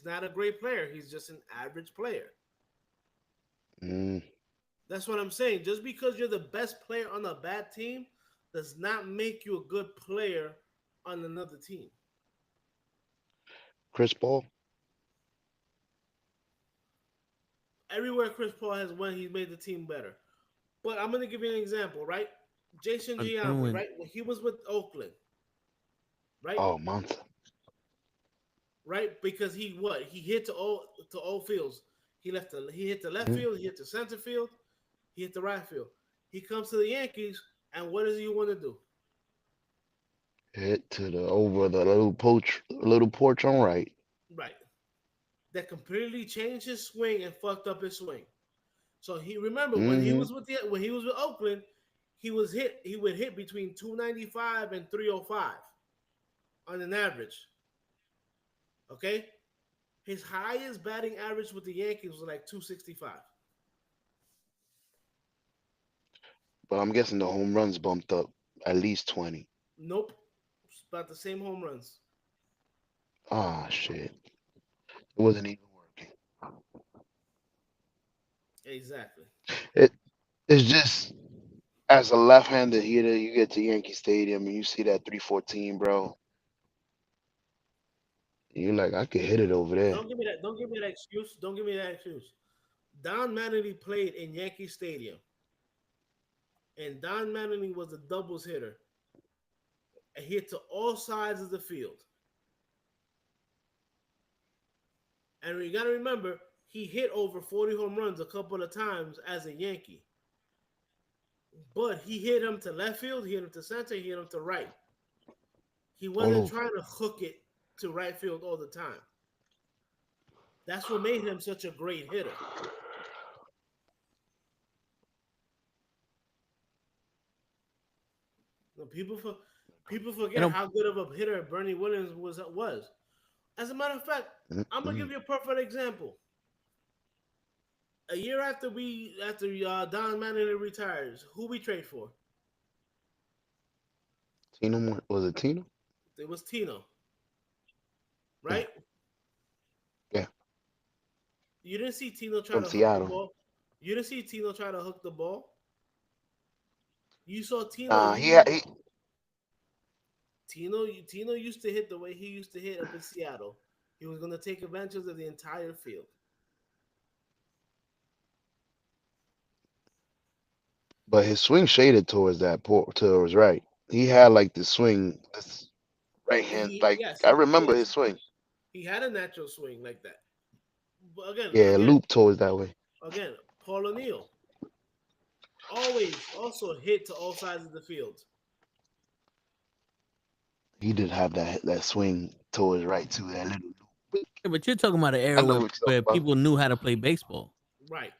not a great player. He's just an average player. Mm. That's what I'm saying. Just because you're the best player on a bad team does not make you a good player on another team. Chris Paul. Everywhere Chris Paul has went, he's made the team better. But I'm gonna give you an example, right? Jason I'm gonna Giambi, win. right? When he was with Oakland, right? Oh, Monta. Right? Because he hit to all fields. He hit the left Mhm. field, he hit the center field, he hit the right field. He comes to the Yankees, and what does he want to do? Hit to the over the little porch on right. Right. That completely changed his swing and fucked up his swing. So he remember Hmm. when he was with Oakland, he would hit between 295 and 305 on an average. Okay? His highest batting average with the Yankees was like 265. But I'm guessing the home runs bumped up at least 20. Nope. It's about the same home runs. Ah, shit. It wasn't even working. Exactly. It it's just as a left-handed hitter, you get to Yankee Stadium and you see that 314, bro. You're like, I could hit it over there. Don't give me that excuse. Don't give me that excuse. Don Mattingly played in Yankee Stadium, and Don Mattingly was a doubles hitter, and he hit to all sides of the field. And you got to remember, he hit over 40 home runs a couple of times as a Yankee. But he hit him to left field, he hit him to center, he hit him to right. He All wasn't over. trying to hook it to right field all the time. That's what made him such a great hitter. You know, people You forget know, how good of a hitter Bernie Williams was. As a matter of fact, I'm gonna Mm-mm. give you a perfect example. A year after Don Mattingly retires, who we trade for? Was it Tino? It was Tino, Yeah, right? yeah. You didn't see Tino try From to hook the Seattle. ball. You didn't see Tino try to hook the ball. You saw Tino Nah, use he Tino used to hit the way he used to hit up in Seattle. He was going to take advantage of the entire field. but his swing shaded towards towards right. He had like the swing, this right hand. He Like yes I he remember yes his swing. he had a natural swing like that. But Yeah, loop towards that way. again, Paul O'Neill always also hit to all sides of the field. He did have that swing towards right too. That little loop. yeah, but you're talking about an I era know where what you're talking about. people knew how to play baseball. Right.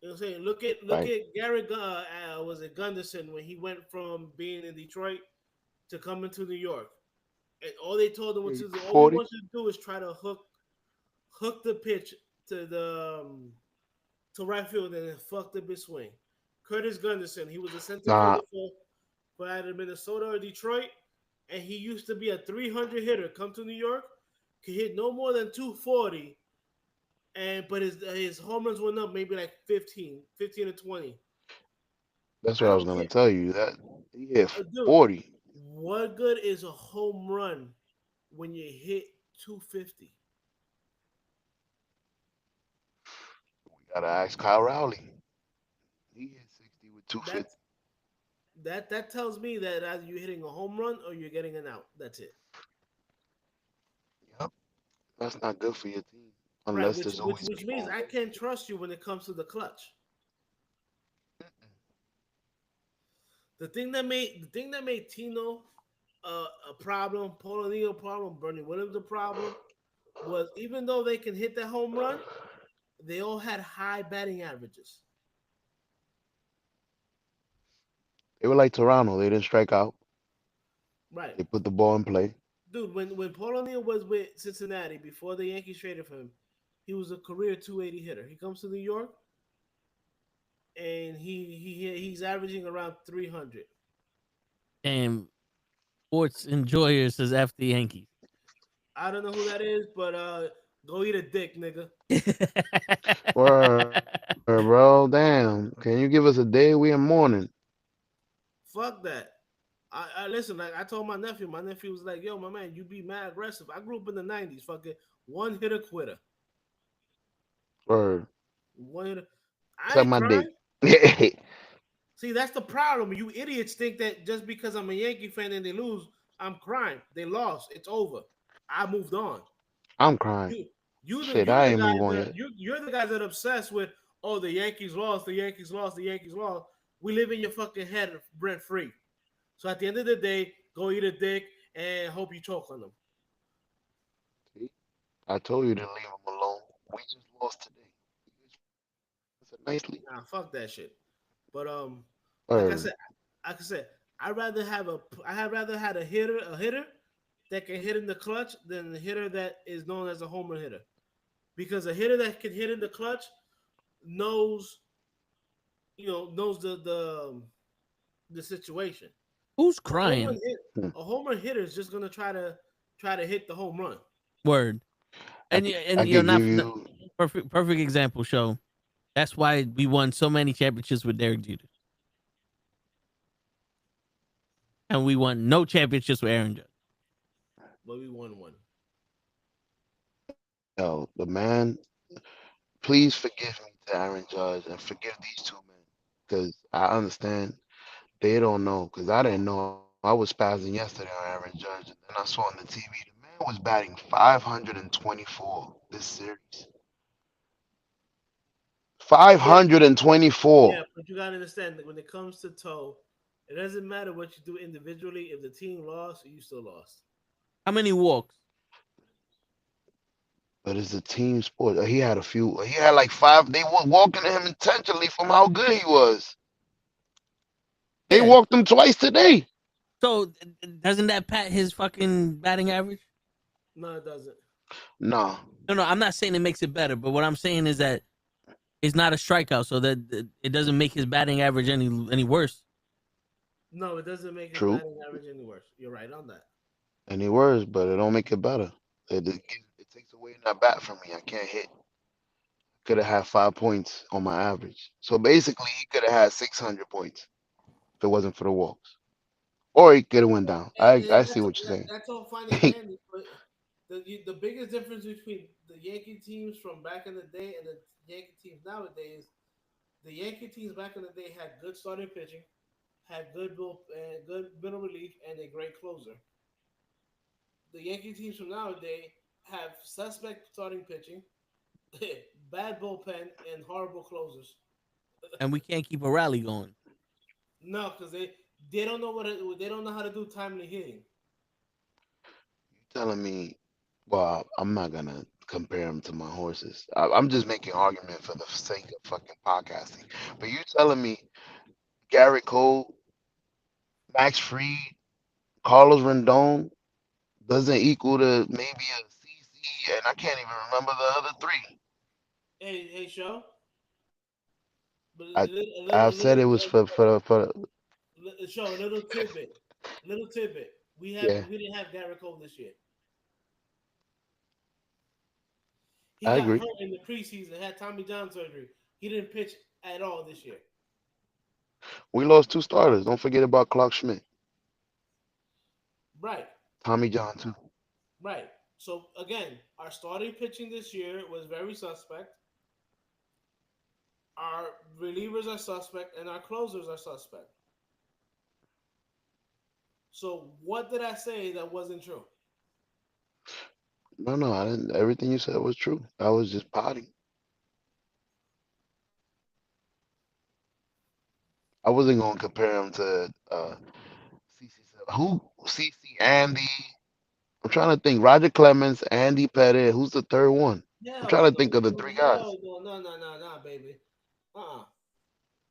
You know what I'm saying? Look Right. at Gary. Was it Gunderson when he went from being in Detroit to coming to New York? And all they told him was to do, all we 40. want you to do is try to hook the pitch to the to right field and then fuck the big swing. Curtis Gunderson, he was a center Nah, fielder for either Minnesota or Detroit, and he used to be a 300 hitter. Come to New York, could hit no more than 240, and but his home runs went up maybe like 15 to 20. that's I what I was don't gonna care, tell you. That he hit dude. 40. What good is a home run when you hit 250? We gotta ask Kyle Rowley. He hit That 250. that tells me that either you're hitting a home run or you're getting an out. That's it. Yep. That's not good for your team Right, unless there's always which people means on I base. can't trust you when it comes to the clutch. The thing that made Tino a problem, Paul O'Neill a problem, Bernie Williams a problem was even though they can hit that home run, they all had high batting averages. They were like Toronto. They didn't strike out. Right, They put the ball in play. dude. When Paul O'Neill was with Cincinnati before the Yankees traded for him, he was a career 280 hitter. He comes to New York and he's averaging around 300. And sports enjoyer says after the Yankees. I don't know who that is, but go eat a dick, nigga. Word, bro. Damn. Can you give us a day? We in morning. Fuck that. I listen. Like I told my nephew. My nephew was like, "Yo, my man, you be mad aggressive." I grew up in the '90s. Fucking one hitter quitter. Word. One hitter. I Suck ain't my dick. crying. See, that's the problem. You idiots think that just because I'm a Yankee fan and they lose, I'm crying. They lost. It's over. I moved on. I'm crying. You you the Shit, you're I the ain't move guys on that yet. you're the guys that are obsessed with. Oh, the Yankees lost. The Yankees lost. The Yankees lost. We live in your fucking head rent free. So at the end of the day, go eat a dick and hope you choke on them. See? I told you to leave him alone. We just lost today. It's a nicely. Nah, fuck that shit. But like I Word. said, like I said, I had rather had a hitter that can hit in the clutch than a hitter that is known as a homer hitter. Because a hitter that can hit in the clutch knows knows the situation. Who's A homer crying? hit Hmm. a homer hitter is just gonna try to hit the home run. Word. And I you're could not give you. perfect example. Show that's why we won so many championships with Derek Jeter, and we won no championships with Aaron Judge. But we won one. Yo, the man. Please forgive me to Aaron Judge and forgive these two men, because I understand they don't know. Because I didn't know. I was spazzing yesterday on Aaron Judge, and then I saw on the TV the man was batting 524 this series. Yeah, 524. yeah, but you gotta understand that when it comes to toe, it doesn't matter what you do individually. If the team lost, you still lost. How many walks? But it's a team sport. He had a few. He had like five. They were walking to him intentionally from how good he was. They Yeah. walked him twice today. So doesn't that pat his fucking batting average? No, it doesn't. Nah, No, I'm not saying it makes it better, but what I'm saying is that it's not a strikeout, so that it doesn't make his batting average any worse. No, it doesn't make his true. batting average any worse. You're right on that. Any words, but it don't make it better. It takes away that bat from me. I can't hit. Could have had 5 points on my average. So basically, he could have had 600 points if it wasn't for the walks, or he could have went down. I And see what you're that's all fine and saying. dandy, but the biggest difference between the Yankee teams from back in the day and the Yankee teams nowadays, the Yankee teams back in the day had good starting pitching, had good middle relief, and a great closer. The Yankee teams from nowadays have suspect starting pitching, bad bullpen, and horrible closers. And we can't keep a rally going. No, because they don't know they don't know how to do timely hitting. Telling me, well, I'm not gonna compare them to my horses. I'm just making argument for the sake of fucking podcasting. But you telling me Garrett Cole, Max Fried, Carlos Rendon doesn't equal to maybe a CC, and I can't even remember the other three. Hey, show, but I I've said it was for show a little tidbit. Little tidbit. yeah. We didn't have Garrett Cole this year. He I got agree. hurt in the preseason, had Tommy John surgery. He didn't pitch at all this year. We lost two starters. Don't forget about Clark Schmidt, Right, Tommy John too. right. So again, our starting pitching this year was very suspect. Our relievers are suspect and our closers are suspect. So what did I say that wasn't true? No, no, I didn't. Everything you said was true. I was just potting. I wasn't gonna compare him to CC. Who CC Andy? I'm trying to think. Roger Clemens, Andy Pettit. Who's the third one? I'm Yeah, trying but to think of the three guys. no, baby.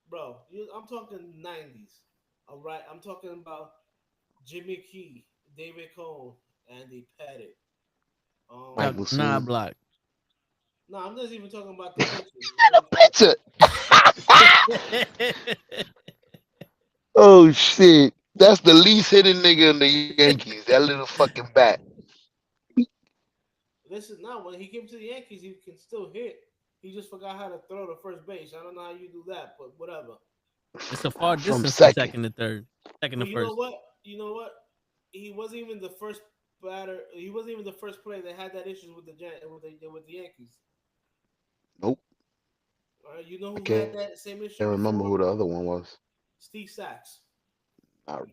Bro. I'm talking 90s. All right, I'm talking about Jimmy Key, David Cohn, Andy Pettit. Chuck Michael Smith. Knobloch. No, I'm not even talking about the pitchers. The pitcher. Oh shit. That's the least hitting nigga in the Yankees. That little fucking bat. Listen, now when he came to the Yankees, he can still hit. He just forgot how to throw to first base. I don't know how you do that, but whatever. It's a far From distance from second. second to third, second to But you know first. what? You know what? He wasn't even the first batter. He wasn't even the first player that had that issues with the Yankees. Nope. All right, you know I who had can't that same remember issue who the other before? one was. Steve Sachs. Not,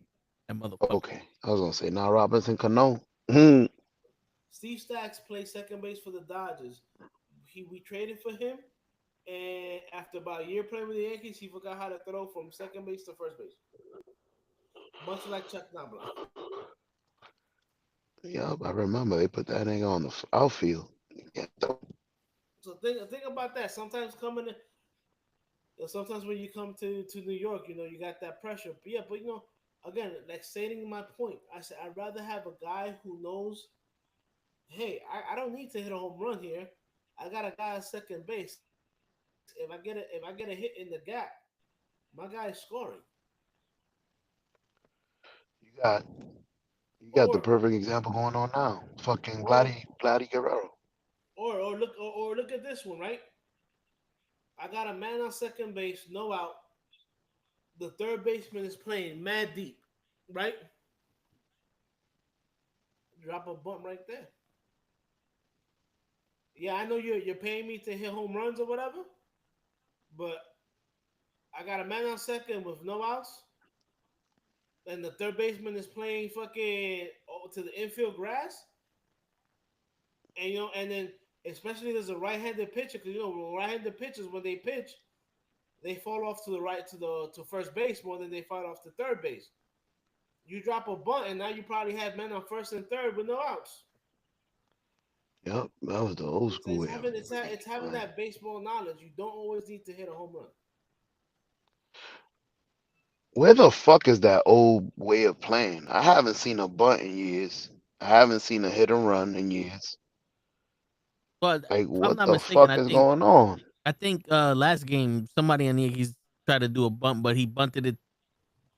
That motherfucker. okay. I was gonna say now Robinson Cano. Hmm. Steve Sachs played second base for the Dodgers. We traded for him, and after about a year playing with the Yankees, he forgot how to throw from second base to first base, much like Chuck Knobloch. Yup, I remember they put that nigga on the outfield. Yeah, So think about that. Sometimes when you come to New York, you got that pressure. But yeah, but again, like stating my point, I said I'd rather have a guy who knows, hey, I don't need to hit a home run here. I got a guy at second base. If I get a hit in the gap, my guy's scoring. you got you got the Or perfect example going on now. Fucking or Vladdy Guerrero. or look at this one, right? I got a man on second base, no out. The third baseman is playing mad deep, right? Drop a bump right there. Yeah, I know you're paying me to hit home runs or whatever, but I got a man on second with no outs, and the third baseman is playing fucking to the infield grass, and and then especially there's a right-handed pitcher because right-handed pitchers when they pitch, they fall off to the right to first base more than they fall off to third base. You drop a bunt, and now you probably have men on first and third with no outs. Yup, that was the old It's, school it's way of having it's ha- it's thinking, having man. that baseball knowledge. You don't always need to hit a home run. Where the fuck is that old way of playing? I haven't seen a bunt in years. I haven't seen a hit and run in years. But Like, if I'm what not the mistaken, fuck is going on? I think last game somebody on the Yankees tried to do a bunt, but he bunted it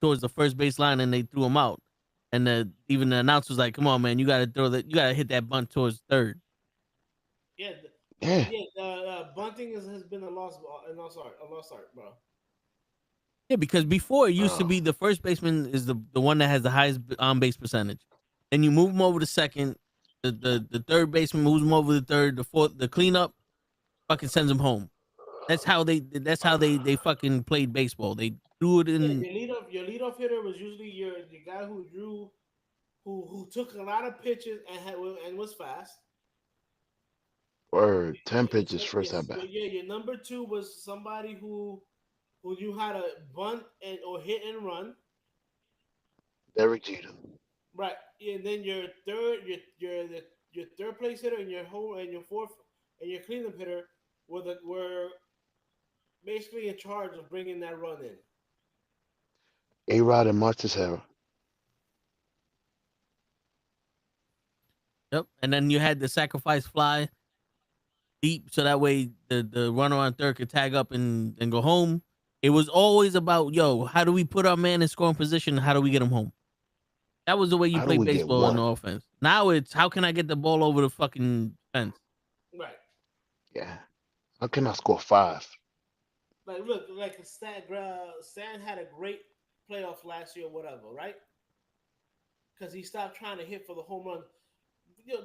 towards the first base line and they threw him out. And even the announcer was like, "Come on, man, you got to throw that. You got to hit that bunt towards third." Yeah, Yeah, bunting has been a lost art, bro. Yeah, because before it used to bro. be the first baseman is the one that has the highest on base percentage. Then you move him over to second. The third baseman moves him over to third. The fourth, the cleanup fucking sends him home. That's how they fucking played baseball. They threw it Yeah, in. your leadoff hitter was usually your guy who drew, who took a lot of pitches and was fast. Word, 10 pitches first at bat. Your number two was somebody who knew how to bunt and or hit and run. Derek Jeter. Right. And then your third place hitter and your fourth and your cleanup hitter were basically in charge of bringing that run in. A-Rod and Martis Hera. Yep. And then you had the sacrifice fly deep, so that way the runner on third could tag up and go home. It was always about, yo, how do we put our man in scoring position? How do we get him home? That was the way you How do play we get baseball in one? offense. Now it's how can I get the ball over the fucking fence? Right. Yeah. How can I score five? Like look, like Stan had a great playoff last year, whatever, right? Because he stopped trying to hit for the home run. You know,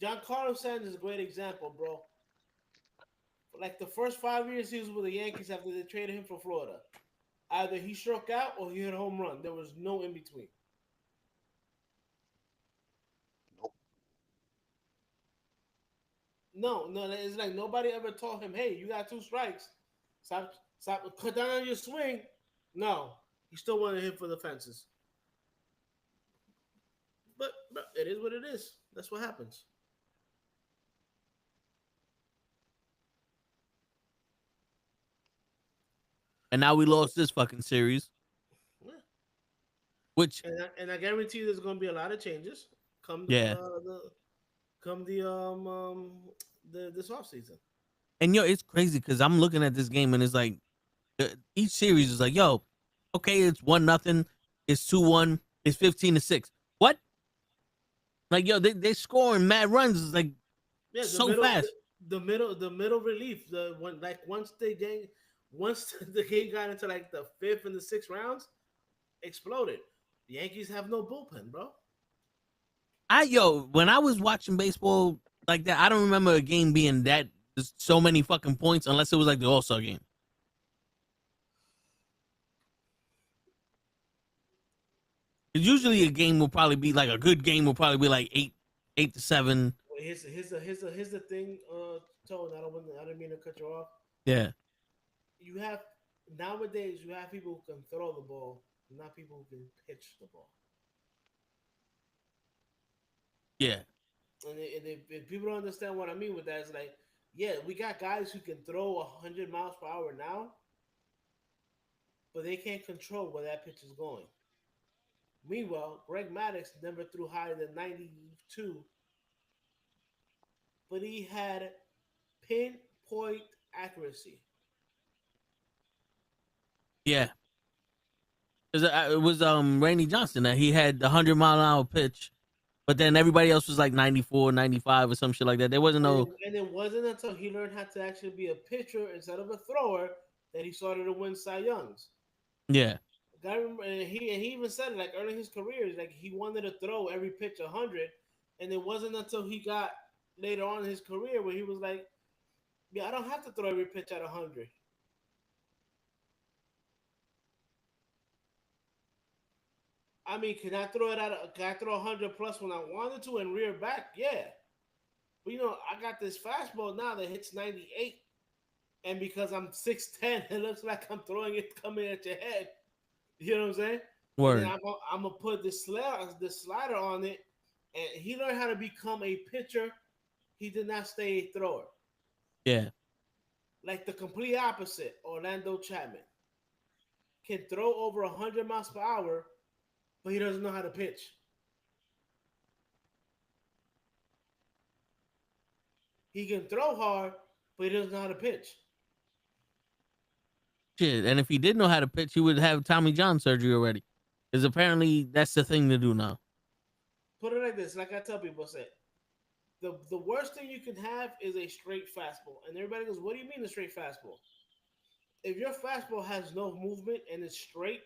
John Carlos Stanton is a great example, bro. like the first 5 years he was with the Yankees after they traded him for Florida. Either he struck out or he hit a home run. There was no in between. No, no, it's like nobody ever told him, "Hey, you got 2 strikes. Stop, cut down on your swing." No, he still wanted to hit for the fences. But it is what it is. That's what happens. And now we lost this fucking series, Yeah. which And I guarantee you there's going to be a lot of changes come yeah. this off season. And it's crazy because I'm looking at this game and it's like each series is like, yo, okay, it's 1-0, it's 2-1, it's 15-6. What? Like, yo, they're scoring mad runs. It's like Yeah, so fast. The middle relief. Once the game got into like the 5th and the 6th rounds, exploded. The Yankees have no bullpen, bro. When I was watching baseball like that, I don't remember a game being that so many fucking points unless it was like the All-Star game. Usually a game will probably be like a good game will probably be like 8-7. Well, here's the thing, Tone. I didn't mean to cut you off. Yeah. You have nowadays you have people who can throw the ball, not people who can pitch the ball. Yeah. And if people don't understand what I mean with that, it's like, yeah, we got guys who can throw 100 miles per hour now, but they can't control where that pitch is going. Meanwhile, Greg Maddux never threw higher than 92, but he had pinpoint accuracy. Yeah. It was Randy Johnson that he had the 100-mile-an-hour pitch, but then everybody else was like 94, 95 or some shit like that. There wasn't no. And it wasn't until he learned how to actually be a pitcher instead of a thrower that he started to win Cy Youngs. Yeah. I remember, and he even said it like early in his career, like he wanted to throw every pitch 100, and it wasn't until he got later on in his career where he was like, "Yeah, I don't have to throw every pitch at 100." I mean, can I throw 100 plus when I wanted to and rear back? Yeah, but I got this fastball now that hits 98, and because I'm 6'10", it looks like I'm throwing it coming at your head. You know what I'm saying? Word. And then I'm gonna put this slider on it, and he learned how to become a pitcher. He did not stay a thrower. Yeah. Like the complete opposite. Orlando Chapman can throw over 100 miles per hour, but he doesn't know how to pitch. He can throw hard, but he doesn't know how to pitch. Shit, and if he did know how to pitch, he would have Tommy John surgery already. Because apparently that's the thing to do now. Put it like this, like I tell people, say, the worst thing you can have is a straight fastball. And everybody goes, what do you mean a straight fastball? If your fastball has no movement and it's straight,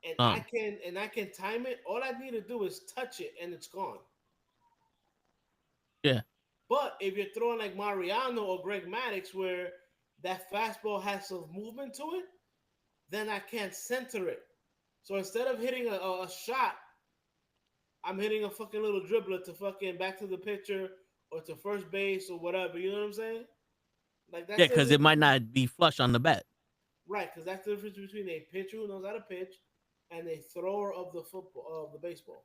and I can time it, all I need to do is touch it and it's gone. Yeah. But if you're throwing like Mariano or Greg Maddux, where that fastball has some movement to it, then I can't center it. So instead of hitting a shot, I'm hitting a fucking little dribbler to fucking back to the pitcher or to first base or whatever. You know what I'm saying? Like that's because it might not be flush on the bat. Right, because that's the difference between a pitcher who knows how to pitch and a thrower of the football of the baseball.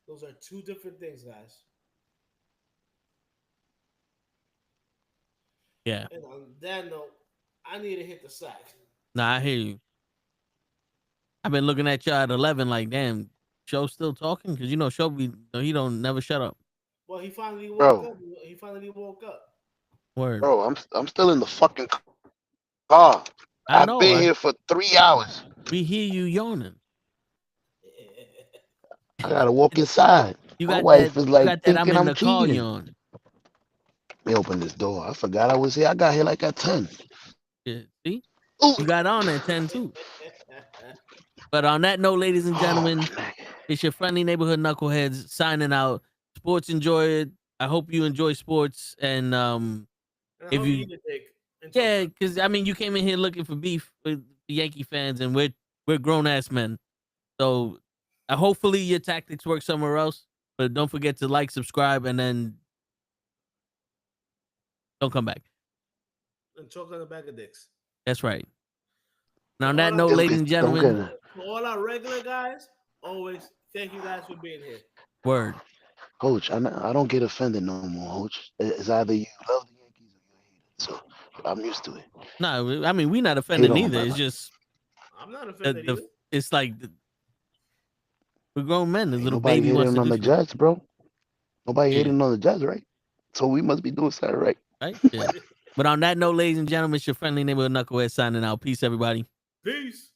Those are two different things, guys. Yeah. And on that note, I need to hit the sack. Nah, I hear you. I've been looking at you at 11 like, damn, Show's still talking? Because, Show, he don't never shut up. Well, he finally woke up. He finally woke up. Word. Bro, I'm still in the fucking car. I know. I've been here for 3 hours. We hear you yawning. I gotta walk inside. You My got wife that, is like you got that thinking I'm in I'm the car cheating. yawn. Let me open this door. I forgot I was here. I got here like at 10. Yeah, see? Ooh. You got on at 10 too. But on that note, ladies and gentlemen, it's your friendly neighborhood knuckleheads signing out. Sports enjoy it. I hope you enjoy sports, and And I if hope you you eat a dick. And yeah, chocolate. because I mean, you came in here looking for beef with the Yankee fans, and we're grown ass men. So hopefully your tactics work somewhere else. But don't forget to like, subscribe, and then don't come back. And chocolate on the bag of dicks. That's right. Now To on all that our note, Just ladies get, and don't gentlemen, get it. to all our regular guys, always thank you guys for being here. word. Coach, I don't get offended no more, Coach. It's either you love the Yankees or you hate it. So I'm used to it. No, I mean we're not Hate offended on, neither. It's brother. just I'm not the, offended the either. it's like we're grown men. The Ain't little nobody baby wants hating to on do the some Jets, bro. Nobody yeah, hating on the Jets, right? So we must be doing something right. right? Yeah. But on that note, ladies and gentlemen, it's your friendly neighborhood knucklehead signing out. Peace, everybody. Peace.